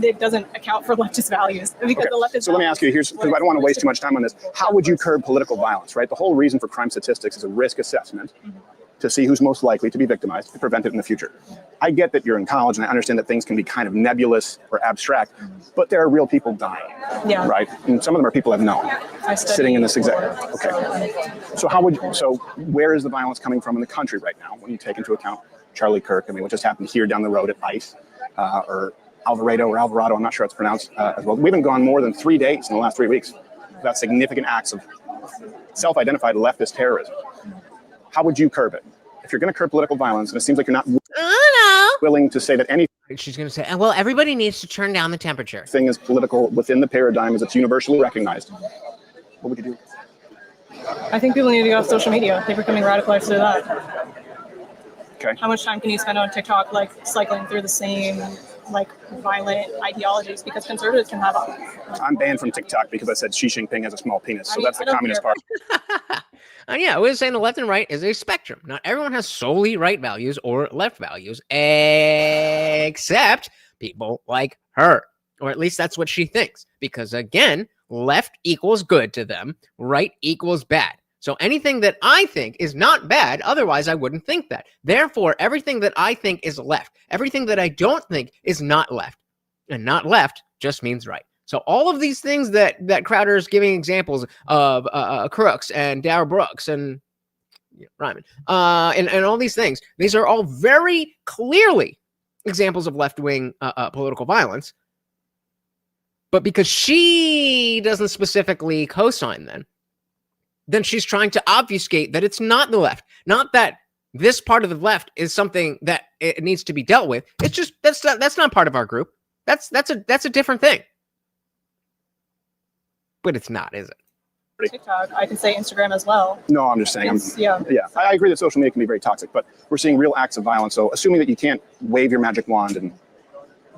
it doesn't account for leftist values because the leftist. So let me ask you, because I don't want to waste too much time on this. How would you curb political violence, right? The whole reason for crime statistics is a risk assessment to see who's most likely to be victimized to prevent it in the future. I get that you're in college and I understand that things can be kind of nebulous or abstract, but there are real people dying, right? And some of them are people I've known sitting in this exact, okay. So where is the violence coming from in the country right now when you take into account Charlie Kirk? I mean, what just happened here down the road at ICE or Alvarado, I'm not sure how it's pronounced as well. We haven't gone more than 3 days in the last 3 weeks without significant acts of self-identified leftist terrorism. How would you curb it? If you're going to curb political violence, and it seems like you're not willing to say that anything. She's going to say, well, everybody needs to turn down the temperature. Thing is political within the paradigm as it's universally recognized. What would you do? I think people need to go off social media. They're becoming radicalized through that. Okay. How much time can you spend on TikTok, like cycling through the same, like violent ideologies? Because conservatives can have. I'm banned from TikTok because I said Xi Jinping has a small penis, so that's the Communist Party. Yeah, I was saying the left and right is a spectrum. Not everyone has solely right values or left values, except people like her. Or at least that's what she thinks. Because again, left equals good to them, right equals bad. So anything that I think is not bad, otherwise I wouldn't think that. Therefore, everything that I think is left. Everything that I don't think is not left. And not left just means right. So all of these things that Crowder is giving examples of Crooks and Dower Brooks and Ryman and all these things, these are all very clearly examples of left-wing political violence. But because she doesn't specifically co-sign then she's trying to obfuscate that it's not the left. Not that this part of the left is something that it needs to be dealt with. It's just that's not part of our group. That's a different thing. But it's not, is it? TikTok. I can say Instagram as well. No, I'm just saying. Yeah. I agree that social media can be very toxic, but we're seeing real acts of violence. So assuming that you can't wave your magic wand and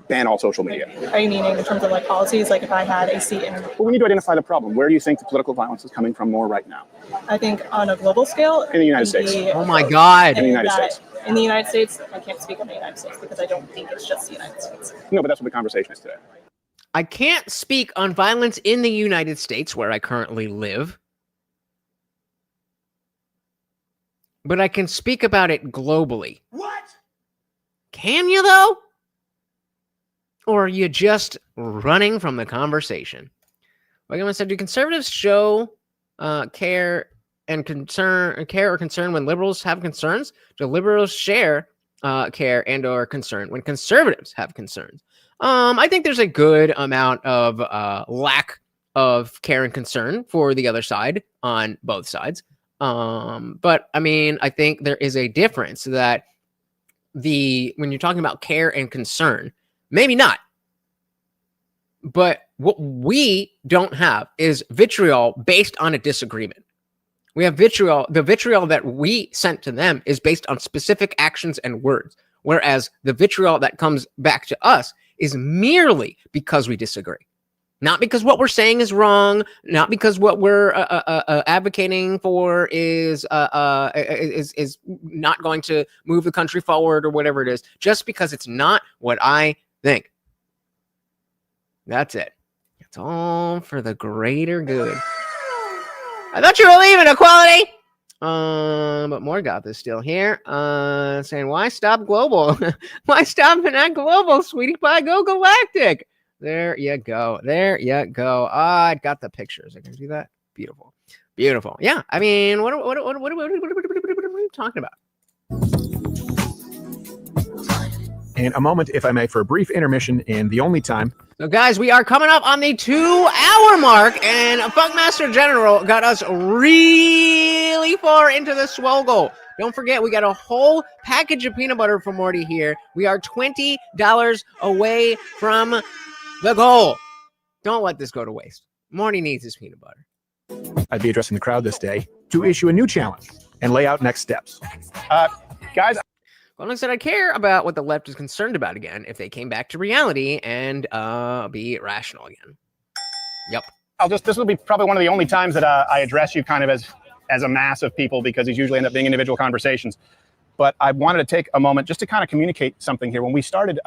ban all social media. Are you meaning in terms of like policies? Like if I had a seat in... Well, we need to identify the problem. Where do you think the political violence is coming from more right now? I think on a global scale. In the United States. Oh my God. In the United States. In the United States, I can't speak on the United States because I don't think it's just the United States. No, but that's what the conversation is today. I can't speak on violence in the United States where I currently live. But I can speak about it globally. What? Can you though? Or are you just running from the conversation? Like said, do conservatives show care or concern when liberals have concerns? Do liberals share care and or concern when conservatives have concerns? I think there's a good amount of lack of care and concern for the other side on both sides. But I mean, I think there is a difference that when you're talking about care and concern, maybe not. But what we don't have is vitriol based on a disagreement. We have vitriol. The vitriol that we sent to them is based on specific actions and words, whereas the vitriol that comes back to us is merely because we disagree. Not because what we're saying is wrong, not because what we're advocating for is not going to move the country forward or whatever it is, just because it's not what I think. That's it. It's all for the greater good. I thought you were leaving, Equality. But more got this still here. Saying, why stop global? Why stop and not global, sweetie pie? Go galactic. There you go. There you go. I got the pictures. I can do that. Beautiful. Beautiful. Yeah. I mean, what are you talking about? And a moment, if I may, for a brief intermission, and the only time. So, guys, we are coming up on the 2-hour mark, and Funkmaster General got us really far into the swell goal. Don't forget, we got a whole package of peanut butter for Morty here. We are $20 away from the goal. Don't let this go to waste. Morty needs his peanut butter. I'd be addressing the crowd this day to issue a new challenge and lay out next steps. Guys. Well, I said I care about what the left is concerned about again if they came back to reality and be rational again. Yep. This will be probably one of the only times that I address you kind of as a mass of people, because these usually end up being individual conversations. But I wanted to take a moment just to kind of communicate something here. When we started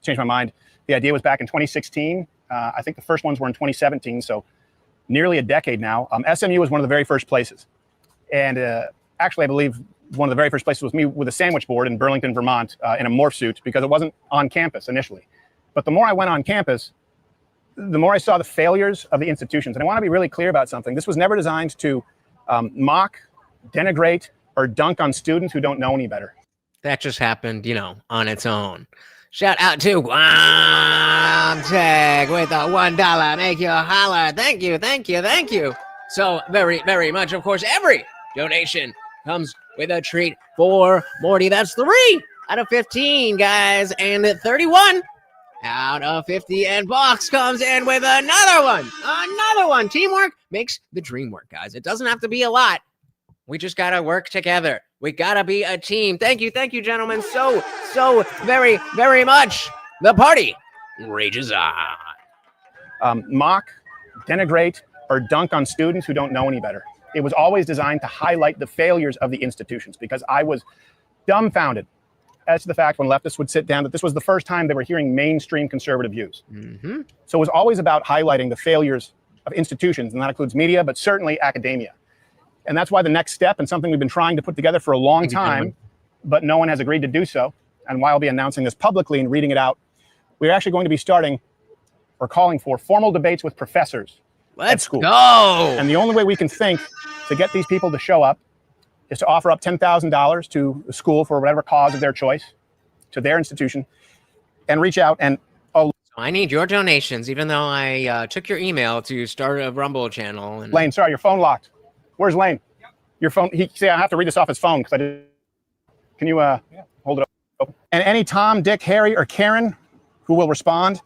Change My Mind, the idea was back in 2016. I think the first ones were in 2017, so nearly a decade now. SMU was one of the very first places. And actually, I believe one of the very first places was me with a sandwich board in Burlington, Vermont, in a morph suit, because it wasn't on campus initially. But the more I went on campus, the more I saw the failures of the institutions. And I want to be really clear about something. This was never designed to mock, denigrate, or dunk on students who don't know any better. That just happened, on its own. Shout out to Tag with a $1 make you holler. Thank you, thank you, thank you. So very, very much, of course, every donation comes with a treat for Morty. That's 3 out of 15, guys. And 31 out of 50. And Box comes in with another one. Another one. Teamwork makes the dream work, guys. It doesn't have to be a lot. We just got to work together. We got to be a team. Thank you, gentlemen, so very, very much. The party rages on. Mock, denigrate, or dunk on students who don't know any better. It was always designed to highlight the failures of the institutions, because I was dumbfounded as to the fact when leftists would sit down that this was the first time they were hearing mainstream conservative views. Mm-hmm. So it was always about highlighting the failures of institutions, and that includes media, but certainly academia. And that's why the next step, and something we've been trying to put together for a long time, but no one has agreed to do so, and why I'll be announcing this publicly and reading it out, we're actually going to be starting or calling for formal debates with professors at school. Go! And the only way we can think to get these people to show up is to offer up $10,000 to the school for whatever cause of their choice, to their institution, and reach out and I need your donations, even though I took your email to start a Rumble channel. And Lane, sorry, your phone locked. Where's Lane? Your phone. I have to read this off his phone because I did. Can you hold it up? And any Tom, Dick, Harry, or Karen who will respond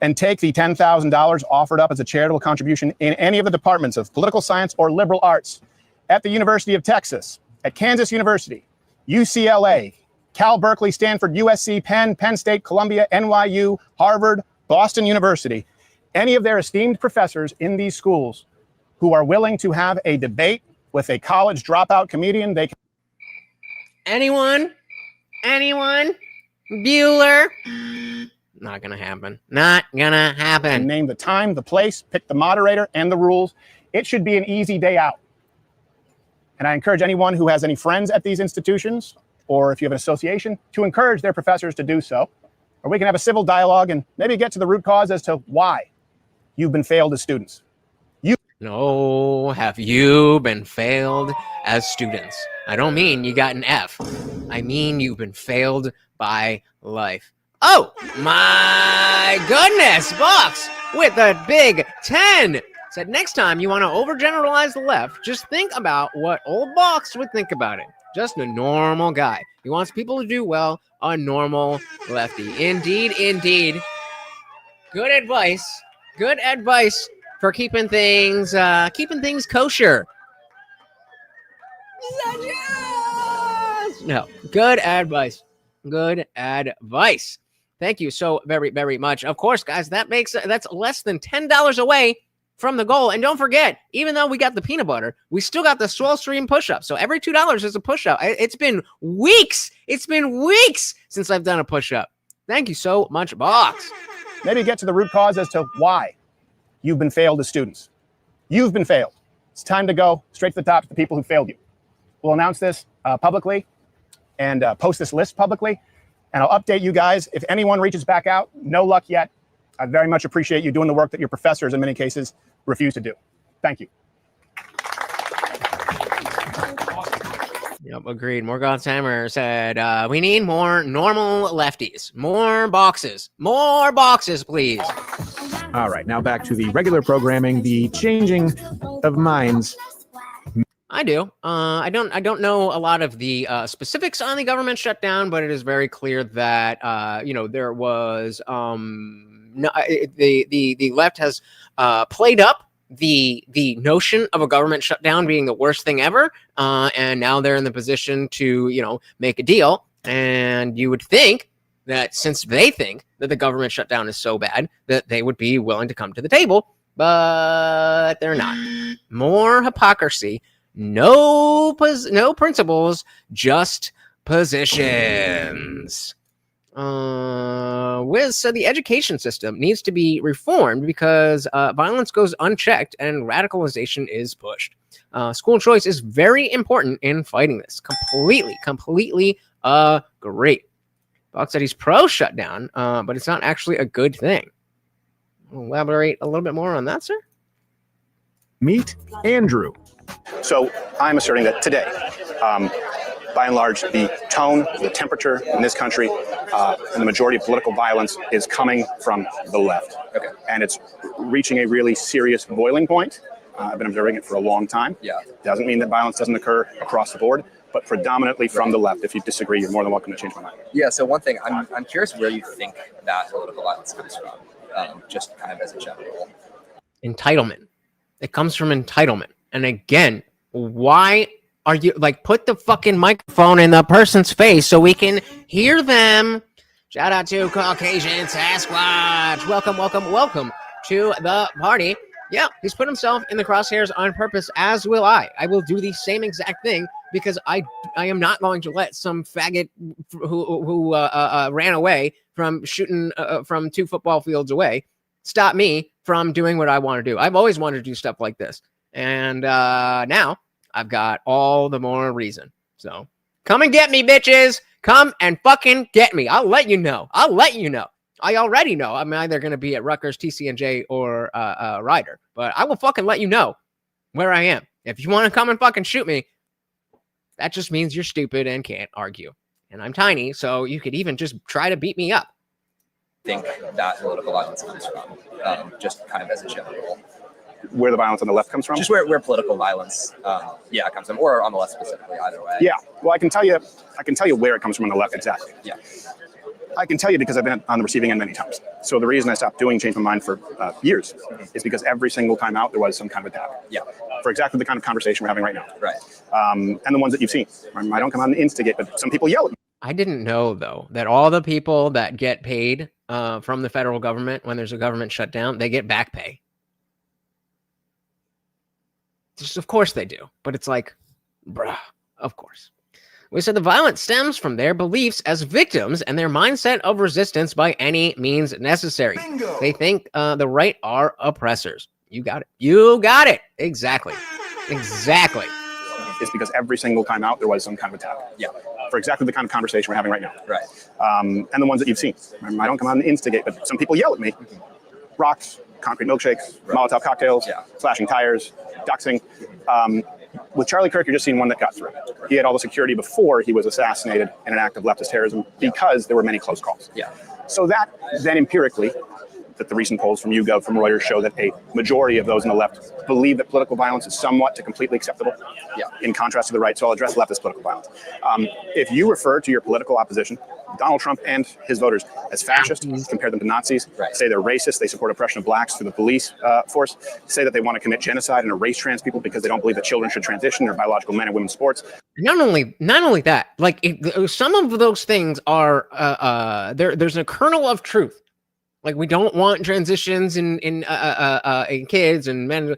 and take the $10,000 offered up as a charitable contribution in any of the departments of political science or liberal arts at the University of Texas, at Kansas University, UCLA, Cal Berkeley, Stanford, USC, Penn State, Columbia, NYU, Harvard, Boston University, any of their esteemed professors in these schools who are willing to have a debate with a college dropout comedian. They can. Anyone? Bueller? Not gonna happen. Not gonna happen. Name the time, the place, pick the moderator, and the rules. It should be an easy day out. And I encourage anyone who has any friends at these institutions, or if you have an association, to encourage their professors to do so. Or we can have a civil dialogue and maybe get to the root cause as to why you've been failed as students. No, have you been failed as students? I don't mean you got an F. I mean you've been failed by life. Oh, my goodness, Box with a big 10. Said next time you want to overgeneralize the left, just think about what old Box would think about it. Just a normal guy. He wants people to do well, a normal lefty. Indeed, indeed. Good advice. Good advice for keeping things kosher. No, good advice. Good advice. Thank you so very, very much. Of course, guys, that's less than $10 away from the goal. And don't forget, even though we got the peanut butter, we still got the Swole Stream push-up. So every $2 is a push-up. It's been weeks. It's been weeks since I've done a push-up. Thank you so much, Box. Maybe get to the root cause as to why you've been failed as students. You've been failed. It's time to go straight to the top to the people who failed you. We'll announce this publicly and post this list publicly. And I'll update you guys. If anyone reaches back out, no luck yet. I very much appreciate you doing the work that your professors in many cases refuse to do. Thank you. Yep, agreed. Morgonsheimer said, we need more normal lefties. More boxes. More boxes, please. All right, now back to the regular programming, the changing of minds. I do. I don't know a lot of the specifics on the government shutdown, but it is very clear that there was the left has played up the notion of a government shutdown being the worst thing ever, and now they're in the position to make a deal. And you would think that since they think that the government shutdown is so bad, that they would be willing to come to the table, but they're not. More hypocrisy. No principles, just positions. Wiz said the education system needs to be reformed because violence goes unchecked and radicalization is pushed. School choice is very important in fighting this. Completely agree. Box said he's pro shutdown, but it's not actually a good thing. Elaborate a little bit more on that, sir? Meet Andrew. So I'm asserting that today, by and large, the tone, the temperature in this country, and the majority of political violence is coming from the left. Okay. And it's reaching a really serious boiling point. I've been observing it for a long time. Yeah. Doesn't mean that violence doesn't occur across the board, but predominantly from the left. If you disagree, you're more than welcome to change my mind. Yeah, so one thing, I'm curious where you think that political violence comes from, just kind of as a general. Entitlement. It comes from entitlement. And again, why are you put the fucking microphone in the person's face so we can hear them? Shout out to Caucasian Sasquatch. Welcome to the party. Yeah, he's put himself in the crosshairs on purpose, as will I. I will do the same exact thing because I am not going to let some faggot who ran away from shooting from 2 football fields away stop me from doing what I want to do. I've always wanted to do stuff like this. And now I've got all the more reason. So come and get me, bitches. Come and fucking get me. I'll let you know. I already know. I'm either going to be at Rutgers, TCNJ, or Ryder. But I will fucking let you know where I am. If you want to come and fucking shoot me, that just means you're stupid and can't argue. And I'm tiny, so you could even just try to beat me up. I think that political violence comes from, just kind of as a general. Where the violence on the left comes from? Just where political violence, comes from, or on the left specifically, either way. Yeah, well, I can tell you where it comes from on the left exactly. Yeah. I can tell you because I've been on the receiving end many times. So the reason I stopped change my mind for years is because every single time out there was some kind of attack. Yeah. For exactly the kind of conversation we're having right now. Right. And the ones that you've seen. I don't come out and instigate, but some people yell at me. I didn't know, though, that all the people that get paid from the federal government when there's a government shutdown, they get back pay. Just, of course they do. But it's like, bruh, of course. We said the violence stems from their beliefs as victims and their mindset of resistance by any means necessary. Bingo. They think the right are oppressors. You got it. Exactly. It's because every single time out there was some kind of attack. Yeah. For exactly the kind of conversation we're having right now. Right. And the ones that you've seen. I don't come out and instigate, but some people yell at me. Rocks, concrete milkshakes, Molotov cocktails, slashing tires, doxing. With Charlie Kirk, you're just seeing one that got through. He had all the security before he was assassinated in an act of leftist terrorism because there were many close calls. So that then empirically, that the recent polls from YouGov, from Reuters show that a majority of those on the left believe that political violence is somewhat to completely acceptable, in contrast to the right. So I'll address leftist political violence. If you refer to your political opposition, Donald Trump and his voters, as fascist, compare them to Nazis, say they're racist, they support oppression of blacks through the police force, say that they want to commit genocide and erase trans people because they don't believe that children should transition or biological men and women's sports. Not only that, like some of those things are there's a kernel of truth. Like, we don't want transitions in kids and men.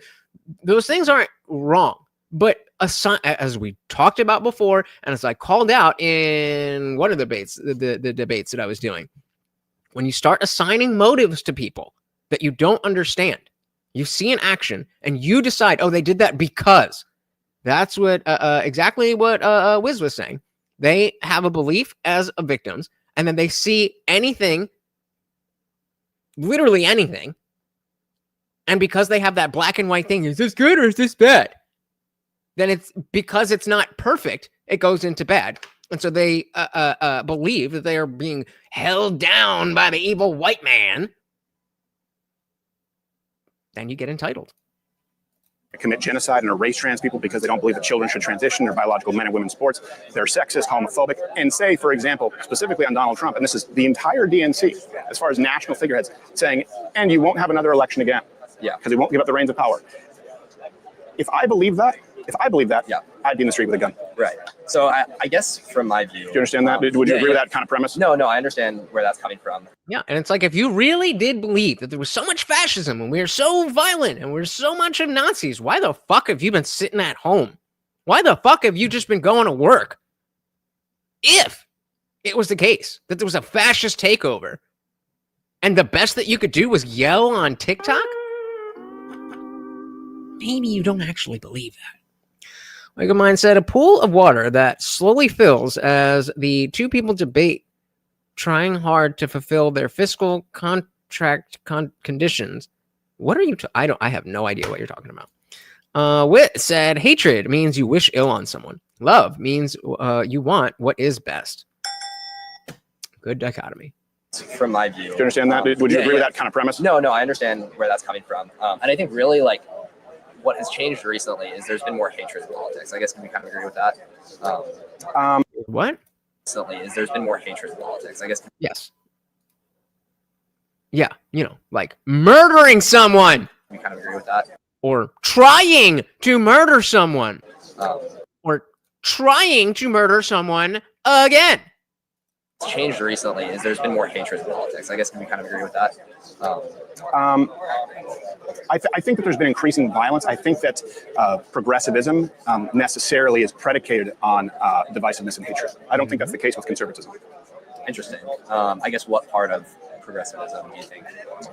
Those things aren't wrong. But as we talked about before, and as I called out in one of the debates, the debates that I was doing, when you start assigning motives to people that you don't understand, you see an action and you decide, oh, they did that because. That's what exactly what Wiz was saying. They have a belief as victims, and then they see anything, literally anything, and because they have that black and white thing, is this good or is this bad? Then it's because it's not perfect, it goes into bad. And so they believe that they are being held down by the evil white man. Then you get entitled. Commit genocide and erase trans people because they don't believe that children should transition or biological men and women's sports. They're sexist, homophobic, and say, for example, specifically on Donald Trump, and this is the entire DNC, as far as national figureheads, saying, and you won't have another election again. Because he won't give up the reins of power. If I believe that, I'd be in the street with a gun. Right. So I guess from my view, do you understand that? Would you agree with that kind of premise? No, I understand where that's coming from. Yeah, and it's like, if you really did believe that there was so much fascism and we're so violent and we're so much of Nazis, why the fuck have you been sitting at home? Why the fuck have you just been going to work? If it was the case that there was a fascist takeover and the best that you could do was yell on TikTok, maybe you don't actually believe that. Like a mine said, a pool of water that slowly fills as the two people debate, trying hard to fulfill their fiscal contract conditions. What are you? I have no idea what you're talking about. Wit said, hatred means you wish ill on someone. Love means you want what is best. Good dichotomy. From my view, do you understand that? Would you agree with that kind of premise? No, I understand where that's coming from, and I think really like what has changed recently is there's been more hatred in politics. I guess can we kind of agree with that? What? Recently is there's been more hatred in politics. I guess. Yes. Yeah, like murdering someone. We kind of agree with that. Or trying to murder someone. Or trying to murder someone again. What's changed recently is there's been more hatred in politics. I guess can we kind of agree with that? I think that there's been increasing violence. I think that progressivism necessarily is predicated on divisiveness and hatred. I don't think that's the case with conservatism. Interesting. I guess what part of progressivism do you think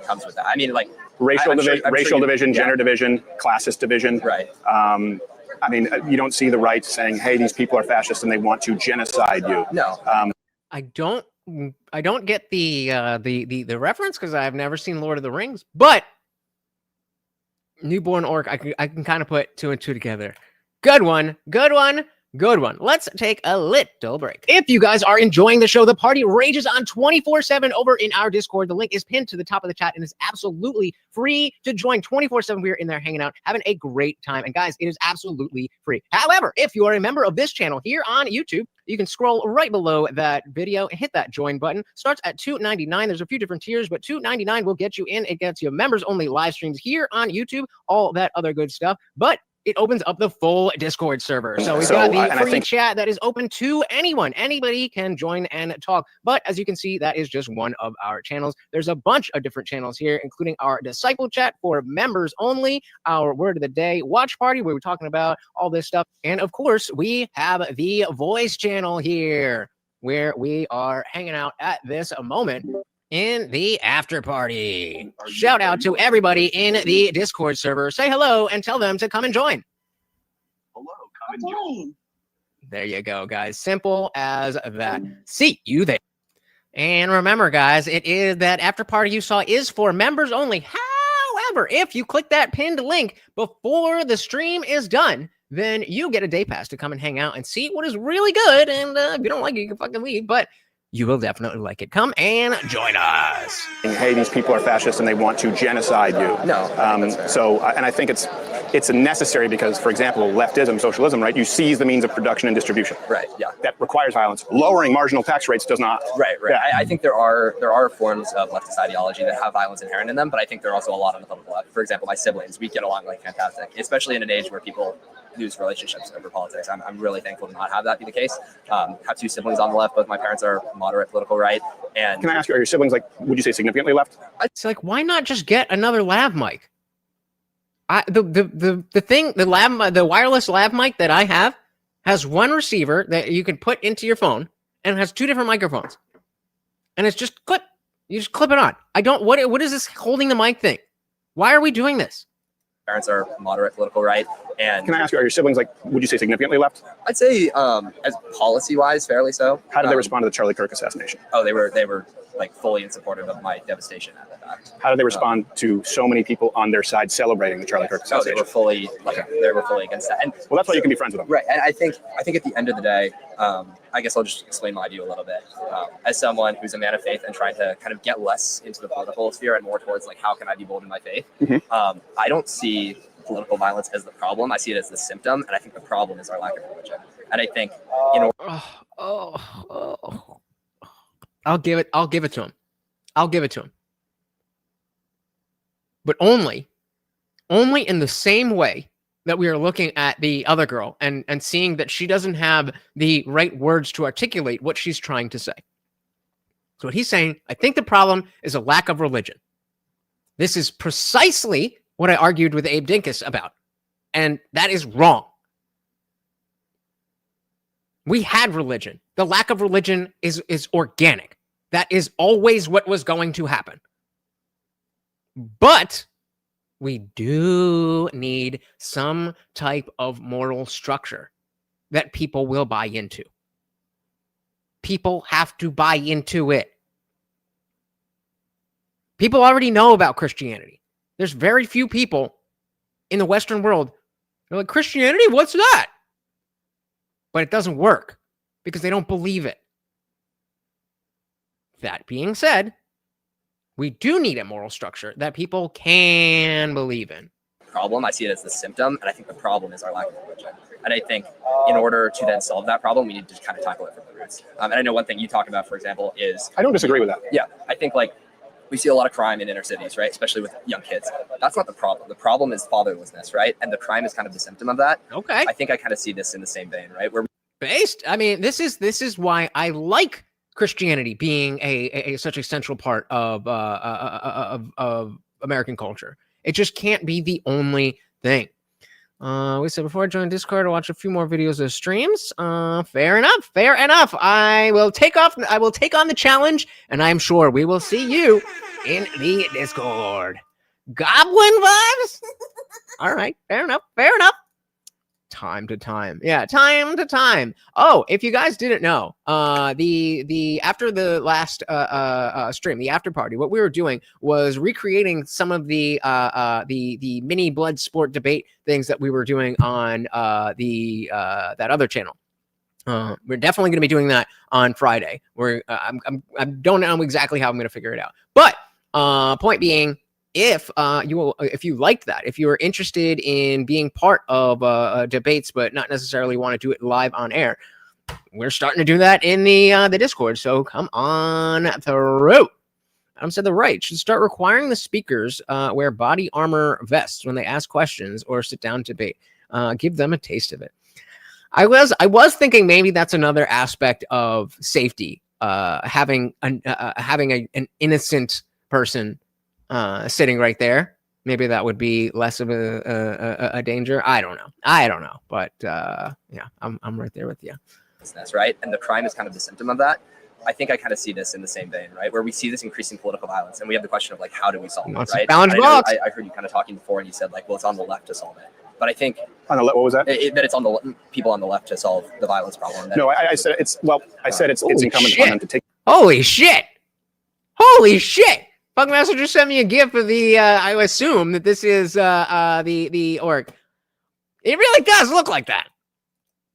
comes with that? I mean, like racial division, gender division, classist division. Right. I mean, you don't see the right saying, "Hey, these people are fascist and they want to genocide you." No. I don't get the reference because I've never seen Lord of the Rings, but Newborn Orc, I can kind of put two and two together. Good one. Let's take a little break. If you guys are enjoying the show, the party rages on 24/7 over in our Discord. The link is pinned to the top of the chat and is absolutely free to join 24/7. We're in there hanging out, having a great time. And guys, it is absolutely free. However, if you are a member of this channel here on YouTube, you can scroll right below that video and hit that join button. Starts at $2.99. There's a few different tiers, but $2.99 will get you in. It gets you members only live streams here on YouTube, all that other good stuff. But it opens up the full Discord server. So we've got the free chat that is open to anyone. Anybody can join and talk. But as you can see, that is just one of our channels. There's a bunch of different channels here, including our Disciple chat for members only, our Word of the Day watch party, where we're talking about all this stuff. And of course, we have the voice channel here, where we are hanging out at this moment in the after party. Shout out to everybody in the Discord server. Say hello and tell them to come and join. Hello, come and join. There you go, guys. Simple as that. See you there. And remember, guys, it is that after party you saw is for members only. However, if you click that pinned link before the stream is done, then you get a day pass to come and hang out and see what is really good. And if you don't like it, you can fucking leave, but you will definitely like it. Come and join us. Hey, these people are fascists and they want to genocide you. No. And I think it's necessary because, for example, leftism, socialism, right? You seize the means of production and distribution. Right. Yeah. That requires violence. Lowering marginal tax rates does not. Right. Right. Yeah. I think there are forms of leftist ideology that have violence inherent in them, but I think there are also a lot on the political left. For example, my siblings, we get along like fantastic, especially in an age where people lose relationships over politics. I'm really thankful to not have that be the case. Have two siblings on the left. Both my parents are moderate political right. And can I ask you, are your siblings would you say significantly left? It's like, why not just get another lav mic? The wireless lav mic that I have has one receiver that you can put into your phone and it has two different microphones. And it's just clip. You just clip it on. What is this holding the mic thing? Why are we doing this? Parents are moderate political right. And can I ask you, are your siblings would you say significantly left? I'd say as policy-wise, fairly so. How did they respond to the Charlie Kirk assassination? Oh, they were like fully in support of my devastation at that fact. How did they respond to so many people on their side celebrating the Charlie Kirk assassination? They were fully against that. And well, that's why you can be friends with them. Right. And I think at the end of the day, I guess I'll just explain my view a little bit. As someone who's a man of faith and trying to kind of get less into the political sphere and more towards like how can I be bold in my faith, I don't see political violence as the problem. I see it as the symptom, and I think the problem is our lack of religion. And I think, I'll give it to him. I'll give it to him. But only in the same way that we are looking at the other girl and seeing that she doesn't have the right words to articulate what she's trying to say. So what he's saying, I think the problem is a lack of religion. This is precisely what I argued with Abe Dinkus about. And that is wrong. We had religion. The lack of religion is organic. That is always what was going to happen. But we do need some type of moral structure that people will buy into. People have to buy into it. People already know about Christianity. There's very few people in the Western world who are like, Christianity? What's that? But it doesn't work because they don't believe it. That being said, we do need a moral structure that people can believe in. Problem, I see it as the symptom, and I think the problem is our lack of religion. And I think in order to then solve that problem, we need to kind of tackle it from the roots. And I know one thing you talk about, for example, is... I don't disagree with that. Yeah, I think we see a lot of crime in inner cities, right? Especially with young kids. That's not the problem. The problem is fatherlessness, right? And the crime is kind of the symptom of that. Okay. I think I kind of see this in the same vein, right? I mean, this is why I like Christianity being a such a central part of American culture. It just can't be the only thing. We said before I join Discord, I'll watch a few more videos of streams. Fair enough. Fair enough. I will take on the challenge, and I'm sure we will see you in the Discord. Goblin vibes? All right. Fair enough. Fair enough. Time to time. Yeah, time to time. Oh, if you guys didn't know, the after the last stream, the after party, what we were doing was recreating some of the mini blood sport debate things that we were doing on that other channel. We're definitely going to be doing that on Friday. I don't know exactly how I'm going to figure it out, but point being, if you liked that, if you are interested in being part of debates but not necessarily want to do it live on air, we're starting to do that in the Discord. So come on through. Adam said the right should start requiring the speakers wear body armor vests when they ask questions or sit down to debate. Give them a taste of it. I was thinking maybe that's another aspect of safety. Having an innocent person sitting right there, maybe that would be less of a danger. I don't know, but yeah, I'm right there with you. That's right, and the crime is kind of the symptom of that. I think I kind of see this in the same vein, right, where we see this increasing political violence, and we have the question of how do we solve it, right? I heard you kind of talking before, and you said well, it's on the left to solve it. But I think on the left, what was that? That it's on the people on the left to solve the violence problem. No, I said it's incumbent on them to take. Holy shit! Messenger sent me a GIF of the. I assume that this is the orc. It really does look like that.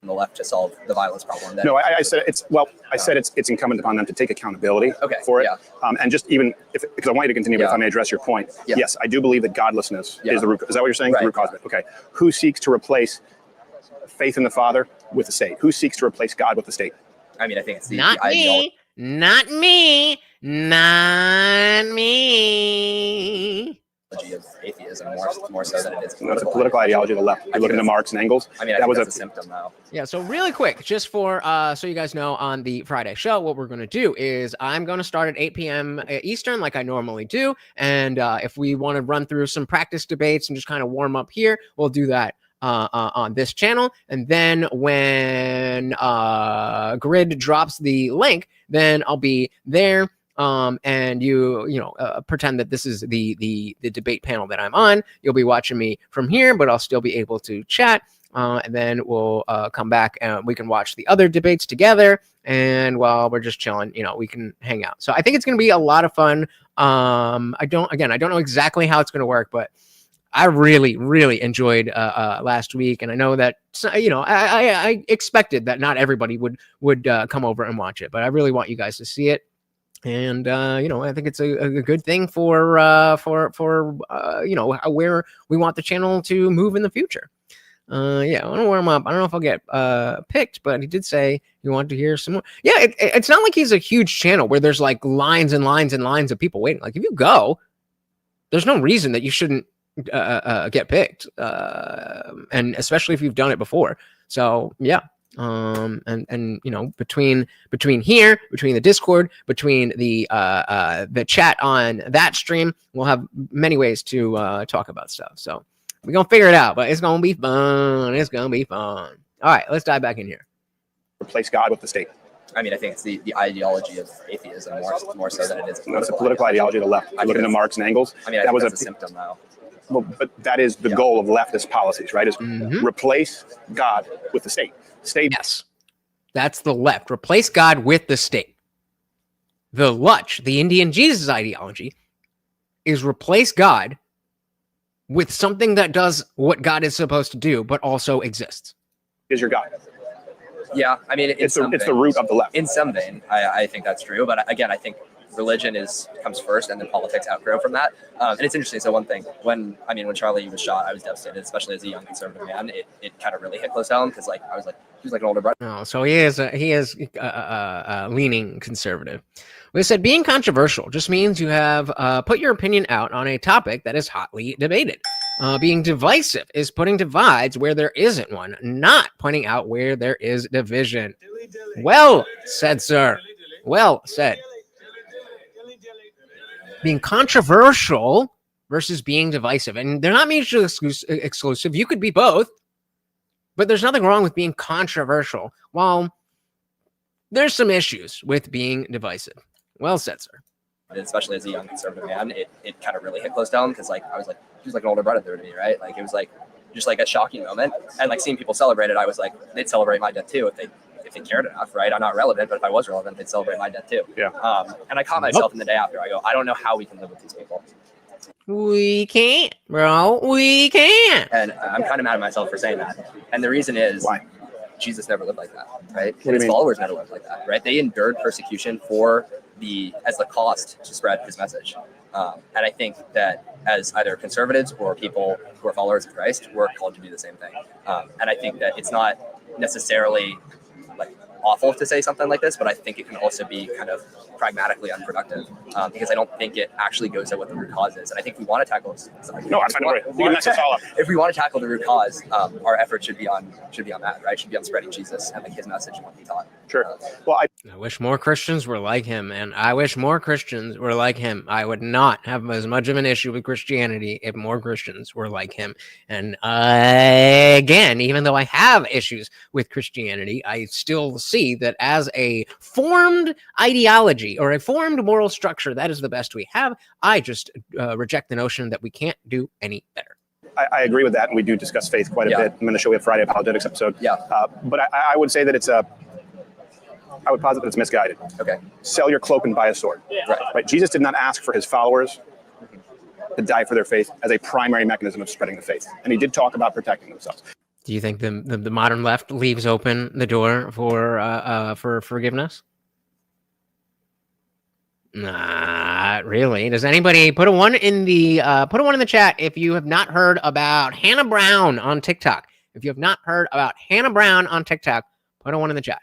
On the left to solve the violence problem. No, I said it's incumbent upon them to take accountability for it. And just even because I want you to continue, but if I may address your point, yes, I do believe that godlessness is the root. Is that what you're saying? The root cause of it. Okay. Who seeks to replace faith in the Father with the state? Who seeks to replace God with the state? I mean, I think it's Not me. Not me. Not me. Of atheism more so than it is. No, it's a political ideology of the left. You look into Marx and Engels. I mean, I think that's a symptom, though. Yeah. So really quick, just for so you guys know, on the Friday show, what we're going to do is I'm going to start at 8 p.m. Eastern, like I normally do, and if we want to run through some practice debates and just kind of warm up here, we'll do that on this channel. And then when Grid drops the link, then I'll be there. And you pretend that this is the debate panel that I'm on. You'll be watching me from here, but I'll still be able to chat. And then we'll come back and we can watch the other debates together. And while we're just chilling, we can hang out. So I think it's going to be a lot of fun. I don't know exactly how it's going to work, but I really, really enjoyed last week. And I know that, I expected that not everybody would come over and watch it, but I really want you guys to see it. And I think it's a good thing for where we want the channel to move in the future. I want to warm up. I don't know if I'll get picked, but he did say he wanted to hear some more. Yeah, it's not like he's a huge channel where there's like lines and lines and lines of people waiting. Like if you go, there's no reason that you shouldn't get picked, and especially if you've done it before. So yeah. Between here, between the Discord, between the chat on that stream, we'll have many ways to talk about stuff. So we're gonna figure it out, but it's gonna be fun. It's gonna be fun. All right, let's dive back in here. Replace God with the state. I mean, I think it's the ideology of atheism more so than it is. No, it's a political ideology of the left. You look into Marx and Engels. I mean, I think that's a symptom, though. Well, but that is the goal of leftist policies, right? Is replace God with the state. State. Yes, that's the left. Replace God with the state. The Lutch, the Indian Jesus ideology, is replace God with something that does what God is supposed to do, but also exists. Is your God? Yeah, I mean, it's the root of the left. In some vein, I think that's true. But again, I think religion comes first, and then politics outgrow from that. And it's interesting. So one thing, when Charlie was shot, I was devastated, especially as a young conservative man. It kind of really hit close to home because I was like, he was like an older brother. Oh, so he is leaning conservative. We said being controversial just means you have put your opinion out on a topic that is hotly debated. Being divisive is putting divides where there isn't one, not pointing out where there is division. Well said, sir. Well said. Being controversial versus being divisive. And they're not mutually exclusive. You could be both, but there's nothing wrong with being controversial. While there's some issues with being divisive. Well said, sir. Especially as a young conservative man, it kind of really hit close to home because I was like, he was like an older brother to me, right? Like it was like just like a shocking moment. And like seeing people celebrate it, I was like, they'd celebrate my death too if they cared enough, right? I'm not relevant, but if I was relevant, they'd celebrate my death too. Yeah. And I caught myself in the day after. I go, I don't know how we can live with these people. We can't, bro. We can't. And I'm kind of mad at myself for saying that. And the reason is why Jesus never lived like that, right? What do you His mean? followers never lived like that, right? They endured persecution as the cost to spread his message. And I think that as either conservatives or people who are followers of Christ, we're called to do the same thing. And I think that it's not necessarily like awful to say something like this, but I think it can also be kind of pragmatically unproductive because I don't think it actually goes at what the root cause is. And I think we want to tackle if we want to tackle the root cause, our effort should be on that, right? Should be on spreading Jesus and like his message and what he taught. Sure. Well, I wish more Christians were like him, and I wish more Christians were like him. I would not have as much of an issue with Christianity if more Christians were like him. And again, even though I have issues with Christianity, I still see that as a formed ideology or a formed moral structure, that is the best we have. I just reject the notion that we can't do any better. I agree with that, and we do discuss faith quite a bit. I'm going to show you a Friday Apologetics episode. Yeah. But I would say that it's I would posit that it's misguided. Okay. Sell your cloak and buy a sword. Right. Jesus did not ask for his followers to die for their faith as a primary mechanism of spreading the faith. And he did talk about protecting themselves. Do you think the modern left leaves open the door for forgiveness? Not really. Does anybody put a one in the chat if you have not heard about Hannah Brown on TikTok? If you have not heard about Hannah Brown on TikTok, put a one in the chat.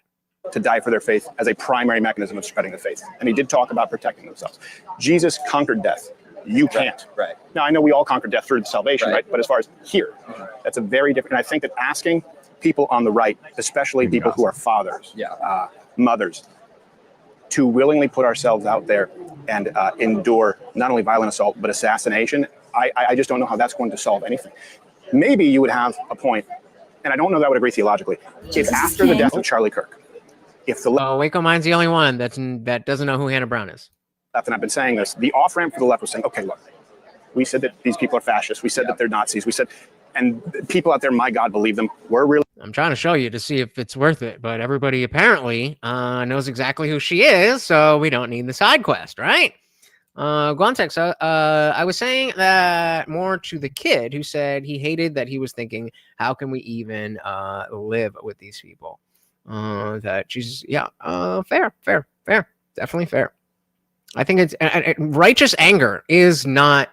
To die for their faith as a primary mechanism of spreading the faith. And he did talk about protecting themselves. Jesus conquered death. You can't. Right. Now, I know we all conquer death through salvation, right? But as far as here, that's a very different. And I think that asking people on the right, especially people who are fathers, mothers, to willingly put ourselves out there and endure not only violent assault, but assassination, I just don't know how that's going to solve anything. Maybe you would have a point, and I don't know that I would agree theologically, if after the death of Charlie Kirk, if the Waco Mine's the only one that doesn't know who Hannah Brown is. left, and I've been saying this, the off-ramp for the left was saying, okay, look, we said that these people are fascists. We said that they're Nazis. We said, and people out there, my God, believe them. We're really. I'm trying to show you to see if it's worth it, but everybody apparently knows exactly who she is, so we don't need the side quest, right? Guantex, I was saying that more to the kid who said he hated that he was thinking, how can we even live with these people? That she's, fair, definitely fair. I think it's righteous anger is not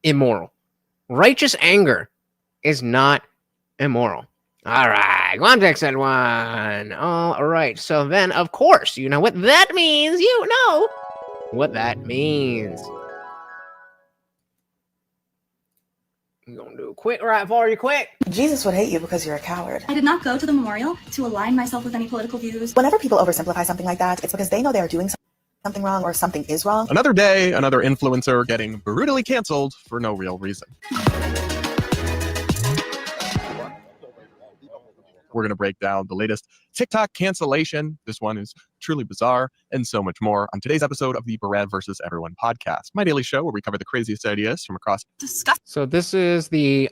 immoral. Righteous anger is not immoral. All right, Guantex said one. All right, so then, of course, you know what that means. You know what that means. You're gonna do a quick right for you quick. Jesus would hate you because you're a coward. I did not go to the memorial to align myself with any political views. Whenever people oversimplify something like that, it's because they know they're doing something wrong or something is wrong. Another day, another influencer getting brutally canceled for no real reason. We're going to break down the latest TikTok cancellation. This one is truly bizarre, and so much more on today's episode of the Barad versus Everyone podcast, my daily show where we cover the craziest ideas from across. So he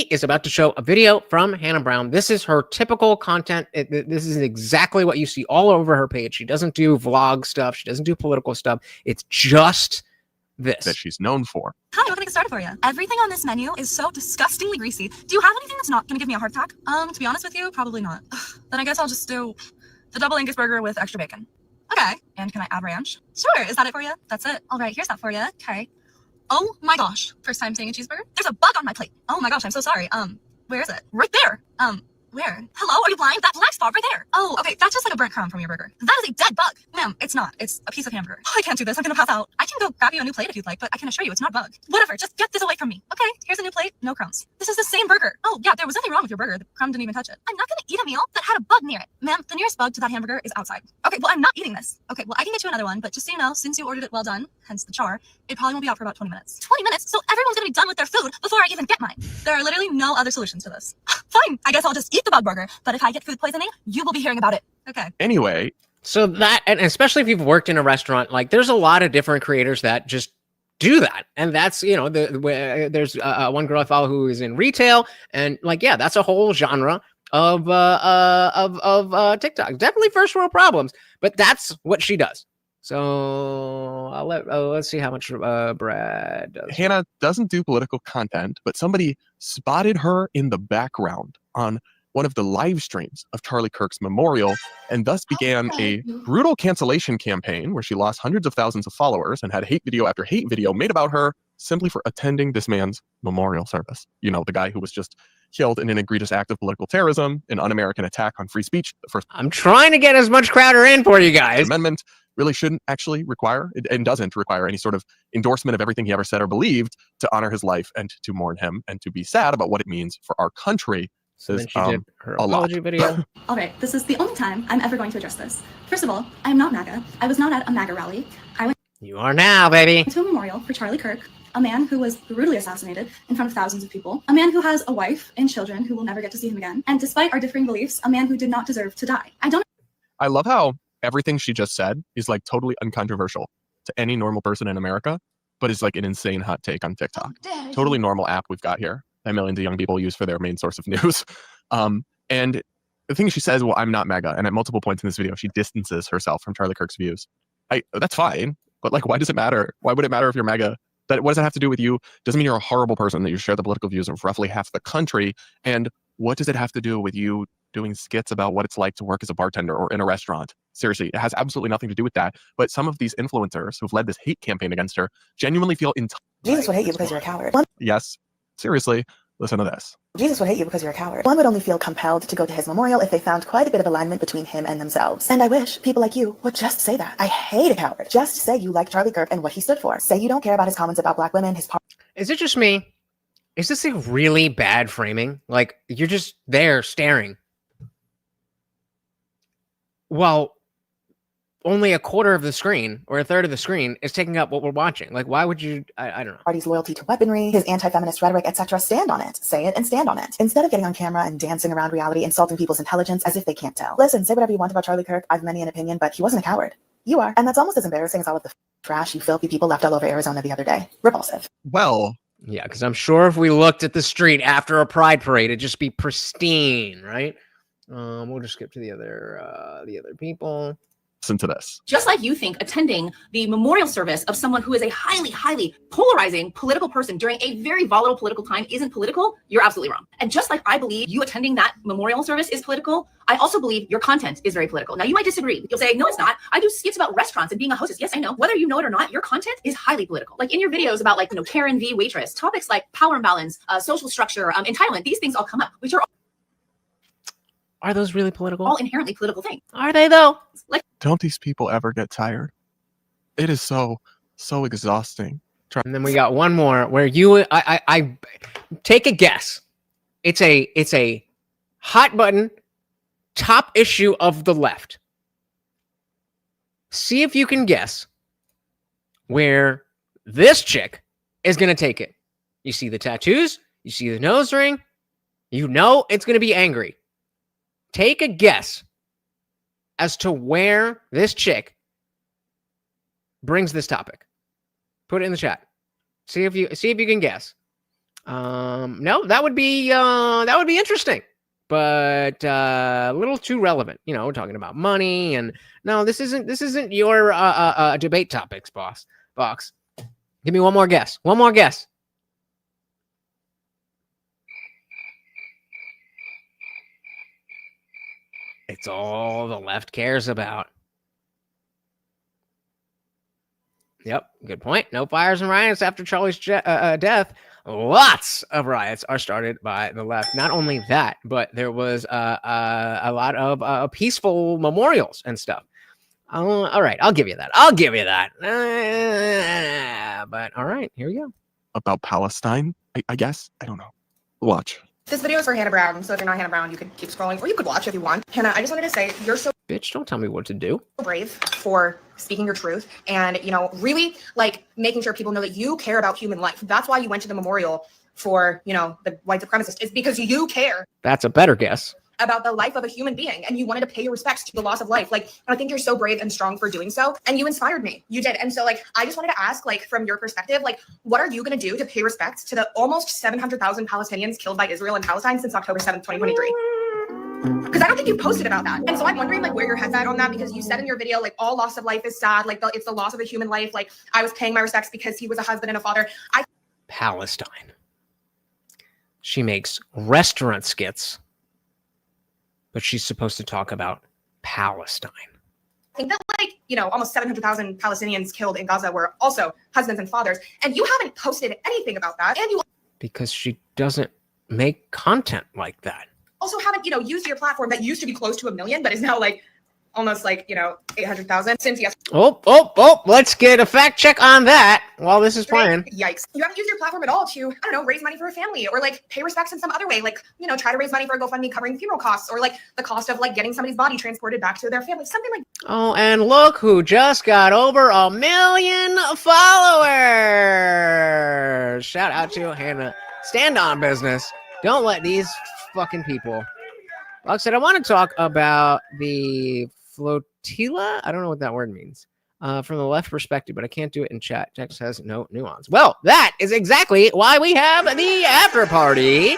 is about to show a video from Hannah Brown. This is her typical content. This is exactly what you see all over her page. She doesn't do vlog stuff. She doesn't do political stuff. It's just this that she's known for. Hi, what can I get started for you? Everything on this menu is so disgustingly greasy. Do you have anything that's not going to give me a heart attack? To be honest with you, probably not. Then I guess I'll just do the double Angus burger with extra bacon. Okay. And can I add ranch? Sure. Is that it for you? That's it. All right. Here's that for you. Okay. Oh my gosh. First time seeing a cheeseburger? There's a bug on my plate. Oh my gosh. I'm so sorry. Where is it? Right there. Where? Hello? Are you blind? That black spot right there. Oh, okay. That's just like a burnt crumb from your burger. That is a dead bug. Ma'am, it's not. It's a piece of hamburger. Oh, I can't do this. I'm gonna pass out. I can go grab you a new plate if you'd like, but I can assure you it's not a bug. Whatever. Just get this away from me. Okay, here's a new plate. No crumbs. This is the same burger. Oh, yeah, there was nothing wrong with your burger. The crumb didn't even touch it. I'm not gonna eat a meal that had a bug near it. Ma'am, the nearest bug to that hamburger is outside. Okay, well, I'm not eating this. Okay, well, I can get you another one, but just so you know, since you ordered it well done, hence the char, it probably won't be out for about 20 minutes. 20 minutes? So everyone's gonna be done with their food before I even get mine. There are literally no other solutions to this. Fine, I guess I'll just eat the bug burger, but if I get food poisoning, you will be hearing about it. Okay. Anyway. So that, and especially if you've worked in a restaurant, like there's a lot of different creators that just do that. And that's, you know, there's one girl I follow who is in retail, and like, yeah, that's a whole genre of TikTok. Definitely first world problems, but that's what she does. So let's see how much Brad does. Hannah doesn't do political content, but somebody spotted her in the background on one of the live streams of Charlie Kirk's memorial, and thus began a brutal cancellation campaign where she lost hundreds of thousands of followers and had hate video after hate video made about her simply for attending this man's memorial service. You know, the guy who was just killed in an egregious act of political terrorism, an un-American attack on free speech. The first. I'm trying to get as much Crowder in for you guys. Amendment really shouldn't actually require, and doesn't require, any sort of endorsement of everything he ever said or believed, to honor his life and to mourn him and to be sad about what it means for our country. So then she did her apology video. All right, this is the only time I'm ever going to address this. First of all, I am not MAGA. I was not at a MAGA rally. I went You are now, baby. to a memorial for Charlie Kirk, a man who was brutally assassinated in front of thousands of people, a man who has a wife and children who will never get to see him again, and despite our differing beliefs, a man who did not deserve to die. I love how everything she just said is like totally uncontroversial to any normal person in America, but is like an insane hot take on TikTok. Totally normal app we've got here that millions of young people use for their main source of news. And the thing she says, well, I'm not MAGA. And at multiple points in this video, she distances herself from Charlie Kirk's views. That's fine. But like, why does it matter? Why would it matter if you're MAGA? What does it have to do with you? Doesn't mean you're a horrible person that you share the political views of roughly half the country. And what does it have to do with you doing skits about what it's like to work as a bartender or in a restaurant? Seriously, it has absolutely nothing to do with that. But some of these influencers who've led this hate campaign against her genuinely feel Jesus would hate you because you're a coward. Yes. Seriously, listen to this. Jesus would hate you because you're a coward. One would only feel compelled to go to his memorial if they found quite a bit of alignment between him and themselves. And I wish people like you would just say that. I hate a coward. Just say you like Charlie Kirk and what he stood for. Say you don't care about his comments about black women, his Is it just me? Is this a really bad framing? Like, you're just there staring. Well, only a quarter of the screen or a third of the screen is taking up what we're watching. Like, why would you? I don't know. Party's loyalty to weaponry, his anti-feminist rhetoric, etc. Stand on it. Say it and stand on it. Instead of getting on camera and dancing around reality, insulting people's intelligence as if they can't tell. Listen, say whatever you want about Charlie Kirk. I've many an opinion, but he wasn't a coward. You are. And that's almost as embarrassing as all of the trash you filthy people left all over Arizona the other day. Repulsive. Well, yeah, because I'm sure if we looked at the street after a pride parade, it'd just be pristine, right? We'll just skip to the other people. Listen to this. Just like you think attending the memorial service of someone who is a highly, highly polarizing political person during a very volatile political time isn't political, you're absolutely wrong. And just like I believe you attending that memorial service is political, I also believe your content is very political. Now, you might disagree. You'll say, no, it's not. I do skits about restaurants and being a hostess. Yes, I know. Whether you know it or not, your content is highly political. Like in your videos about Karen v. Waitress, topics like power imbalance, social structure, entitlement, these things all come up, which are those really political? all inherently political things. Are they though? Like, don't these people ever get tired? It is so exhausting. And then we got one more where I take a guess. It's a hot button top issue of the left. See if you can guess where this chick is going to take it. You see the tattoos, you see the nose ring, you know it's going to be angry. Take a guess as to where this chick brings this topic. Put it in the chat. See if you can guess. No, that would be interesting, but a little too relevant. We're talking about money, and no, this isn't your debate topics, box. Give me one more guess. One more guess. It's all the left cares about. Yep, good point. No fires and riots after Charlie's death. Lots of riots are started by the left. Not only that, but there was a lot of peaceful memorials and stuff. All right, I'll give you that. But all right, here we go. About Palestine, I guess. I don't know. Watch. This video is for Hannah Brown, so if you're not Hannah Brown, you could keep scrolling, or you could watch if you want. Hannah, I just wanted to say, you're so Bitch, don't tell me what to do. brave for speaking your truth and, really, making sure people know that you care about human life. That's why you went to the memorial for, the white supremacist. It's because you care That's a better guess. about the life of a human being, and you wanted to pay your respects to the loss of life. I think you're so brave and strong for doing so, and you inspired me. You did. And so, I just wanted to ask, from your perspective, what are you going to do to pay respect to the almost 700,000 Palestinians killed by Israel and Palestine since October 7th, 2023? Because I don't think you posted about that. And so I'm wondering, where your head's at on that, because you said in your video, all loss of life is sad. It's the loss of a human life. I was paying my respects because he was a husband and a father. Palestine. She makes restaurant skits, but she's supposed to talk about Palestine. I think that almost 700,000 Palestinians killed in Gaza were also husbands and fathers. And you haven't posted anything about that. And you Because she doesn't make content like that. also haven't, used your platform that used to be close to 1 million, but is now almost 800,000 since yesterday. Oh, let's get a fact check on that while this is playing. Yikes. You haven't used your platform at all to, raise money for a family or pay respects in some other way. Try to raise money for a GoFundMe covering funeral costs or the cost of getting somebody's body transported back to their family. Something like. Oh, and look who just got over 1 million followers. Shout out to Hannah. Stand on business. Don't let these fucking people. Like I said, I want to talk about the flotilla. I don't know what that word means from the left perspective, but I can't do it in chat. Text has no nuance. Well, that is exactly why we have the after party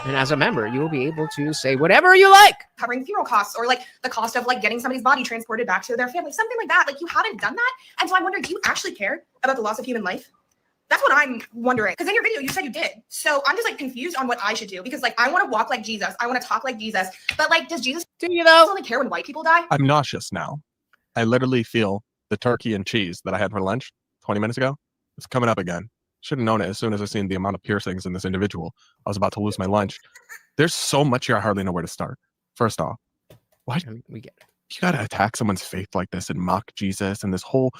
And as a member, you will be able to say whatever you like. Covering funeral costs or like the cost of like getting somebody's body transported back to their family, something like that. Like you haven't done that. And so I wonder, do you actually care about the loss of human life? That's what I'm wondering. Because in your video, you said you did. So I'm just like confused on what I should do because like I want to walk like Jesus. I want to talk like Jesus. But like, does Jesus only care when white people die? I'm nauseous now. I literally feel the turkey and cheese that I had for lunch 20 minutes ago. It's coming up again. Should have known it as soon as I seen the amount of piercings in this individual. I was about to lose my lunch. There's so much here I hardly know where to start. First off, why we get it. You gotta attack someone's faith like this and mock Jesus and this whole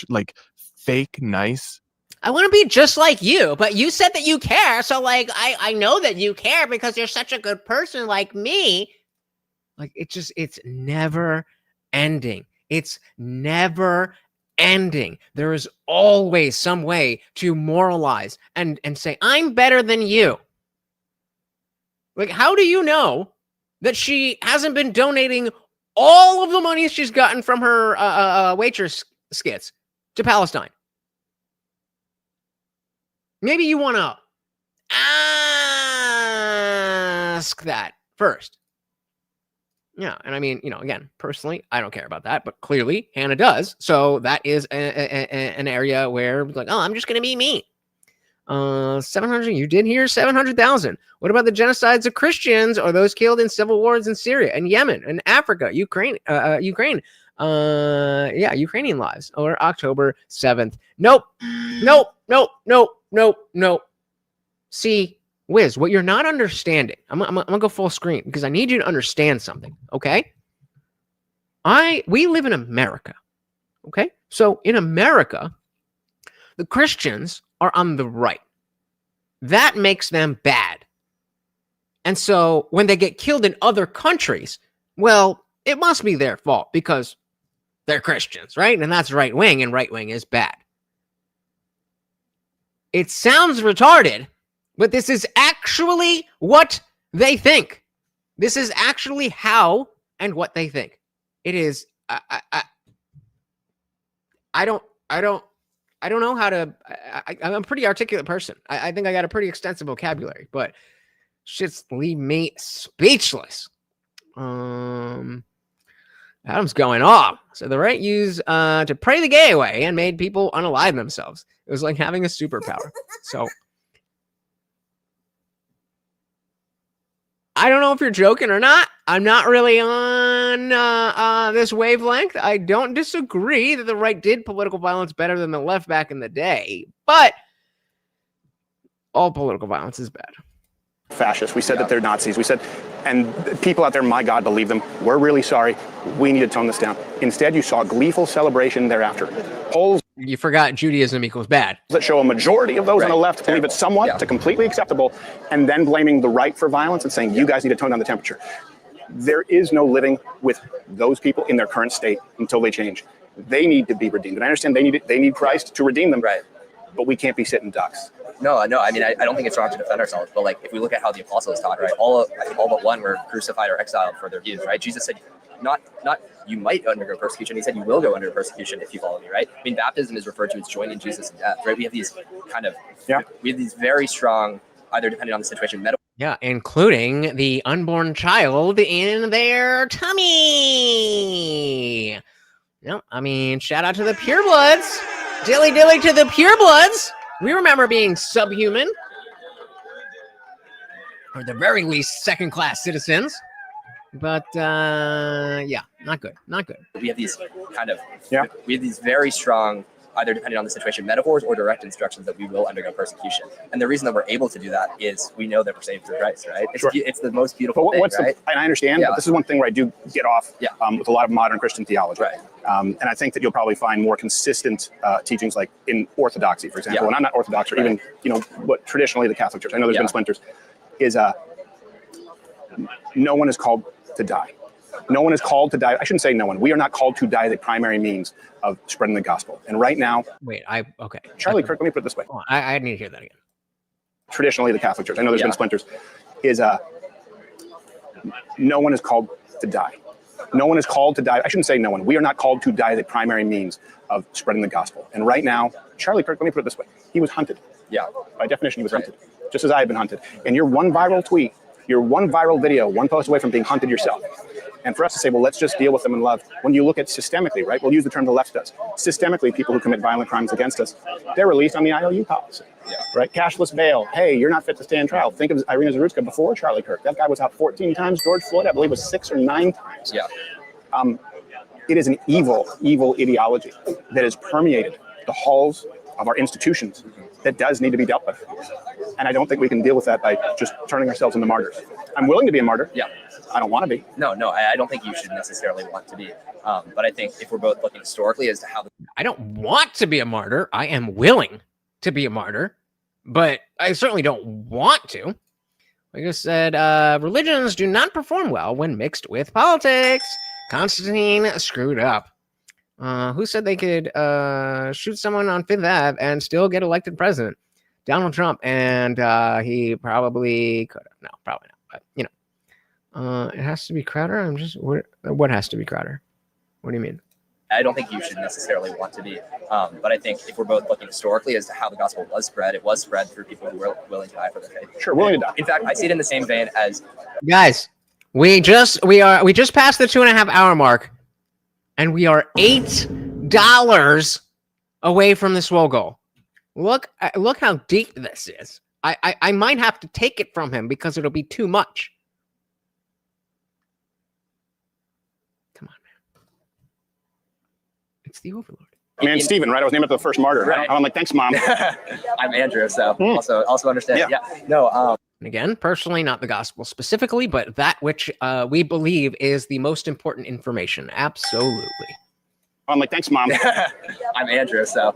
like fake nice. I want to be just like you, but you said that you care. So like, I know that you care because you're such a good person like me. Like it's never ending. It's never ending. There is always some way to moralize and say, I'm better than you. Like, how do you know that she hasn't been donating all of the money she's gotten from her waitress skits to Palestine? Maybe you want to ask that first. Yeah, and I mean, again, personally, I don't care about that, but clearly Hannah does. So that is an area where, like, oh, I'm just going to be me. 700, you did hear 700,000. What about the genocides of Christians or those killed in civil wars in Syria and Yemen and Africa, Ukraine? Ukrainian lives, or October 7th. Nope. See, Wiz, what you're not understanding, I'm gonna go full screen because I need you to understand something, okay? We live in America, okay? So in America, the Christians are on the right. That makes them bad. And so when they get killed in other countries, well, it must be their fault because they're Christians, right? And that's right wing, and right wing is bad. It sounds retarded, but this is actually what they think. This is actually how and what they think. It is. I don't know how to. I'm a pretty articulate person. I think I got a pretty extensive vocabulary, but shit's leave me speechless. Adam's going off. So the right used to pray the gay away and made people unalive themselves. It was like having a superpower. So I don't know if you're joking or not. I'm not really on this wavelength. I don't disagree that the right did political violence better than the left back in the day, but all political violence is bad. Fascists. We said that they're Nazis. We said, and people out there, my God, believe them. We're really sorry. We need to tone this down. Instead, you saw gleeful celebration thereafter. Polls. You forgot Judaism equals bad. That show a majority of those on the left believe it somewhat to completely acceptable, and then blaming the right for violence and saying, you guys need to tone down the temperature. There is no living with those people in their current state until they change. They need to be redeemed. And I understand they need Christ to redeem them, right? But we can't be sitting ducks. No. I mean, I don't think it's wrong to defend ourselves, but like if we look at how the apostles taught, right, all but one were crucified or exiled for their views, right? Jesus said, not you might undergo persecution. He said you will go under persecution if you follow me, right? I mean, baptism is referred to as joining Jesus in death, right? We have these we have these very strong, either depending on the situation, yeah, including the unborn child in their tummy. No, I mean, shout out to the purebloods. Dilly dilly to the purebloods. We remember being subhuman, or at the very least, second-class citizens. But yeah, not good. We have these we have these very strong, either depending on the situation, metaphors or direct instructions that we will undergo persecution. And the reason that we're able to do that is we know that we're saved through Christ, right? It's the most beautiful thing, right? And I understand, but this is one thing where I do get off with a lot of modern Christian theology. Right. And I think that you'll probably find more consistent teachings like in Orthodoxy, for example, and I'm not Orthodox, or even, what traditionally the Catholic Church, I know there's been splinters, is no one is called to die. No one is called to die. I shouldn't say no one. We are not called to die the primary means of spreading the gospel. And right now, okay. Charlie Kirk, let me put it this way. I need to hear that again. Traditionally, the Catholic Church, I know there's been splinters, is no one is called to die. No one is called to die. I shouldn't say no one. We are not called to die the primary means of spreading the gospel. And right now, Charlie Kirk, let me put it this way. He was hunted. Yeah. By definition, he was hunted, just as I had been hunted. And your one viral tweet You're one viral video, one post away from being hunted yourself. And for us to say, well, let's just deal with them in love. When you look at systemically, right? We'll use the term the left does. Systemically, people who commit violent crimes against us, they're released on the IOU policy, right? Cashless bail. Hey, you're not fit to stand trial. Think of Irina Zarutska before Charlie Kirk. That guy was out 14 times. George Floyd, I believe, was 6 or 9 times. Yeah. It is an evil, evil ideology that has permeated the halls of our institutions that does need to be dealt with. And I don't think we can deal with that by just turning ourselves into martyrs. I'm willing to be a martyr. Yeah. I don't want to be. No, I don't think you should necessarily want to be. But I think if we're both looking historically as to how I don't want to be a martyr. I am willing to be a martyr, but I certainly don't want to. Like I said, religions do not perform well when mixed with politics. Constantine screwed up. Who said they could shoot someone on Fifth Ave and still get elected president? Donald Trump, and he probably could have. No, probably not. But you know. It has to be Crowder. I'm just what has to be Crowder? What do you mean? I don't think you should necessarily want to be. But I think if we're both looking historically as to how the gospel was spread, it was spread through people who were willing to die for their faith. Sure, willing to die. In fact, I see it in the same vein as guys. We just passed the 2.5 hour mark, and we are $8 away from the swole goal. Look how deep this is. I might have to take it from him because it'll be too much. It's the Overlord. Man, Stephen, right? I was named after the first martyr. Right? I'm like, thanks, Mom. I'm Andrew, so also understand. Yeah. No. Again, personally, not the gospel specifically, but that which we believe is the most important information. Absolutely. I'm like, thanks, Mom. I'm Andrew, so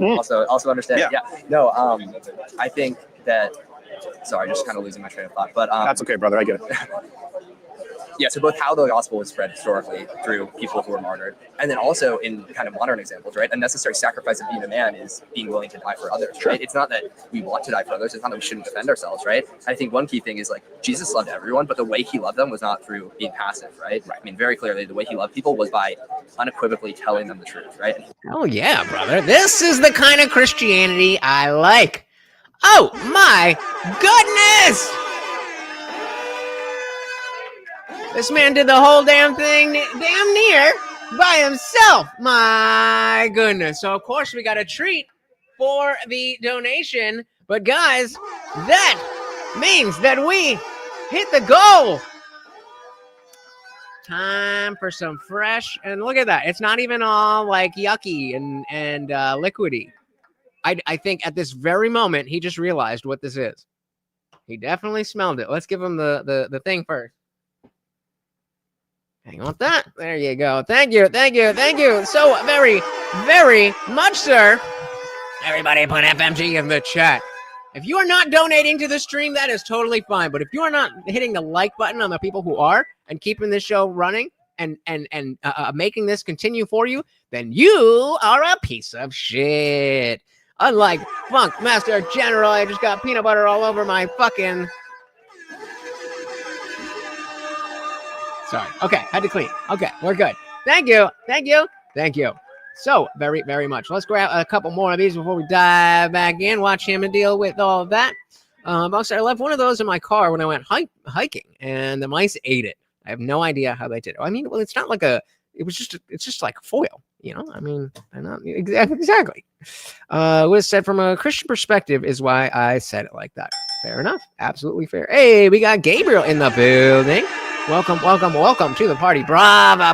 also understand. Yeah. No. I think that. Sorry, just kind of losing my train of thought. But that's okay, brother. I get it. Yeah, so both how the gospel was spread historically through people who were martyred, and then also in kind of modern examples, right? A necessary sacrifice of being a man is being willing to die for others, right? It's not that we want to die for others. It's not that we shouldn't defend ourselves, right? I think one key thing is like Jesus loved everyone, but the way he loved them was not through being passive, right? I mean, very clearly, the way he loved people was by unequivocally telling them the truth, right? Oh yeah, brother. This is the kind of Christianity I like. Oh my goodness! This man did the whole damn thing damn near by himself. My goodness. So, of course, we got a treat for the donation. But, guys, that means that we hit the goal. Time for some fresh. And look at that. It's not even all, like, yucky and liquidy. I think at this very moment, he just realized what this is. He definitely smelled it. Let's give him the thing first. Hang on with that. There you go. Thank you. So very, very much, sir. Everybody put FMG in the chat. If you are not donating to the stream, that is totally fine. But if you are not hitting the like button on the people who are and keeping this show running and making this continue for you, then you are a piece of shit. Unlike Funk Master General, I just got peanut butter all over my fucking... Sorry. Okay, had to clean. Okay, we're good. Thank you. So, very, very much. Let's grab a couple more of these before we dive back in. Watch him and deal with all of that. Also, I left one of those in my car when I went hiking, and the mice ate it. I have no idea how they did it. I mean, well, it's not like it's just like foil, you know? I mean, I'm not exactly. What was said from a Christian perspective is why I said it like that. Fair enough. Absolutely fair. Hey, we got Gabriel in the building. Welcome to the party. Brava.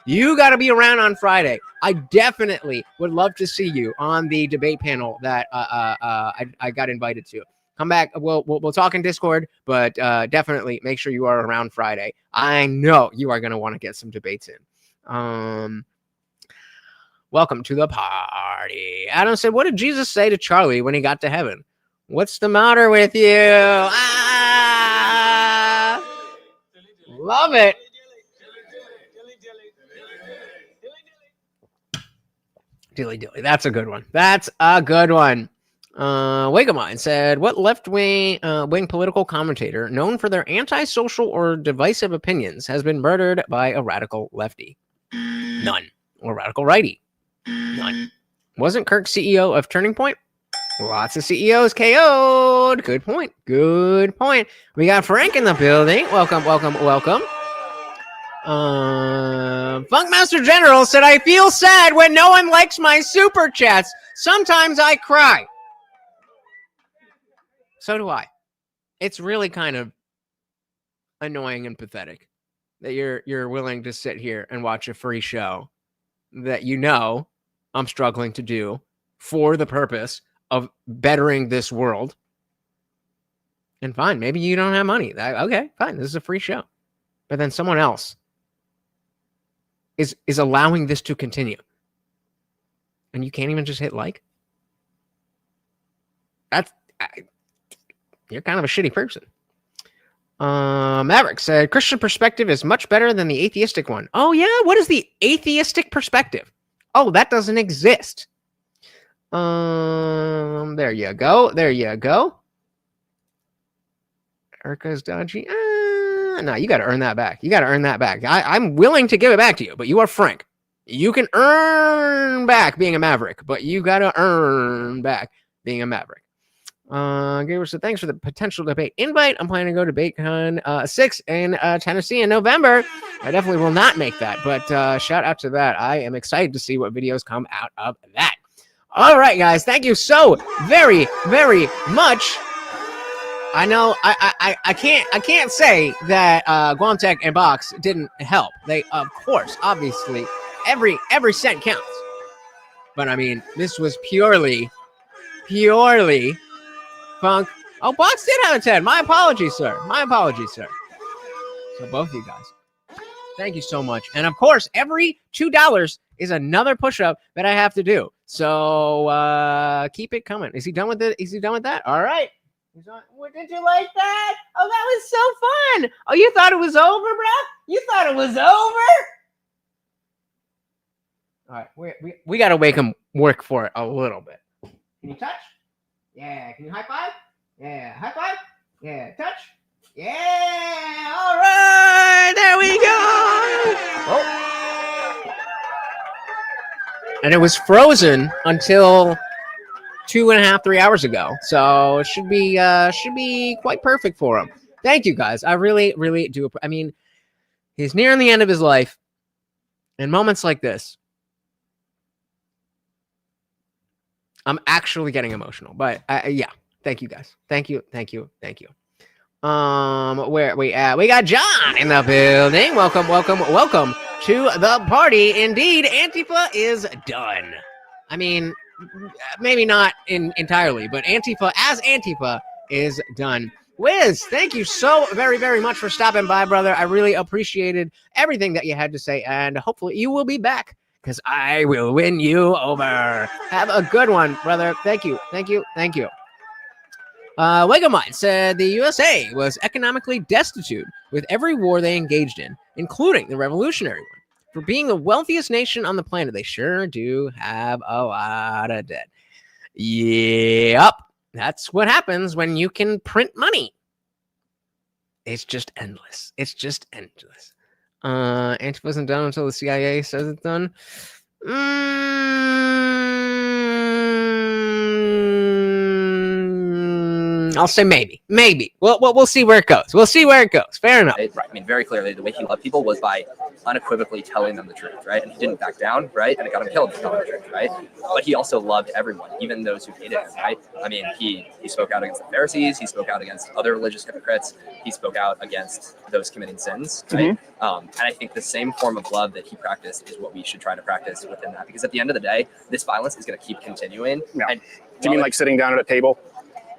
You got to be around on Friday. I definitely would love to see you on the debate panel that I got invited to. Come back. We'll talk in Discord, but definitely make sure you are around Friday. I know you are going to want to get some debates in. Welcome to the party. Adam said, what did Jesus say to Charlie when he got to heaven? What's the matter with you? Love it. Dilly. That's a good one. Wagamine said, what left-wing political commentator known for their antisocial or divisive opinions has been murdered by a radical lefty? None. Or radical righty? None. Wasn't Kirk CEO of Turning Point? Lots of CEOs KO'd. Good point. Good point. We got Frank in the building. Welcome, welcome, welcome. Funkmaster General said, I feel sad when no one likes my super chats. Sometimes I cry. So do I. It's really kind of annoying and pathetic that you're willing to sit here and watch a free show that you know I'm struggling to do for the purpose of bettering this world. And fine, maybe you don't have money. Okay, fine, this is a free show. But then someone else is allowing this to continue. And you can't even just hit like? You're kind of a shitty person. Maverick said, Christian perspective is much better than the atheistic one. Oh, yeah? What is the atheistic perspective? Oh, that doesn't exist. There you go. There you go. Erica's dodgy. No, you got to earn that back. You got to earn that back. I'm willing to give it back to you, but you are Frank. You can earn back being a Maverick, but you got to earn back being a Maverick. Gabriel said, thanks for the potential debate invite. I'm planning to go to DebateCon 6 in Tennessee in November. I definitely will not make that, but shout out to that. I am excited to see what videos come out of that. All right, guys. Thank you so very, very much. I know I can't say that Guamtech and Box didn't help. They, of course, obviously, every cent counts. But I mean, this was purely Funk. Oh, Box did have a 10. My apologies, sir. My apologies, sir. So both of you guys, thank you so much. And of course, every $2 is another push-up that I have to do. So keep it coming. Is he done with it? Is he done with that? All right. What, did you like that? Oh, that was so fun. Oh, you thought it was over, bro? You thought it was over? All right, we got to make him work for it a little bit. Can you touch? Yeah. Can you high five? Yeah. High five? Yeah. Touch? Yeah. All right. There we go. Oh. And it was frozen until 2.5, 3 hours ago. So it should be quite perfect for him. Thank you, guys. I really, really do. I mean, he's nearing the end of his life. In moments like this, I'm actually getting emotional, but yeah, thank you guys. Thank you. Where we at? We got John in the building. Welcome to the party. Indeed, Antifa is done. I mean, maybe not entirely, but Antifa as Antifa is done. Wiz, thank you so very, very much for stopping by, brother. I really appreciated everything that you had to say, and hopefully you will be back, because I will win you over. Have a good one, brother. Thank you. Wagamine said the USA was economically destitute with every war they engaged in, including the Revolutionary one. For being the wealthiest nation on the planet, they sure do have a lot of debt. Yep. That's what happens when you can print money. It's just endless. Antifa wasn't done until the CIA says it's done. I'll say maybe. We'll see where it goes. Fair enough. Right. I mean, very clearly, the way he loved people was by unequivocally telling them the truth, right? And he didn't back down, right? And it got him killed for telling the truth, right? But he also loved everyone, even those who hated him, right? I mean, he spoke out against the Pharisees. He spoke out against other religious hypocrites. He spoke out against those committing sins, right? And I think the same form of love that he practiced is what we should try to practice within that. Because at the end of the day, this violence is going to keep continuing. Yeah. And do you mean like sitting down at a table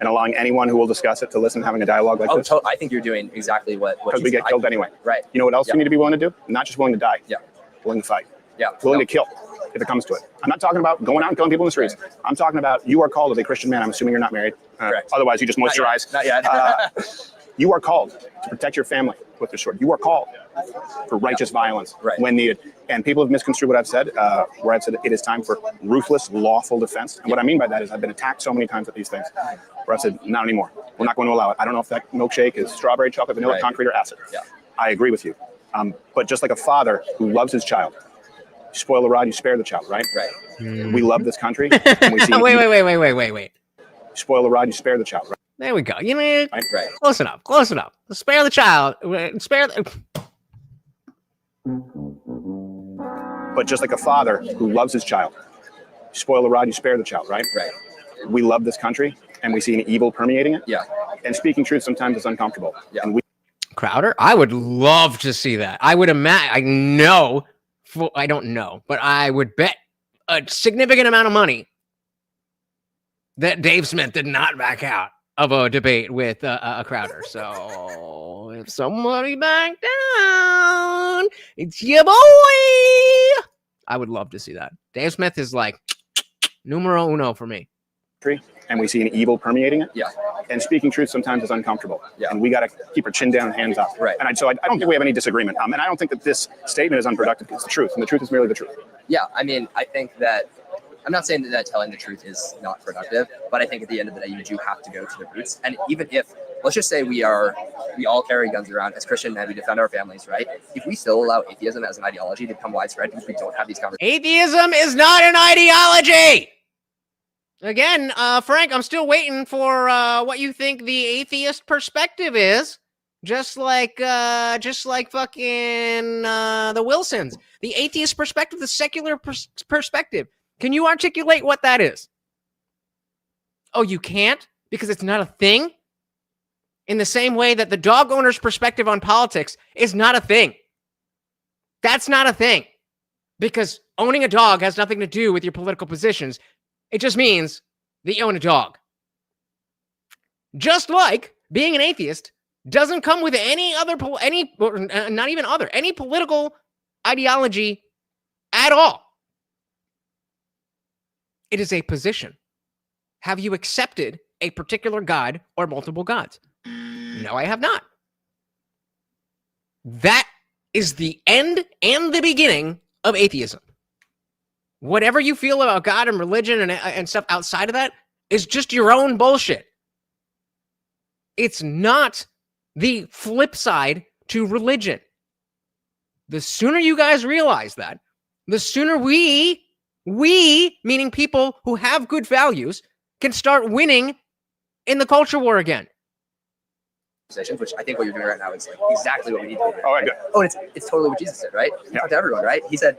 and allowing anyone who will discuss it to listen, having a dialogue like this? I think you're doing exactly what because we get killed anyway. Right. You know what else we need to be willing to do? Not just willing to die. Yeah. Willing to fight. Yeah. Willing to kill if it comes to it. I'm not talking about going out and killing people in the streets. I'm talking about you are called as a Christian man. I'm assuming you're not married. Otherwise, you just moisturize. Not yet. You are called to protect your family with the sword. You are called for righteous violence when needed. And people have misconstrued what I've said, where I've said it is time for ruthless, lawful defense. And what I mean by that is I've been attacked so many times with these things, where I've said, not anymore. We're not going to allow it. I don't know if that milkshake is strawberry, chocolate, vanilla, concrete, or acid. Yeah. I agree with you. But just like a father who loves his child, you spoil the rod, you spare the child, right? Right. We love this country. And we see Wait. Spoil the rod, you spare the child. Right? There we go. You know, Right. close enough. Close enough. Spare the child. Spare the. But just like a father who loves his child, spoil the rod, you spare the child, right? Right. We love this country, and we see an evil permeating it. Yeah. And speaking truth sometimes is uncomfortable. Yeah. And we Crowder, I would love to see that. I would imagine. I know. I don't know, but I would bet a significant amount of money that Dave Smith did not back out of a debate with a Crowder. So if somebody backed down, it's your boy. I would love to see that. Dave Smith is like numero uno for me. And we see an evil permeating it. Yeah. And speaking truth sometimes is uncomfortable. Yeah. And we got to keep our chin down and hands up. Right. And so I don't think we have any disagreement. And I don't think that this statement is unproductive. It's the truth. And the truth is merely the truth. Yeah. I mean, I think that I'm not saying that telling the truth is not productive, but I think at the end of the day, you do have to go to the roots. And even if, let's just say we all carry guns around as Christian men, we defend our families, right? If we still allow atheism as an ideology to become widespread because we don't have these conversations. Atheism is not an ideology. Again, Frank, I'm still waiting for what you think the atheist perspective is. Just like fucking the Wilsons, the atheist perspective, the secular perspective. Can you articulate what that is? Oh, you can't because it's not a thing. In the same way that the dog owner's perspective on politics is not a thing. That's not a thing because owning a dog has nothing to do with your political positions. It just means that you own a dog. Just like being an atheist doesn't come with any political ideology at all. It is a position. Have you accepted a particular God or multiple gods? No, I have not. That is the end and the beginning of atheism. Whatever you feel about God and religion and stuff outside of that is just your own bullshit. It's not the flip side to religion. The sooner you guys realize that, the sooner we, meaning people who have good values, can start winning in the culture war again. Which I think what you're doing right now is like exactly what we need to do. All right, good. Oh, and it's totally what Jesus did, right? He talked to everyone, right? He said,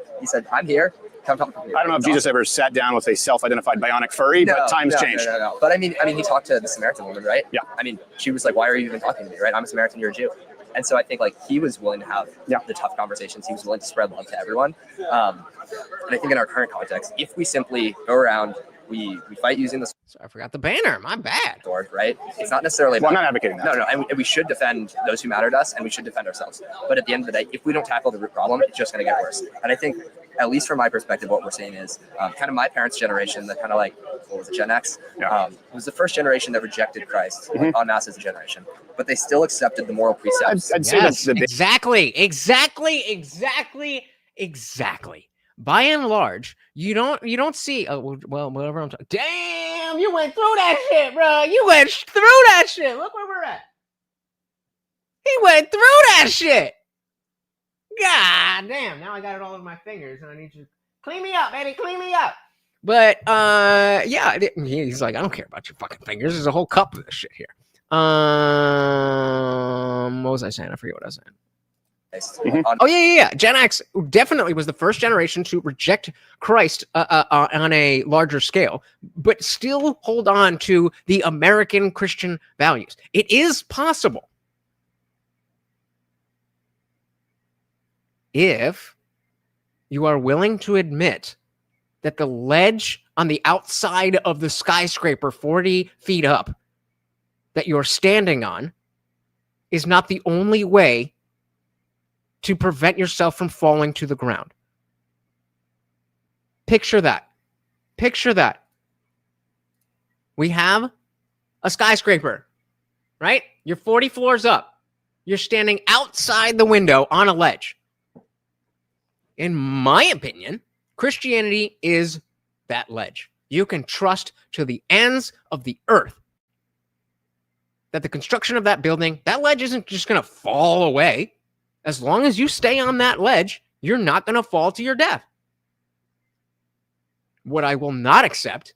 I'm here. Come talk to me. I don't know if Jesus ever sat down with a self-identified bionic furry, but times change. No. But I mean, he talked to the Samaritan woman, right? Yeah. I mean, she was like, "Why are you even talking to me?" Right? I'm a Samaritan. You're a Jew. And so I think like he was willing to have the tough conversations. He was willing to spread love to everyone. And I think in our current context, if we simply go around, we fight using the Sorry, I forgot the banner. My bad. sword, right? It's not necessarily Well, I'm not advocating that. No, and we should defend those who matter to us, and we should defend ourselves. But at the end of the day, if we don't tackle the root problem, it's just going to get worse. And I think, at least from my perspective, what we're seeing is kind of my parents' generation, the kind of like, what was it, Gen X? Was the first generation that rejected Christ en masse as a generation, but they still accepted the moral precepts. I'd say Yes, that exactly. By and large, you don't see. Oh, well, whatever I'm talking. Damn, you went through that shit, bro. You went through that shit. Look where we're at. He went through that shit. God damn. Now I got it all in my fingers, and I need you to clean me up, baby. Clean me up. But yeah, he's like, I don't care about your fucking fingers. There's a whole cup of this shit here. What was I saying? I forget what I was saying. Oh yeah. Gen X definitely was the first generation to reject Christ on a larger scale, but still hold on to the American Christian values. It is possible if you are willing to admit that the ledge on the outside of the skyscraper 40 feet up that you're standing on is not the only way to prevent yourself from falling to the ground. Picture that. Picture that. We have a skyscraper, right? You're 40 floors up. You're standing outside the window on a ledge. In my opinion, Christianity is that ledge. You can trust to the ends of the earth that the construction of that building, that ledge isn't just going to fall away. As long as you stay on that ledge, you're not going to fall to your death. What I will not accept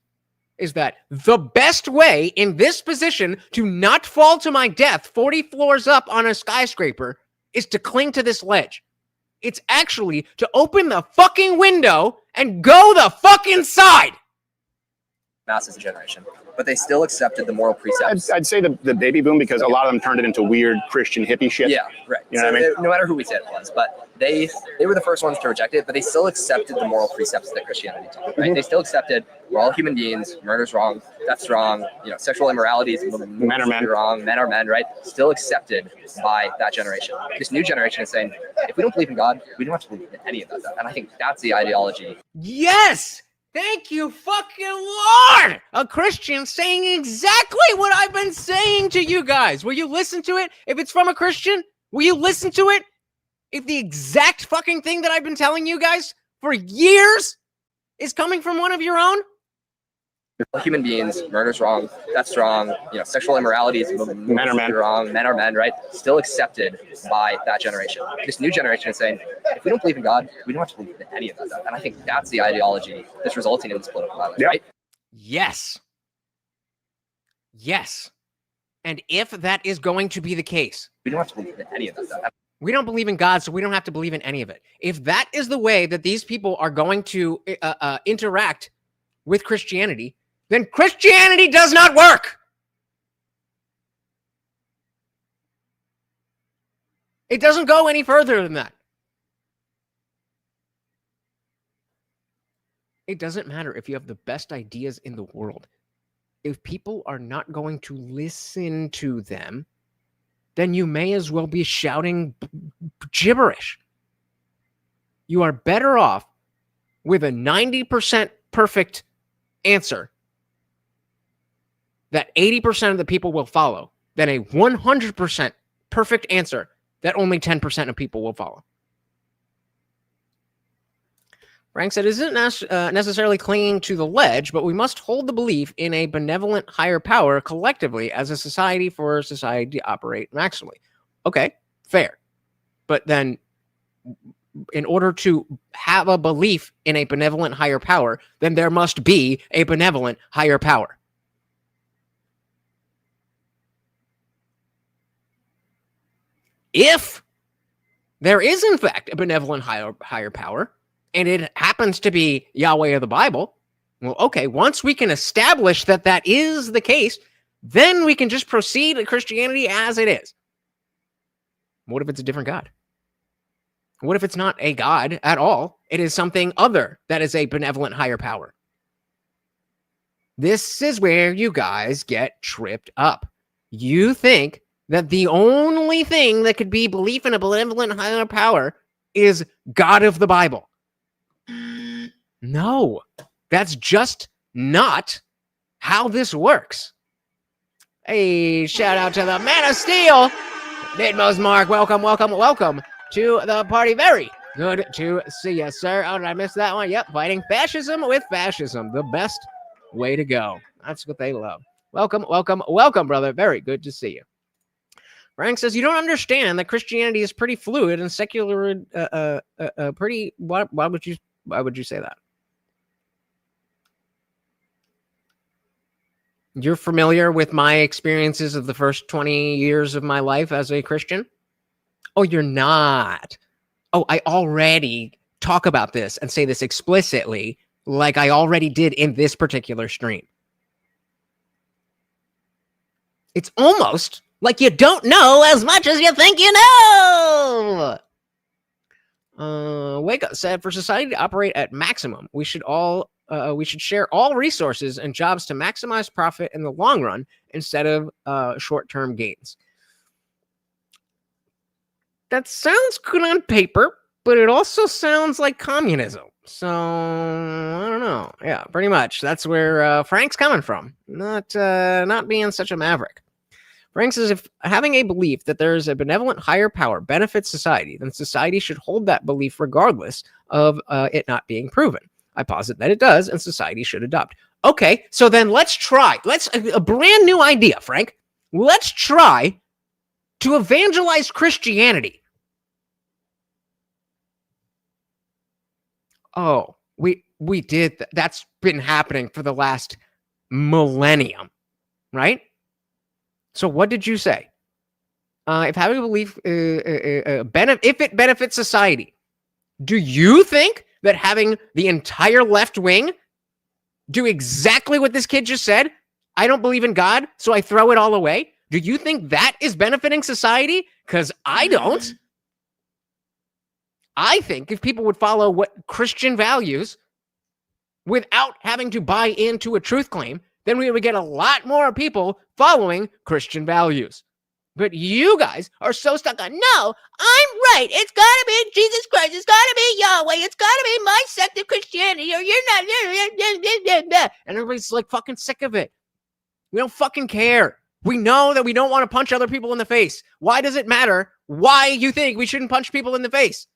is that the best way in this position to not fall to my death 40 floors up on a skyscraper is to cling to this ledge. It's actually to open the fucking window and go the fuck inside. Masses of generation, but they still accepted the moral precepts. I'd say the baby boom, because a lot of them turned it into weird Christian hippie shit. Yeah, right. You know what I mean? No matter who we say it was, but they were the first ones to reject it, but they still accepted the moral precepts that Christianity taught, right? They still accepted we're all human beings, murder's wrong, theft's wrong, sexual immorality is men are men. wrong, men are men, right? Still accepted by that generation. This new generation is saying, if we don't believe in God, we don't have to believe in any of that stuff. And I think that's the ideology. Yes! Thank you, fucking Lord! A Christian saying exactly what I've been saying to you guys. Will you listen to it? If it's from a Christian, will you listen to it? If the exact fucking thing that I've been telling you guys for years is coming from one of your own? Human beings, murder's wrong, theft's wrong, sexual immorality is men are men. wrong, men are men, right? Still accepted by that generation. This new generation is saying, if we don't believe in God, we don't have to believe in any of that stuff. And I think that's the ideology that's resulting in this political violence, right? Yes. Yes. And if that is going to be the case, we don't have to believe in any of that stuff. We don't believe in God, so we don't have to believe in any of it. If that is the way that these people are going to interact with Christianity, then Christianity does not work. It doesn't go any further than that. It doesn't matter if you have the best ideas in the world. If people are not going to listen to them, then you may as well be shouting gibberish. You are better off with a 90% perfect answer that 80% of the people will follow than a 100% perfect answer that only 10% of people will follow. Frank said, isn't necessarily clinging to the ledge, but we must hold the belief in a benevolent higher power collectively as a society for society to operate maximally. Okay, fair. But then in order to have a belief in a benevolent higher power, then there must be a benevolent higher power. If there is, in fact, a benevolent higher power, and it happens to be Yahweh of the Bible, well, okay, once we can establish that that is the case, then we can just proceed to Christianity as it is. What if it's a different God? What if it's not a God at all? It is something other that is a benevolent higher power. This is where you guys get tripped up. You think that the only thing that could be belief in a benevolent higher power is God of the Bible. No, that's just not how this works. Hey, shout out to the Man of Steel. Nidmos Mark, welcome to the party. Very good to see you, sir. Oh, did I miss that one? Yep, fighting fascism with fascism. The best way to go. That's what they love. Welcome, brother. Very good to see you. Frank says, you don't understand that Christianity is pretty fluid and secular, pretty, why would you say that? You're familiar with my experiences of the first 20 years of my life as a Christian? Oh, you're not. Oh, I already talk about this and say this explicitly, like I already did in this particular stream. It's almost like you don't know as much as you think you know. Wake Up said, for society to operate at maximum, we should share all resources and jobs to maximize profit in the long run instead of short-term gains. That sounds good on paper, but it also sounds like communism. So I don't know. Yeah, pretty much. That's where Frank's coming from. Not being such a maverick. Frank says, if having a belief that there is a benevolent higher power benefits society, then society should hold that belief regardless of it not being proven. I posit that it does, and society should adopt. Okay, so then let's try. A brand new idea, Frank. Let's try to evangelize Christianity. Oh, we did. That's been happening for the last millennium, right? So what did you say? If having a belief, if it benefits society, do you think that having the entire left wing do exactly what this kid just said? I don't believe in God, so I throw it all away. Do you think that is benefiting society? Because I don't. I think if people would follow what Christian values without having to buy into a truth claim, then we would get a lot more people following Christian values. But you guys are so stuck on, no, I'm right. It's got to be Jesus Christ. It's got to be Yahweh. It's got to be my sect of Christianity, or you're not. And everybody's like fucking sick of it. We don't fucking care. We know that we don't want to punch other people in the face. Why does it matter why you think we shouldn't punch people in the face?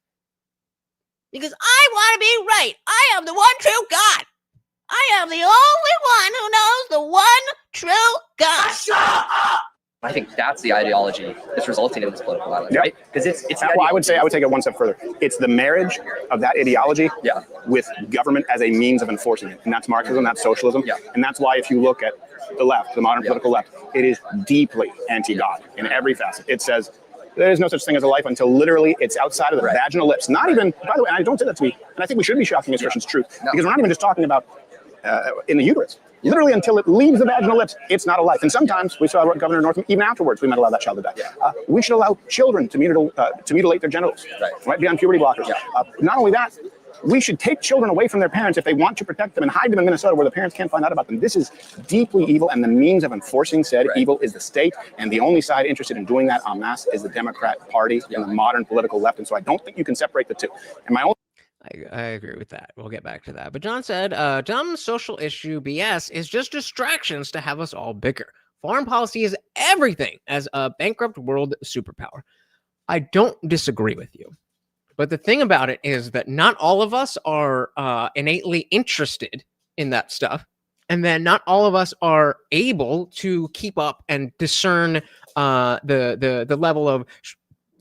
Because I want to be right. I am the one true God. I am the only one who knows the one true God. Shut up! I think that's the ideology that's resulting in this political violence, right? Because it's well, I would take it one step further. It's the marriage of that ideology with government as a means of enforcing it. And that's Marxism, that's socialism. And that's why if you look at the left, the modern political left, it is deeply anti-God in every facet. It says there is no such thing as a life until literally it's outside of the vaginal lips. Not even, by the way, and I don't say that to be, and I think we should be shocking as Christians truth, because we're not even just talking about in the uterus. Literally until it leaves the vaginal lips, it's not a life. And sometimes we saw Governor Northam, even afterwards, we might allow that child to die. We should allow children to mutilate their genitals, right, beyond puberty blockers. Not only that, we should take children away from their parents if they want to protect them and hide them in Minnesota where the parents can't find out about them. This is deeply evil, and the means of enforcing said evil is the state, and the only side interested in doing that en masse is the Democrat Party and the modern political left. And so I don't think you can separate the two. And my own I agree with that. We'll get back to that. But John said, dumb social issue BS is just distractions to have us all bicker. Foreign policy is everything as a bankrupt world superpower. I don't disagree with you. But the thing about it is that not all of us are innately interested in that stuff. And then not all of us are able to keep up and discern the level of,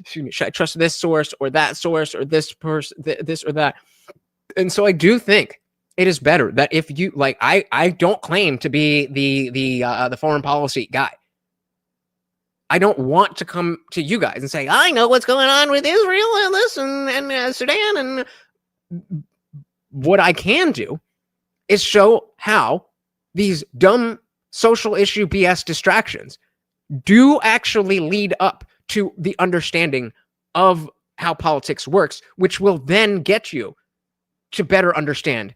should I trust this source or that source or this person, this or that? And so I do think it is better that if you like, I don't claim to be the foreign policy guy. I don't want to come to you guys and say, I know what's going on with Israel and this and Sudan. And what I can do is show how these dumb social issue BS distractions do actually lead up to the understanding of how politics works, which will then get you to better understand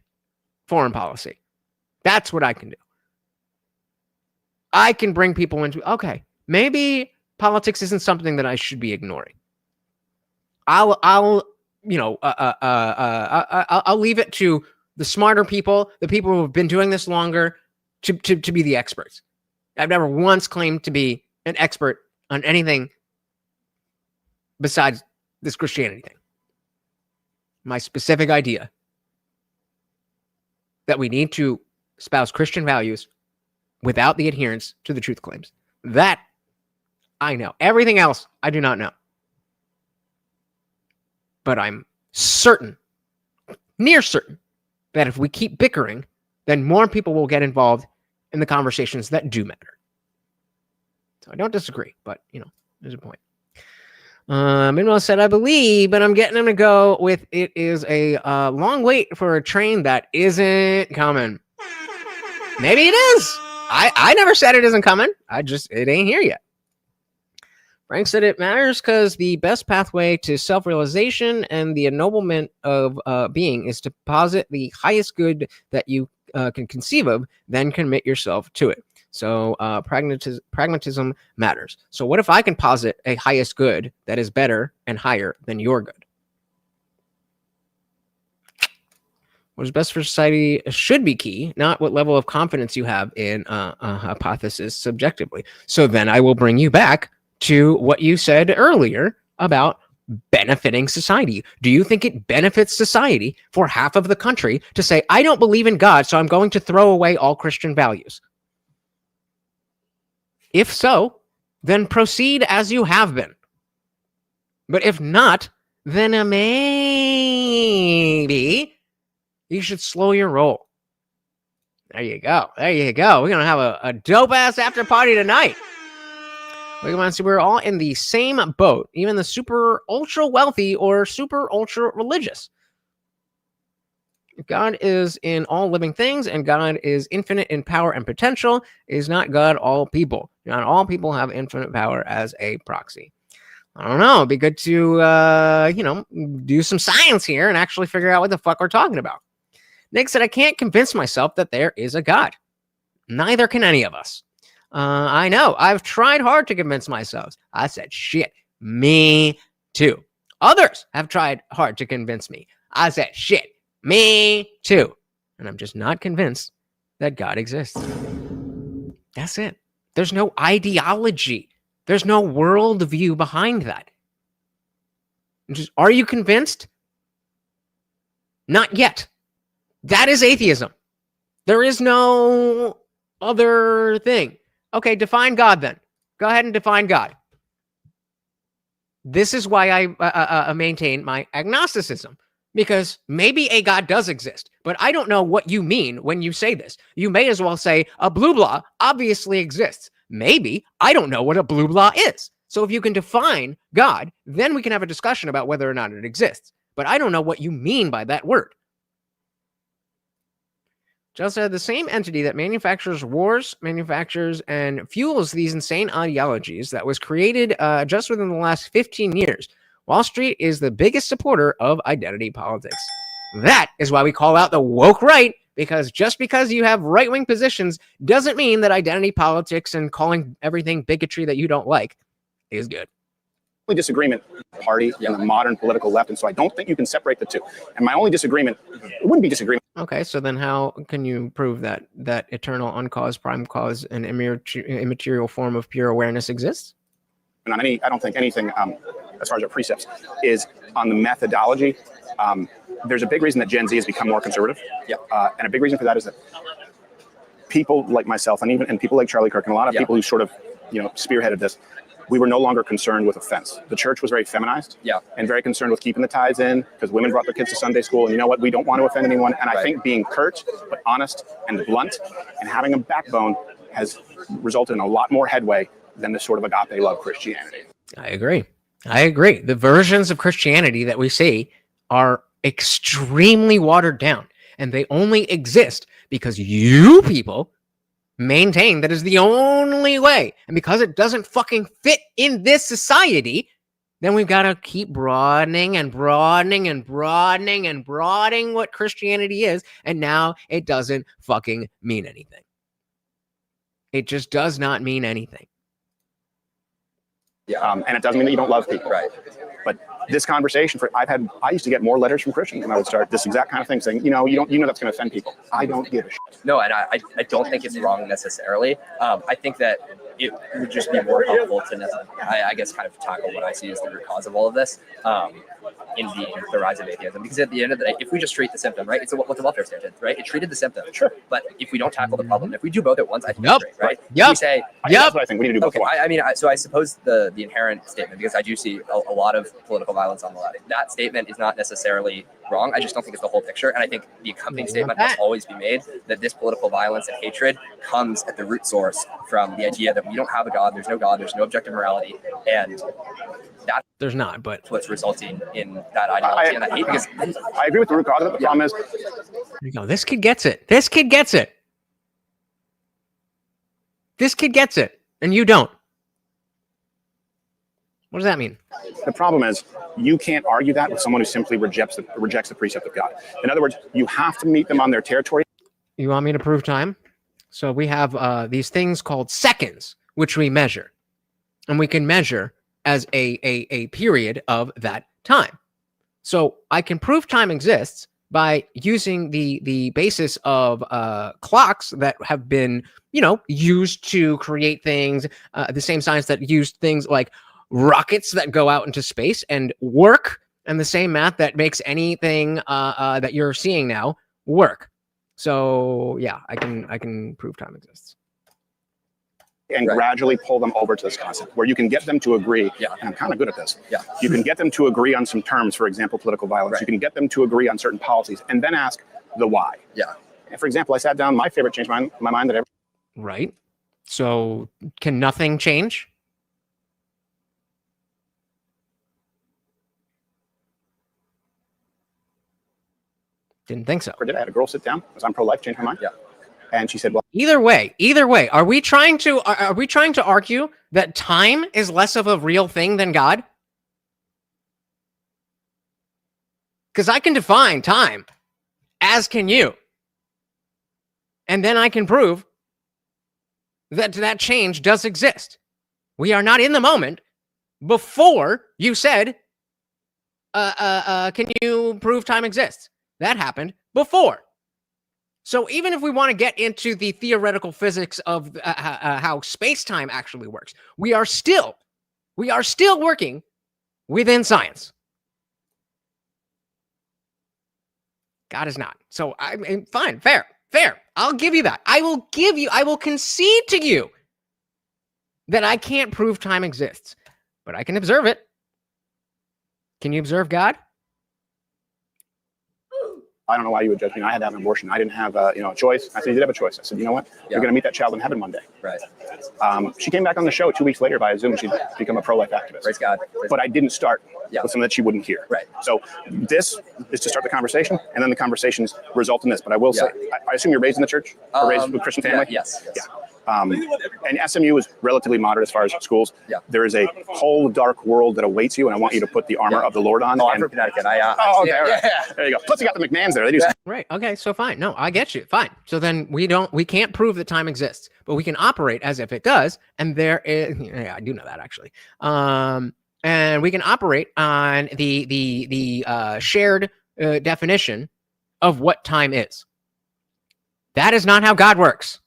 foreign policy. That's what I can do. I can bring people into, okay, maybe politics isn't something that I should be ignoring. I'll leave it to the smarter people, the people who have been doing this longer, to be the experts. I've never once claimed to be an expert on anything besides this Christianity thing. My specific idea that we need to espouse Christian values without the adherence to the truth claims. That I know. Everything else, I do not know. But I'm certain, near certain, that if we keep bickering, then more people will get involved in the conversations that do matter. So I don't disagree, but, there's a point. Manuel said, I believe, but I'm getting him to go with it is a long wait for a train that isn't coming. Maybe it is. I never said it isn't coming. It ain't here yet. Frank said it matters because the best pathway to self-realization and the ennoblement of being is to posit the highest good that you can conceive of, then commit yourself to it. So pragmatism matters. So what if I can posit a highest good that is better and higher than your good? What is best for society should be key, not what level of confidence you have in a hypothesis subjectively. So then I will bring you back to what you said earlier about benefiting society. Do you think it benefits society for half of the country to say, I don't believe in God, so I'm going to throw away all Christian values? If so, then proceed as you have been. But if not, then maybe you should slow your roll. There you go. There you go. We're going to have a dope-ass after party tonight. We're all in the same boat, even the super ultra wealthy or super ultra religious. God is in all living things, and God is infinite in power and potential. Is not God all people? Not all people have infinite power as a proxy. I don't know. It'd be good to, do some science here and actually figure out what the fuck we're talking about. Nick said, I can't convince myself that there is a God. Neither can any of us. I know. I've tried hard to convince myself. I said, shit, me too. Others have tried hard to convince me. I said, shit, me too. And I'm just not convinced that God exists. That's it. There's no ideology. There's no worldview behind that. Just, are you convinced? Not yet. That is atheism. There is no other thing. Okay, define God then. Go ahead and define God. This is why I maintain my agnosticism. Because maybe a God does exist, but I don't know what you mean when you say this. You may as well say a blue blah obviously exists. Maybe I don't know what a blue blah is. So if you can define God, then we can have a discussion about whether or not it exists. But I don't know what you mean by that word. Just said the same entity that manufactures wars, manufactures, and fuels these insane ideologies that was created just within the last 15 years. Wall Street is the biggest supporter of identity politics. That is why we call out the woke right, because just because you have right-wing positions doesn't mean that identity politics and calling everything bigotry that you don't like is good. Disagreement party in the modern political left, and so I don't think you can separate the two. And my only disagreement, it wouldn't be disagreement. Okay, so then how can you prove that eternal uncaused prime cause and immaterial form of pure awareness exists? And on any, I don't think anything as far as our precepts is on the methodology. There's a big reason that Gen Z has become more conservative. And a big reason for that is that people like myself and people like Charlie Kirk and a lot of people who sort of spearheaded this, we were no longer concerned with offense. The church was very feminized and very concerned with keeping the tithes in because women brought their kids to Sunday school. And you know what? We don't want to offend anyone. And I think being curt, but honest and blunt and having a backbone has resulted in a lot more headway than this sort of agape love Christianity. I agree. The versions of Christianity that we see are extremely watered down, and they only exist because you people maintain that is the only way. And because it doesn't fucking fit in this society, then we've got to keep broadening and broadening and broadening and broadening what Christianity is. And now it doesn't fucking mean anything. It just does not mean anything. And it doesn't mean that you don't love people. Right. But this conversation, I used to get more letters from Christians when I would start this exact kind of thing saying, you know that's going to offend people. I don't give a shit. No, and I don't think it's wrong necessarily. I think that it would just be more helpful to, I guess, kind of tackle what I see as the root cause of all of this in the rise of atheism. Because at the end of the day, if we just treat the symptom, right, it's what the welfare state did, right? It treated the symptom. Sure. But if we don't tackle the problem, if we do both at once, I think it's great, right? Yep. We say, that's what I think. We need to do both at once. I mean, so I suppose the inherent statement, because I do see a lot of political violence on the left, that statement is not necessarily wrong. I just don't think it's the whole picture. And I think the accompanying statement must always be made that this political violence and hatred comes at the root source from the idea that we don't have a God, there's no objective morality, and that there's not, but what's resulting in that ideology and that hate. Because I agree with the root cause of it. The problem is, this kid gets it. This kid gets it. This kid gets it, and you don't. What does that mean? The problem is you can't argue that with someone who simply rejects the precept of God. In other words, you have to meet them on their territory. You want me to prove time? So we have these things called seconds, which we measure. And we can measure as a period of that time. So I can prove time exists by using the basis of clocks that have been, used to create things, the same science that used things like rockets that go out into space and work, and the same math that makes anything that you're seeing now work. So yeah, I can prove time exists. And gradually pull them over to this concept where you can get them to agree. And I'm kind of good at this. You can get them to agree on some terms, for example, political violence. You can get them to agree on certain policies and then ask the why. For example, I sat down, my favorite changed my mind that ever. Right. So can nothing change? Didn't think so. I had a girl sit down because I'm pro-life, changed my mind. Yeah. And she said, well, Either way, are we trying to argue that time is less of a real thing than God? Because I can define time, as can you. And then I can prove that that change does exist. We are not in the moment before you said, can you prove time exists? That happened before. So even if we want to get into the theoretical physics of how space-time actually works, we are still working within science. God is not. So I mean, fine, fair. I'll give you that. I will concede to you that I can't prove time exists, but I can observe it. Can you observe God? I don't know why you would judge me. I had to have an abortion. I didn't have a choice. I said, you did have a choice. I said, you know what? You're going to meet that child in heaven one day. Right. She came back on the show 2 weeks later via Zoom. She'd become a pro-life activist. Praise God. But I didn't start with something that she wouldn't hear. Right. So this is to start the conversation, and then the conversations result in this. But I will say, I assume you're raised in the church? Or raised with a Christian family? Yes. Yeah. And SMU is relatively moderate as far as schools. Yeah. There is a whole dark world that awaits you, and I want you to put the armor of the Lord on. Oh, I'm from Connecticut. Okay. All right. There you go. Plus, you got the McMahons there. They do. Right. Okay. So fine. No, I get you. Fine. So then we can't prove that time exists, but we can operate as if it does. And there is, I do know that actually. And we can operate on the shared definition of what time is. That is not how God works.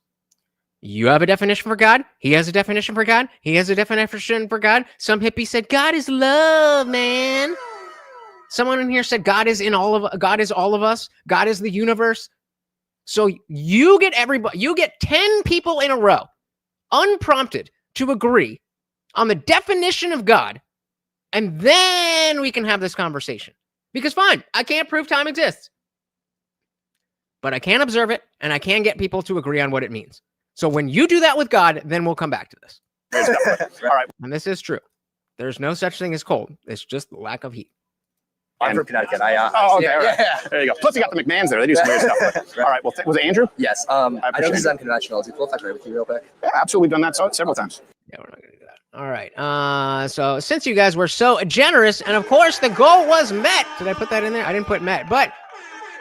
You have a definition for God. He has a definition for God. He has a definition for God. Some hippie said, God is love, man. Someone in here said, God is all of us. God is the universe. So you get 10 people in a row, unprompted, to agree on the definition of God. And then we can have this conversation. Because fine, I can't prove time exists. But I can observe it, and I can get people to agree on what it means. So when you do that with God, then we'll come back to this. All right. And this is true. There's no such thing as cold. It's just lack of heat. I'm from Connecticut. Okay. All right. There you go. Plus, you got the McMahons there. They do some weird stuff. All right. Well, was it Andrew? Yes. I know this is unconventional. Is it cool if I trade with you real quick? Yeah, absolutely. We've done that several times. Yeah, we're not going to do that. All right. So since you guys were so generous, and of course the goal was met. Did I put that in there? I didn't put met, but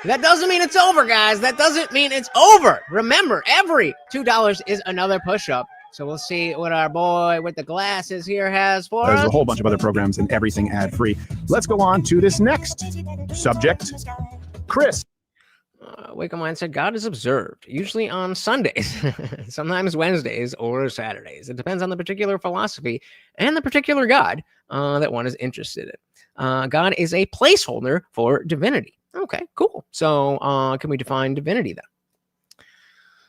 that doesn't mean it's over, guys. That doesn't mean it's over. Remember, every $2 is another push-up. So we'll see what our boy with the glasses here has for us. There's a whole bunch of other programs and everything ad-free. Let's go on to this next subject. Chris. Wake Up Mind said, God is observed, usually on Sundays, sometimes Wednesdays or Saturdays. It depends on the particular philosophy and the particular God that one is interested in. God is a placeholder for divinity. Okay, cool. So can we define divinity then?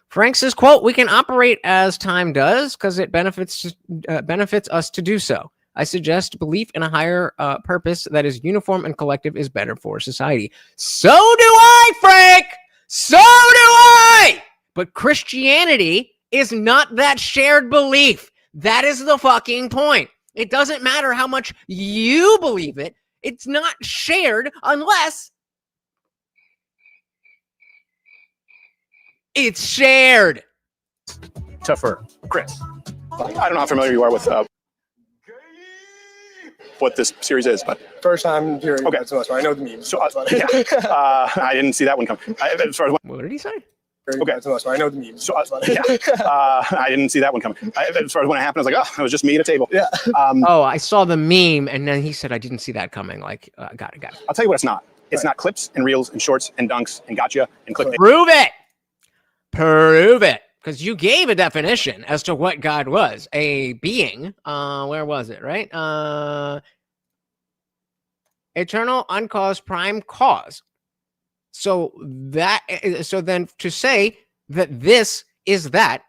Frank says, quote, we can operate as time does because it benefits us to do so. I suggest belief in a higher purpose that is uniform and collective is better for society. So do I, Frank! So do I! But Christianity is not that shared belief. That is the fucking point. It doesn't matter how much you believe it. It's not shared unless it's shared. Tougher. Chris. I don't know how familiar you are with what this series is, but first time hearing that so much. I know the memes. So, I didn't see that one come. As far as what did he say? Okay, so much. I know the memes. So, I didn't see that one coming. As far as when it happened, I was like, oh, it was just me at a table. Yeah. I saw the meme, and then he said, I didn't see that coming. Like, got it. I'll tell you what it's not. It's not clips and reels and shorts and dunks and gotcha and clickbait. Prove it. Prove it. Because you gave a definition as to what God was. A being. Where was it, right? Eternal, uncaused, prime cause. So then to say that this is that,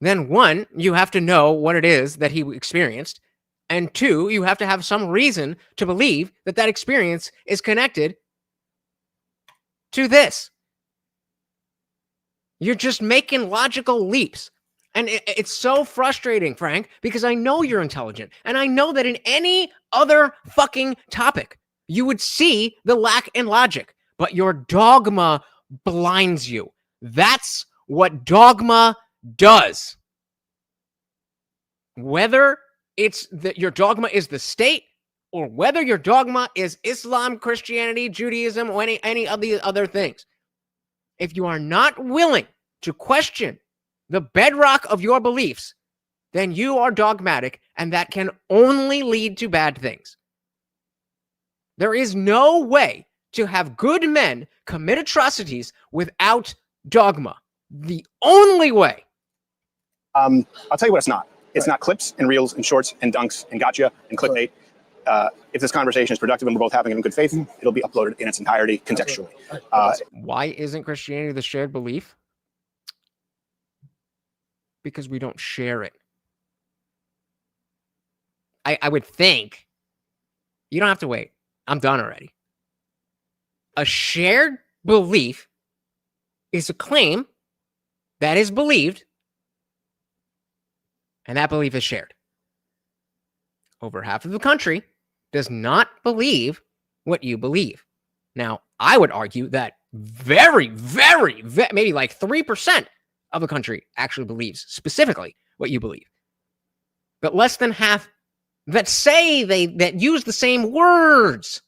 then one, you have to know what it is that he experienced. And two, you have to have some reason to believe that that experience is connected to this. You're just making logical leaps. And it's so frustrating, Frank, because I know you're intelligent. And I know that in any other fucking topic, you would see the lack in logic. But your dogma blinds you. That's what dogma does. Whether it's that your dogma is the state, or whether your dogma is Islam, Christianity, Judaism, or any of the other things. If you are not willing to question the bedrock of your beliefs, then you are dogmatic, and that can only lead to bad things. There is no way to have good men commit atrocities without dogma. The only way. I'll tell you what it's not. It's not clips and reels and shorts and dunks and gotcha and clickbait. If this conversation is productive and we're both having it in good faith, it'll be uploaded in its entirety contextually. Why isn't Christianity the shared belief? Because we don't share it. I would think. You don't have to wait. I'm done already. A shared belief is a claim that is believed, and that belief is shared. Over half of the country does not believe what you believe. Now, I would argue that very, maybe like 3% of the country actually believes specifically what you believe. But less than half that say that use the same words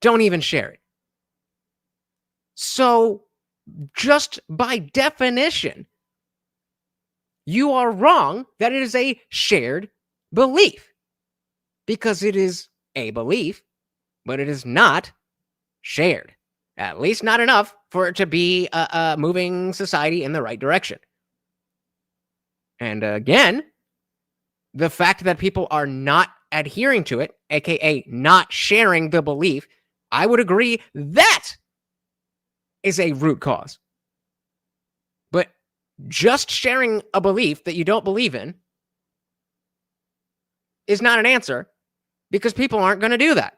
don't even share it. So, just by definition, you are wrong that it is a shared belief, because it is a belief, but it is not shared. At least not enough for it to be moving society in the right direction. And again, the fact that people are not adhering to it, aka not sharing the belief, I would agree that is a root cause. But just sharing a belief that you don't believe in is not an answer, because people aren't going to do that.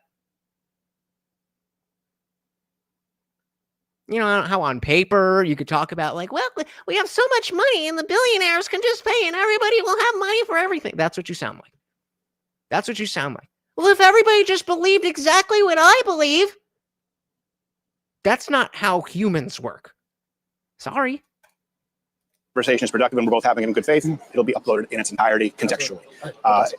You know how on paper you could talk about like, well, we have so much money and the billionaires can just pay and everybody will have money for everything. That's what you sound like. That's what you sound like. Well, if everybody just believed exactly what I believe, that's not how humans work. Sorry. Conversation is productive and we're both having it in good faith, it'll be uploaded in its entirety contextually.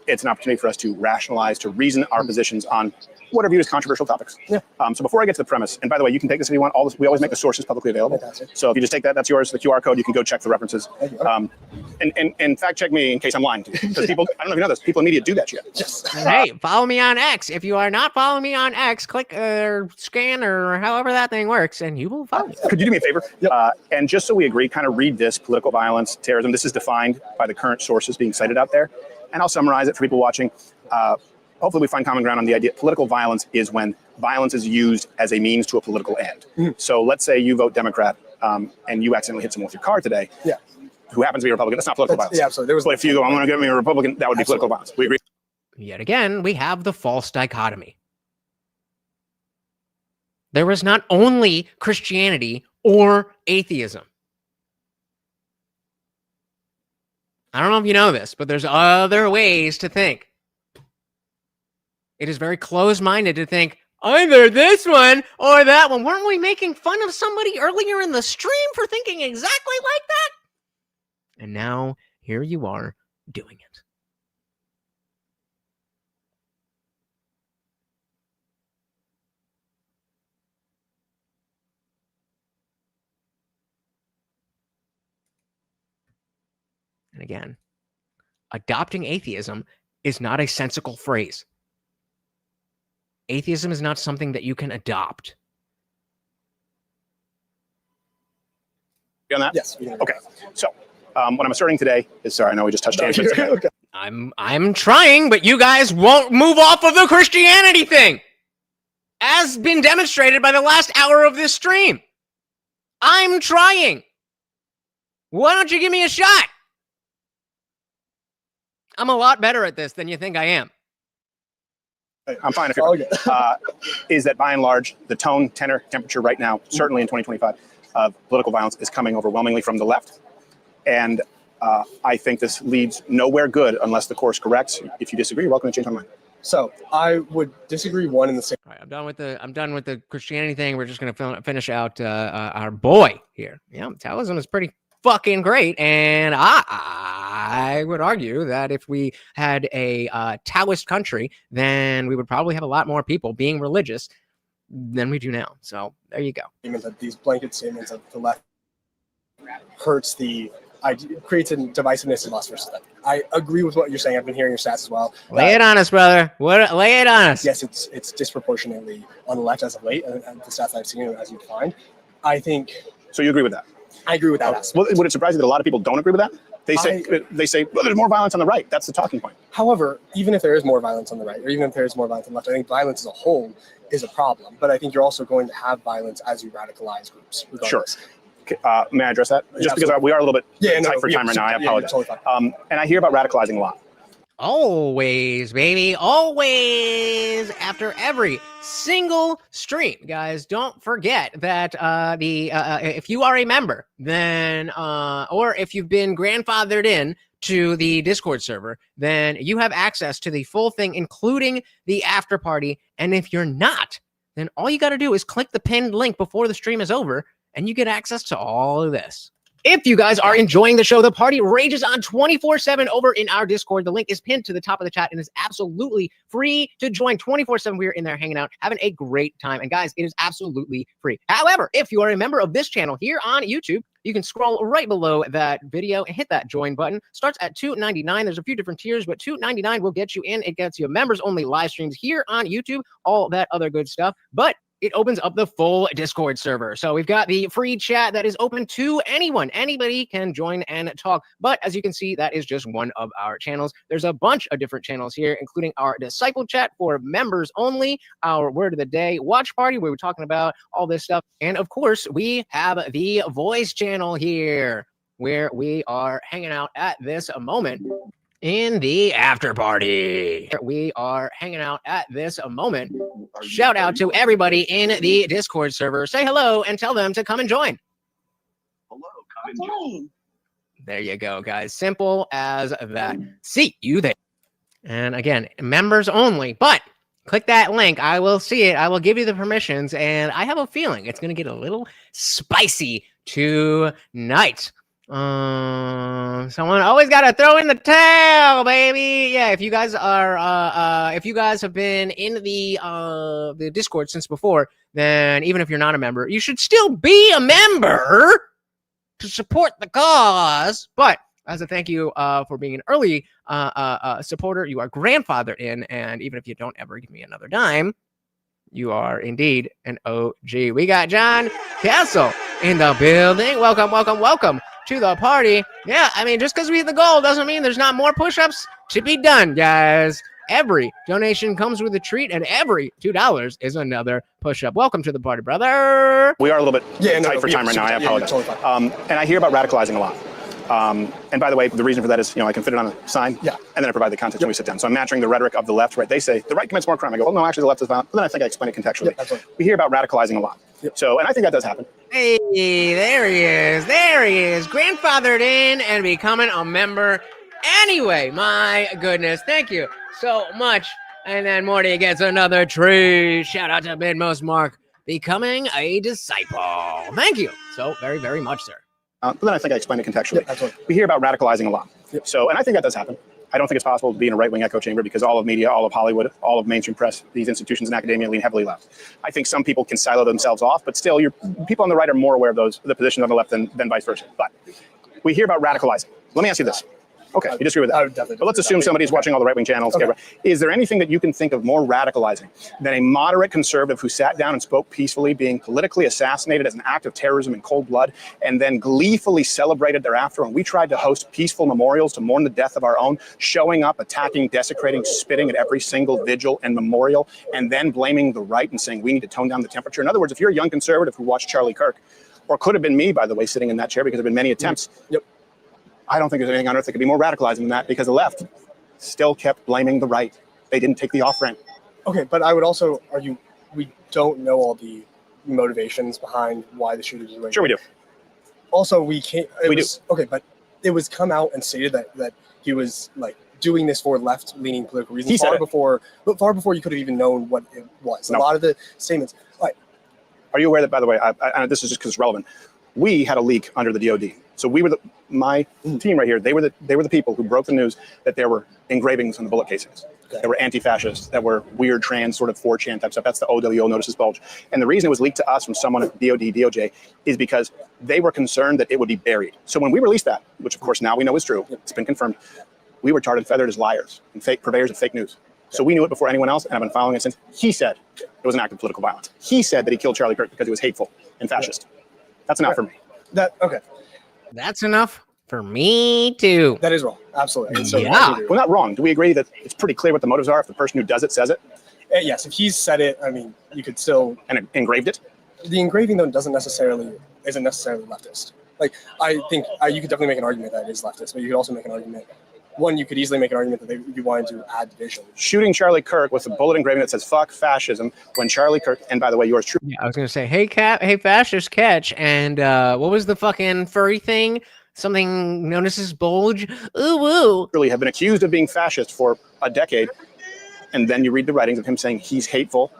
It's an opportunity for us to rationalize, to reason our positions on what are viewed as controversial topics. So before I get to the premise, and by the way, you can take this if you want. We always make the sources publicly available. So if you just take that, that's yours, the QR code, you can go check the references. And fact check me in case I'm lying to you. Because people, I don't know if you know this, people in media do that shit. Hey, follow me on X. If you are not following me on X, click or scan or however that thing works, and you will follow me. Could you do me a favor? And just so we agree, kind of read this: political violence, terrorism. This is defined by the current sources being cited out there. And I'll summarize it for people watching. Hopefully we find common ground on the idea. Political violence is when violence is used as a means to a political end. So let's say you vote Democrat and you accidentally hit someone with your car today. Who happens to be a Republican. That's not political violence. Absolutely. But if you go, I'm going to get me a Republican, that would be political violence. We agree? Yet again, we have the false dichotomy. There is not only Christianity or atheism. I don't know if you know this, but there's other ways to think. It is very close-minded to think either this one or that one. Weren't we making fun of somebody earlier in the stream for thinking exactly like that? And now, here you are doing it. And again, adopting atheism is not a sensical phrase. Atheism is not something that you can adopt. You on that? Yes. Okay. So, what I'm asserting today is, sorry, I know we just touched tangents. Okay. I'm trying, but you guys won't move off of the Christianity thing, as been demonstrated by the last hour of this stream. I'm trying. Why don't you give me a shot? I'm a lot better at this than you think I am. I'm fine if you're is that by and large, the tone, tenor, temperature right now, certainly in 2025, of political violence is coming overwhelmingly from the left. And I think this leads nowhere good unless the course corrects. If you disagree, you're welcome to change my mind. So I would disagree one in the same. All right, I'm done with the Christianity thing. We're just gonna finish out our boy here. Yeah, Taoism is pretty fucking great, and I would argue that if we had a Taoist country, then we would probably have a lot more people being religious than we do now. So there you go. That these blanket statements of the left hurts creates a divisiveness in us versus them. I agree with what you're saying. I've been hearing your stats as well. Lay it on us, brother. Lay it on us. Yes, it's disproportionately on the left as of late, and the stats I've seen, as you find. I think. So you agree with that? I agree with that. Well, would it surprise you that a lot of people don't agree with that? They say, well, there's more violence on the right. That's the talking point. However, even if there is more violence on the right, or even if there is more violence on the left, I think violence as a whole is a problem. But I think you're also going to have violence as you radicalize groups. Regardless. Sure. May I address that? Just because we are a little bit tight for time right now, I apologize. Totally and I hear about radicalizing a lot. Always, baby, always. After every single stream, guys, don't forget that if you are a member, then or if you've been grandfathered in to the Discord server, then you have access to the full thing, including the after party. And if you're not, then all you got to do is click the pinned link before the stream is over, and you get access to all of this. If you guys are enjoying the show, the party rages on 24/7 over in our Discord. The link is pinned to the top of the chat and is absolutely free to join 24/7. We're in there hanging out, having a great time. And guys, it is absolutely free. However, if you are a member of this channel here on YouTube, you can scroll right below that video and hit that join button. Starts at $2.99. There's a few different tiers, but $2.99 will get you in. It gets you members only live streams here on YouTube, all that other good stuff. But it opens up the full Discord server. So we've got the free chat that is open to anyone. Anybody can join and talk. But as you can see, that is just one of our channels. There's a bunch of different channels here, including our Disciple chat for members only, our Word of the Day watch party, where we're talking about all this stuff. And of course, we have the voice channel here, where we are hanging out at this moment in the after party. We are hanging out at this moment. Shout out to everybody in the Discord server. Say hello and tell them to come and join. Hello, come and join. There you go, guys. Simple as that. See you there. And again, members only, but click that link. I will see it. I will give you the permissions, and I have a feeling it's going to get a little spicy tonight. Someone always got to throw in the towel, baby. Yeah, if you guys are if you guys have been in the Discord since before, then even if you're not a member, you should still be a member to support the cause. But as a thank you for being an early supporter, you are grandfathered in, and even if you don't ever give me another dime, you are indeed an OG. We got John Castle in the building. Welcome, welcome, welcome to the party. Yeah, I mean, just because we hit the goal doesn't mean there's not more push-ups to be done, guys. Every donation comes with a treat, and every $2 is another push-up. Welcome to the party, brother. We are a little bit tight for time right now. I apologize. And I hear about radicalizing a lot. And by the way, the reason for that is, I can fit it on a sign, and then I provide the context when we sit down. So I'm matching the rhetoric of the left, right? They say the right commits more crime. I go, well, no, actually, the left is violent. But then I think I explain it contextually. We hear about radicalizing a lot. So, and I think that does happen. Hey, there he is. There he is. Grandfathered in and becoming a member anyway. My goodness. Thank you so much. And then Morty gets another treat. Shout out to Midmost Mark becoming a disciple. Thank you so very, very much, sir. But then I think I explained it contextually. We hear about radicalizing a lot. So, and I think that does happen. I don't think it's possible to be in a right-wing echo chamber because all of media, all of Hollywood, all of mainstream press, these institutions in academia lean heavily left. I think some people can silo themselves off, but still, people on the right are more aware of the positions on the left than vice versa. But we hear about radicalizing. Let me ask you this. Okay, you disagree with that? But let's assume somebody's watching all the right-wing channels. Okay. Is there anything that you can think of more radicalizing than a moderate conservative who sat down and spoke peacefully, being politically assassinated as an act of terrorism in cold blood, and then gleefully celebrated thereafter when we tried to host peaceful memorials to mourn the death of our own, showing up, attacking, desecrating, spitting at every single vigil and memorial, and then blaming the right and saying we need to tone down the temperature? In other words, if you're a young conservative who watched Charlie Kirk, or could have been me, by the way, sitting in that chair because there have been many attempts, I don't think there's anything on earth that could be more radicalizing than that, because the left still kept blaming the right. They didn't take the off ramp. Okay, but I would also argue we don't know all the motivations behind why the shooters were. Sure, we do. Also, we can't. We do. Okay, but it was come out and stated that he was like doing this for left-leaning political reasons. He said it. Far before you could have even known what it was. No. A lot of the statements. Like, are you aware that, by the way, I this is just because it's relevant, we had a leak under the DoD. So we were my team right here. They were the people who broke the news that there were engravings on the bullet casings. Okay. There were anti-fascists, that were weird trans sort of 4chan type stuff. That's the OWO notices bulge. And the reason it was leaked to us from someone at DoD, DOJ, is because they were concerned that it would be buried. So when we released that, which of course now we know is true, it's been confirmed, we were tarred and feathered as liars and fake purveyors of fake news. So we knew it before anyone else, and I've been following it since. He said it was an act of political violence. He said that he killed Charlie Kirk because he was hateful and fascist. That's enough for me. Okay. That's enough for me too. That is wrong. Absolutely. And so Yeah. We're not wrong. Do we agree that it's pretty clear what the motives are if the person who does it says it? Yes, if he's said it, I mean, you could still and engraved it. The engraving though isn't necessarily leftist. Like I think you could definitely make an argument that it is leftist, but you could also make an argument. One, you could easily make an argument that you wanted to add division. Shooting Charlie Kirk with a bullet engraving that says "fuck fascism" when Charlie Kirk, and by the way, yours truly. Yeah, I was gonna say, hey fascist catch, and what was the fucking furry thing? Something known as his bulge. Ooh woo. Really have been accused of being fascist for a decade, and then you read the writings of him saying he's hateful.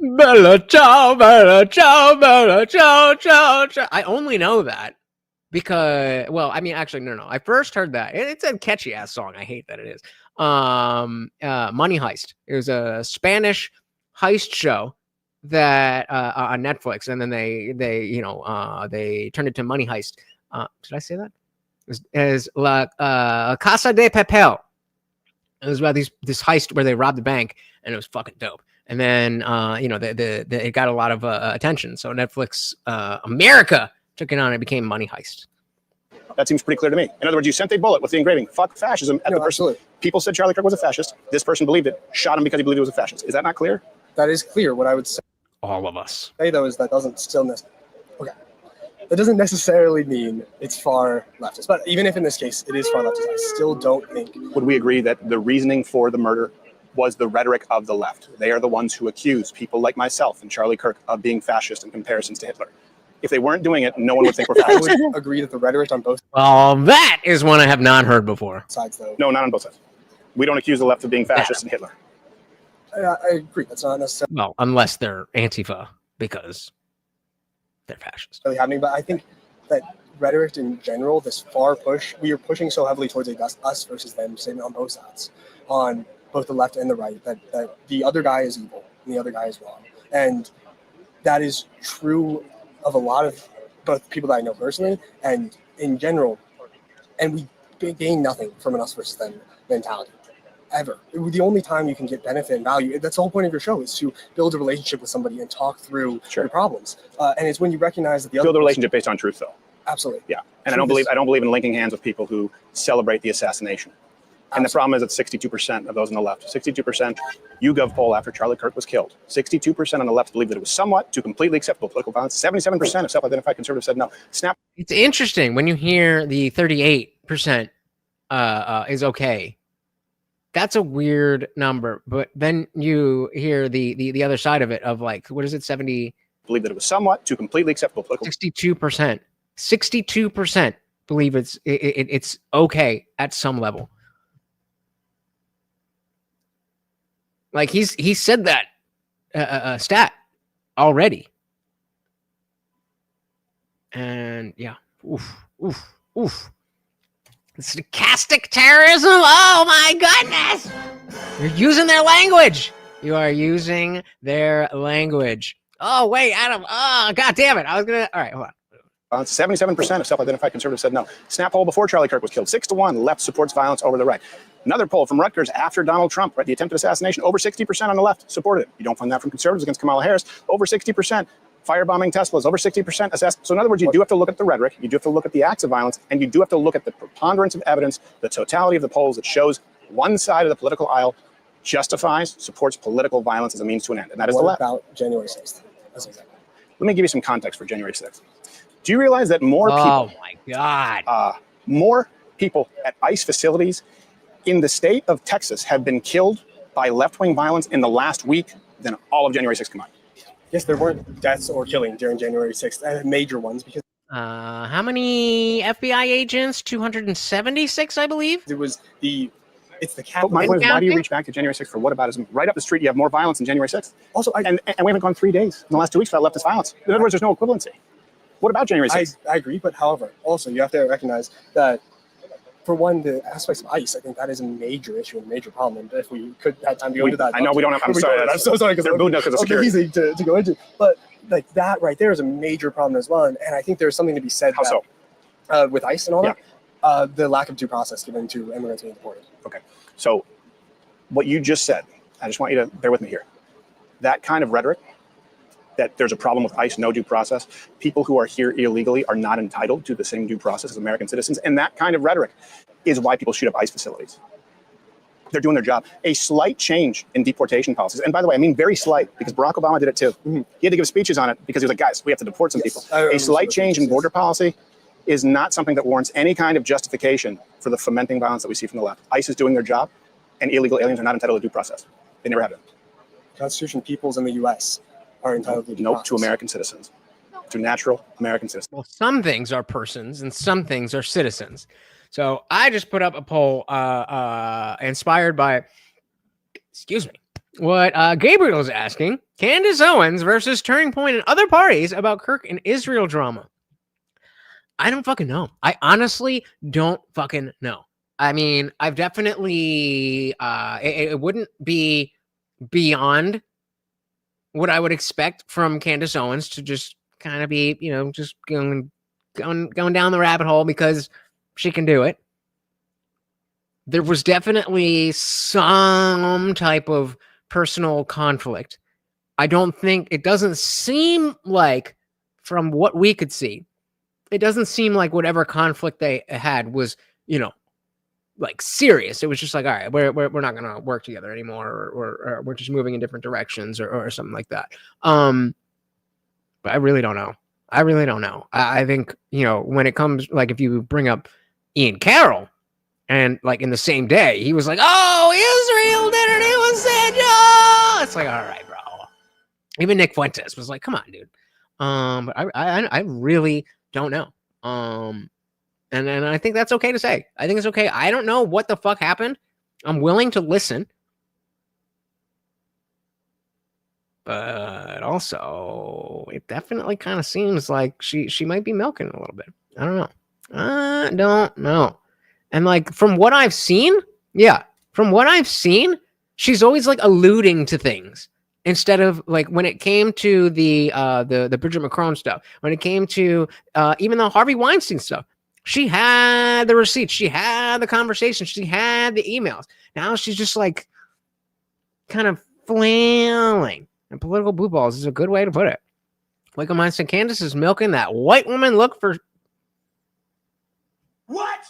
Bella ciao, bella ciao, bella ciao, ciao, ciao. I only know that because, well, I mean, actually, no. I first heard that. It's a catchy ass song. I hate that it is. Money Heist. It was a Spanish heist show that on Netflix, and then they turned it to Money Heist. Did I say that? As La Casa de Papel. It was about this heist where they robbed the bank, and it was fucking dope. And then it got a lot of attention. So Netflix America took it on. It became Money Heist. That seems pretty clear to me. In other words, you sent a bullet with the engraving "fuck fascism" at the person. Absolutely. People said Charlie Kirk was a fascist. This person believed it, shot him because he believed he was a fascist. Is that not clear? That is clear. What I would say, all of us say though, is that that doesn't necessarily mean it's far leftist. But even if in this case it is far leftist, I still don't think. Would we agree that the reasoning for the murder was the rhetoric of the left? They are the ones who accuse people like myself and Charlie Kirk of being fascist in comparisons to Hitler. If they weren't doing it, no one would think we're fascist. I would agree that the rhetoric on both that is one I have not heard before. sides, though. No, not on both sides. We don't accuse the left of being fascist and Hitler. I agree. That's not necessarily Well, unless they're Antifa, because they're fascist. really happening. But I think that rhetoric in general, this far push, we are pushing so heavily towards a us versus them statement on both sides, on both the left and the right, that the other guy is evil and the other guy is wrong. And that is true of a lot of both people that I know personally and in general. And we gain nothing from an us versus them mentality, ever. The only time you can get benefit and value, that's the whole point of your show, is to build a relationship with somebody and talk through your problems. And it's when you recognize that the other Build a relationship based on truth, though. Absolutely. Yeah. And I don't believe in linking hands with people who celebrate the assassination. And the problem is that 62% of those on the left, 62% YouGov poll after Charlie Kirk was killed, 62% on the left believed that it was somewhat to completely acceptable political violence. 77% of self-identified conservatives said no. Snap. It's interesting when you hear the 38% is okay. That's a weird number, but then you hear the other side of it of like, what is it, 70? Believe that it was somewhat to completely acceptable political. 62%. 62% believe it's okay at some level. Like he said that stat already, and yeah, oof. Stochastic terrorism. Oh my goodness! You're using their language. You are using their language. Oh wait, Adam. Oh god damn it! I was gonna. All right, hold on. 77% of self-identified conservatives said no. Snap poll before Charlie Kirk was killed, 6-1. Left supports violence over the right. Another poll from Rutgers after Donald Trump, right? The attempted assassination, over 60% on the left supported it. You don't find that from conservatives against Kamala Harris. Over 60% firebombing Teslas, over 60% assassin. So in other words, you do have to look at the rhetoric, you do have to look at the acts of violence, and you do have to look at the preponderance of evidence, the totality of the polls that shows one side of the political aisle justifies, supports political violence as a means to an end, and that is the left. What about January 6th? That's exactly. Let me give you some context for January 6th. Do you realize that more people? Oh my God! More people at ICE facilities in the state of Texas have been killed by left-wing violence in the last week than all of January 6th combined. Yes, there weren't deaths or killing during January 6th, major ones, because how many FBI agents? 276, I believe. It was it's the But capital. my point is, why do you reach back to January 6th for whataboutism? Right up the street, you have more violence than January 6th. Also, and we haven't gone 3 days in the last 2 weeks for that leftist violence. In other words, there's no equivalency. What about January 6th? I agree, but however, also you have to recognize that for one, the aspects of ICE, I think that is a major issue and a major problem. And if we could have time to go into that, I know we don't have. I'm sorry. I'm so sorry because they're booed because of security. Easy to go into, but like that right there is a major problem as well. And I think there's something to be said. How so? With ICE and all that, the lack of due process given to immigrants being deported. Okay, so what you just said, I just want you to bear with me here. That kind of rhetoric, that there's a problem with ICE, no due process. People who are here illegally are not entitled to the same due process as American citizens. And that kind of rhetoric is why people shoot up ICE facilities. They're doing their job. A slight change in deportation policies, and by the way, I mean very slight, because Barack Obama did it too. He had to give speeches on it because he was like, guys, we have to deport some people. A slight change in border policy is not something that warrants any kind of justification for the fomenting violence that we see from the left. ICE is doing their job, and illegal aliens are not entitled to due process. They never have been. Constitution peoples in the U.S. are entitled to due process. To American citizens, to natural American citizens. Well, some things are persons and some things are citizens. So I just put up a poll inspired by, excuse me, what Gabriel is asking: Candace Owens versus Turning Point and other parties about Kirk and Israel drama. I don't fucking know. I honestly don't fucking know. I mean, I've definitely, it wouldn't be beyond what I would expect from Candace Owens to just kind of be, you know, just going down the rabbit hole because she can do it. There was definitely some type of personal conflict. I don't think, it doesn't seem like, from what we could see, it doesn't seem like whatever conflict they had was, you know, like serious. It was just like, all right, we're not going to work together anymore, or we're just moving in different directions or something like that. But I really don't know. I think, you know, when it comes, like, if you bring up Ian Carroll and like in the same day, he was like, oh, Israel did it. It was said, oh! It's like, all right, bro. Even Nick Fuentes was like, come on, dude. But I really don't know. And I think that's okay to say. I think it's okay. I don't know what the fuck happened. I'm willing to listen. But also, it definitely kind of seems like she might be milking a little bit. I don't know. I don't know. And like, from what I've seen, she's always like alluding to things. Instead of like when it came to the Bridget McCrone stuff, when it came to even the Harvey Weinstein stuff, she had the receipts, she had the conversation, she had the emails. Now she's just like kind of flailing. And political blue balls is a good way to put it. Like a mindset, Candace is milking that white woman look for. What?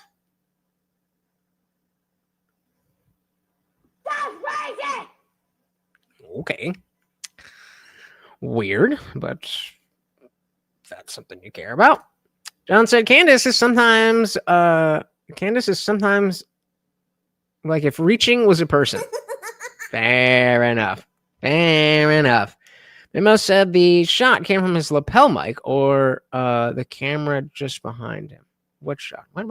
That's crazy! Okay. Weird, but that's something you care about. John said Candace is sometimes like if reaching was a person. Fair enough. Memo said the shot came from his lapel mic or the camera just behind him. What shot? What?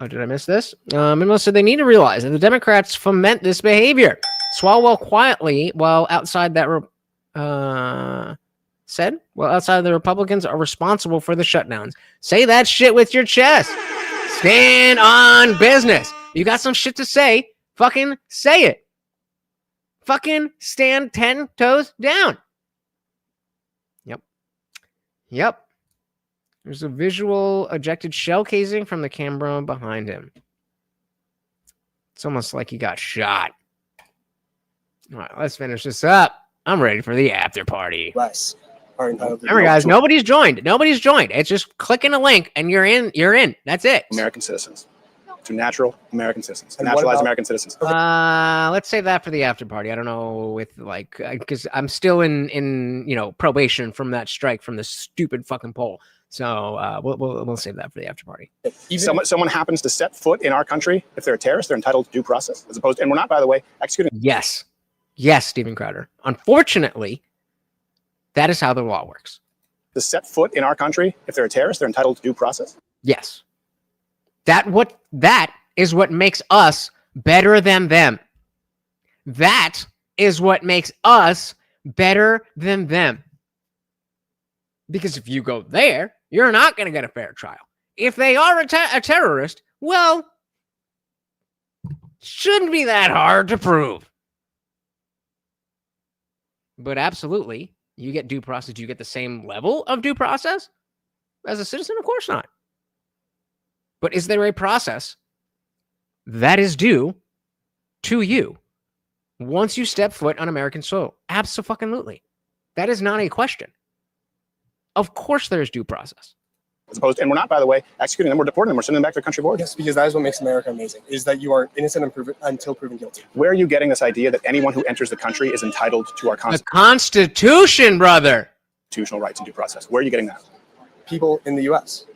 Oh, did I miss this? Memo said they need to realize that the Democrats foment this behavior. Swalwell quietly while outside that outside the Republicans are responsible for the shutdowns. Say that shit with your chest. Stand on business. You got some shit to say, fucking say it. Fucking stand 10 toes down. Yep. There's a visual ejected shell casing from the camera behind him. It's almost like he got shot. All right, let's finish this up. I'm ready for the after party. Remember, guys, nobody's joined. It's just clicking a link and you're in. That's it. American citizens. To natural American citizens. Naturalized American citizens. Let's save that for the after party. I don't know, with like, because I'm still in probation from that strike from the stupid fucking poll. So we'll save that for the after party. Someone happens to set foot in our country, if they're a terrorist, they're entitled to due process, as opposed to, and we're not, by the way, executing. Yes. Yes, Stephen Crowder. Unfortunately, that is how the law works. To set foot in our country, if they're a terrorist, they're entitled to due process? Yes. That is what makes us better than them. That is what makes us better than them. Because if you go there, you're not going to get a fair trial. If they are a terrorist, well, shouldn't be that hard to prove. But absolutely, you get due process. Do you get the same level of due process as a citizen? Of course not. But is there a process that is due to you once you step foot on American soil? Absolutely. That is not a question. Of course there's due process. As opposed to, and we're not, by the way, executing them, we're deporting them, we're sending them back to their country of origin. Yes, because that is what makes America amazing, is that you are innocent until proven guilty. Where are you getting this idea that anyone who enters the country is entitled to our The Constitution, brother. Constitutional rights and due process? Where are you getting that? People in the U.S.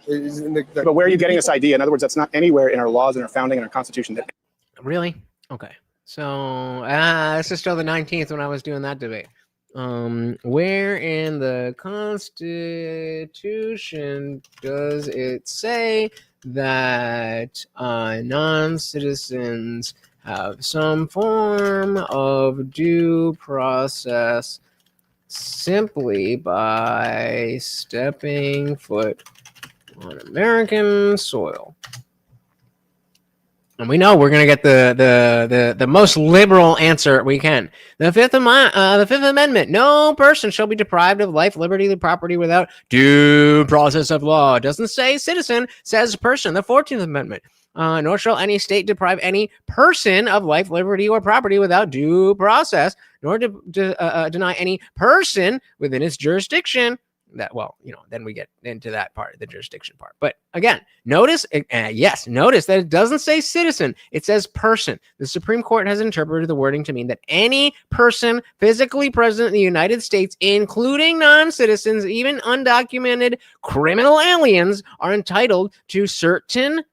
But where are you getting this idea? In other words, that's not anywhere in our laws and our founding and our Constitution. That Really? Okay. So, this is still the 19th when I was doing that debate. Where in the Constitution does it say that non-citizens have some form of due process simply by stepping foot on American soil? And we know we're going to get the most liberal answer we can. The Fifth Amendment. No person shall be deprived of life, liberty, or property without due process of law. It doesn't say citizen, says person. The 14th Amendment. Nor shall any state deprive any person of life, liberty, or property without due process, nor deny any person within its jurisdiction. That, well, then we get into that part, the jurisdiction part. But again, notice that it doesn't say citizen, it says person. The Supreme Court has interpreted the wording to mean that any person physically present in the United States, including non-citizens, even undocumented criminal aliens, are entitled to certain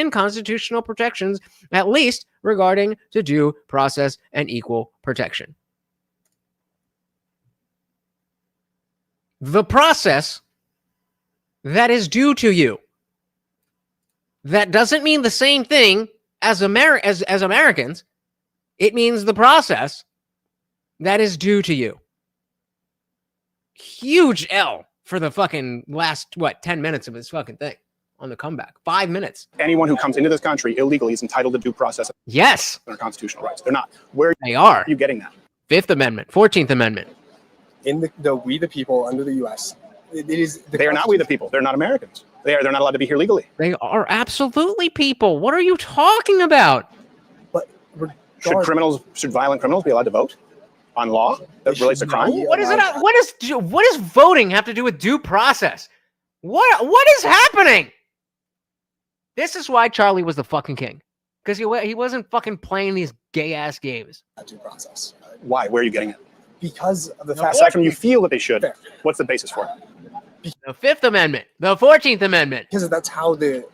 constitutional protections, at least regarding to due process and equal protection. The process that is due to you. That doesn't mean the same thing as Americans. It means the process that is due to you. Huge L for the fucking last, 10 minutes of this fucking thing on the comeback. 5 minutes. anyone who comes into this country illegally is entitled to due process. Yes. Their constitutional rights. They're not. Where they are you getting that? Fifth Amendment, 14th Amendment. In the we the people under the U.S., it is. They are not we the people. They're not Americans. They're not allowed to be here legally. They are absolutely people. What are you talking about? But should violent criminals be allowed to vote on law that relates to crime? What is it? What does voting have to do with due process? What is happening? This is why Charlie was the fucking king, because he wasn't fucking playing these gay ass games. Due process. Why? Where are you getting it? Because of the fact. Aside from you feel that they should, what's the basis for it? The Fifth Amendment, the 14th Amendment. Because that's how the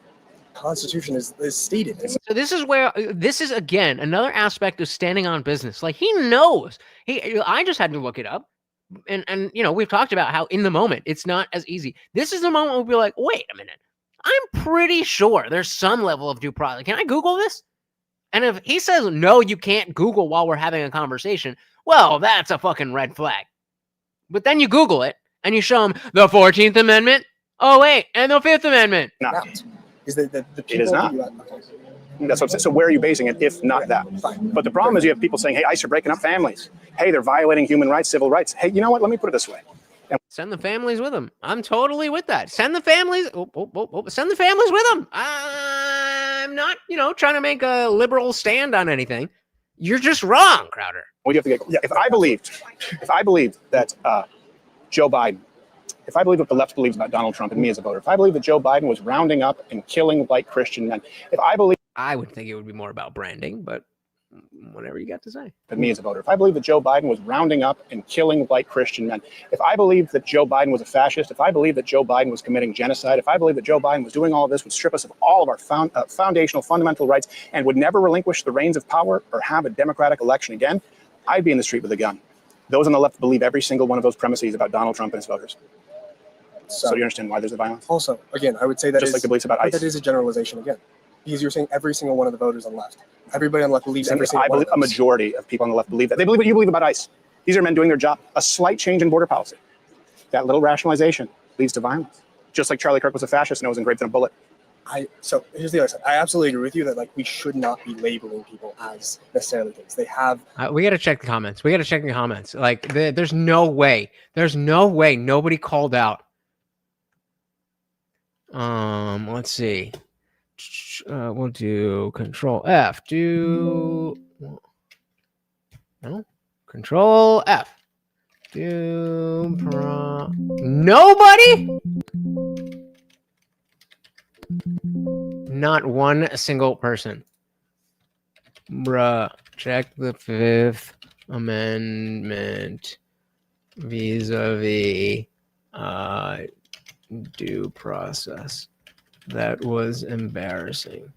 Constitution is stated. So this is again another aspect of standing on business. Like he knows. I just had to look it up, and we've talked about how in the moment it's not as easy. This is the moment we'll be like, wait a minute, I'm pretty sure there's some level of due process. Can I Google this? And if he says no, you can't Google while we're having a conversation, well, that's a fucking red flag. But then you Google it and you show him the 14th Amendment. Oh wait, and the Fifth Amendment. No. Is the it is not. That's what I'm saying. So where are you basing it if not that? But the problem is you have people saying, hey, ICE are breaking up families. Hey, they're violating human rights, civil rights. Hey, you know what? Let me put it this way. Send the families with them. I'm totally with that. Send the families. Send the families with them. I'm not, trying to make a liberal stand on anything. You're just wrong, Crowder. Well, you have to get. If I believed that Joe Biden, if I believe what the left believes about Donald Trump and me as a voter, if I believe that Joe Biden was rounding up and killing white Christian men, I would think it would be more about branding, but whatever you got to say. Than me as a voter. If I believe that Joe Biden was rounding up and killing white Christian men, if I believed that Joe Biden was a fascist, if I believed that Joe Biden was committing genocide, if I believed that Joe Biden was doing all of this, would strip us of all of our foundational, fundamental rights, and would never relinquish the reins of power or have a democratic election again, I'd be in the street with a gun. Those on the left believe every single one of those premises about Donald Trump and his voters. So you understand why there's the violence? Also, again, I would say that just like the beliefs about ICE. That is a generalization again, because you're saying every single one of the voters on the left. Everybody on the left believes every single one of those. A majority of people on the left believe that. They believe what you believe about ICE. These are men doing their job. A slight change in border policy, that little rationalization leads to violence. Just like Charlie Kirk was a fascist and it was engraved in a bullet. So here's the other side. I absolutely agree with you that like we should not be labeling people as necessarily things. They have. We got to check the comments. Like there's no way. There's no way nobody called out. Let's see. We'll do Control F. Control F. Nobody. Not one single person. Bruh, check the Fifth Amendment vis-a-vis due process. That was embarrassing.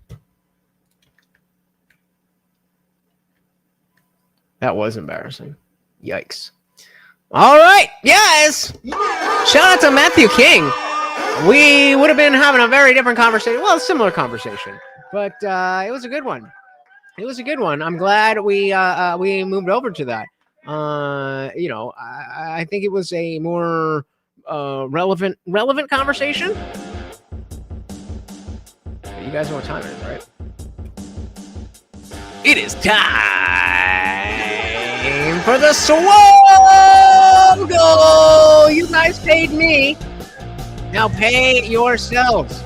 That was embarrassing. Yikes. All right, guys. Shout out to Matthew King. We would have been having a very different conversation. Well, a similar conversation, but it was a good one. I'm glad we moved over to that. I think it was a more relevant conversation. You guys know what time it is, right? It is time for the swamp goal. You guys paid me. Now pay yourselves.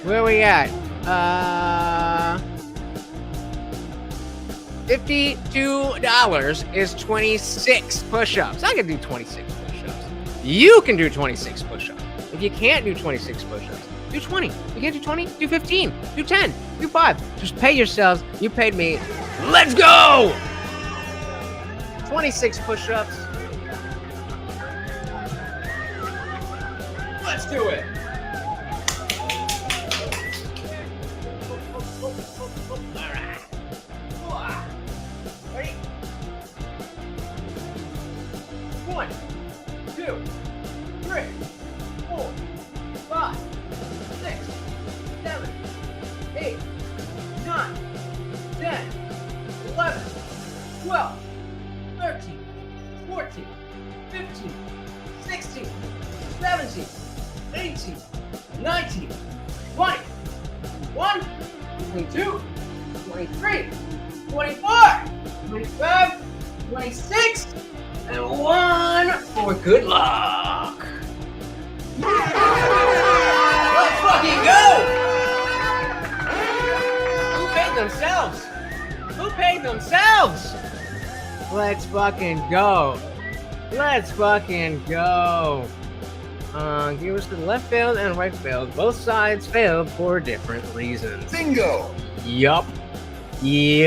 Where are we at? $52 is 26 push-ups. I can do 26 push-ups. You can do 26 push-ups. If you can't do 26 push-ups, do 20. You can't do 20? Do 15. Do 10. Do 5. Just pay yourselves. You paid me. Let's go! 26 push-ups. Let's do it. All right. Ready? 1, 2, 3, 4, 5, 6, 7, 8, 9, 10, 11, 12, 13, 14, 15, 16, 17, 18, 19, 20, 21, 22, 23, 24, 25, 26, and 1 for good luck. Let's fucking go! Who paid themselves? Who paid themselves? Let's fucking go. Let's fucking go. Viewers to the left failed and right failed. Both sides failed for different reasons. Bingo! Yup. We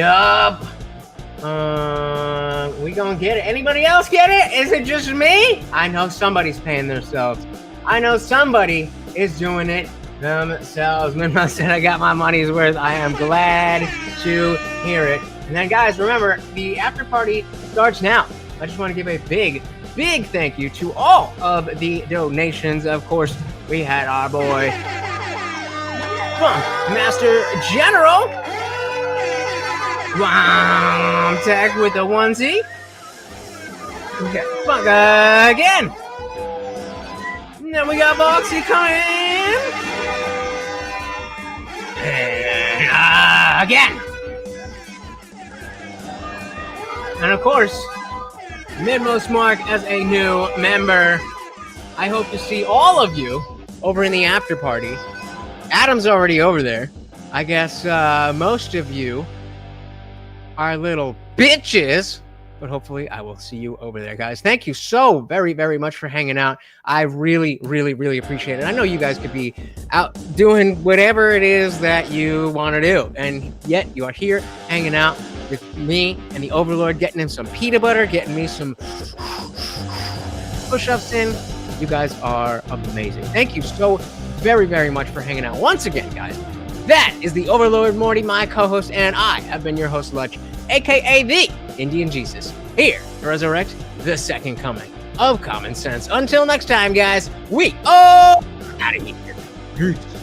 gonna get it. Anybody else get it? Is it just me? I know somebody's paying themselves. I know somebody is doing it themselves. Minmo said I got my money's worth. I am glad to hear it. And then guys, remember, the after party starts now. I just want to give a big thank you to all of the donations. Of course, we had our boy Funk Master General Tech with the onesie. Okay, Funk again. And then we got Boxy coming in. And again. And of course, Midmost Mark as a new member. I hope to see all of you over in the after party. Adam's already over there. I guess most of you are little bitches, but hopefully I will see you over there, guys. Thank you so very much for hanging out. I really appreciate it. I know you guys could be out doing whatever it is that you want to do, and yet you are here hanging out with me and the Overlord getting him some peanut butter, getting me some push-ups in. You guys are amazing. Thank you so very, very much for hanging out once again, guys. That is the Overlord Morty, my co-host, and I have been your host, Lutch, aka the Indian Jesus, here to resurrect the second coming of common sense. Until next time, guys, we are out of here. Peace.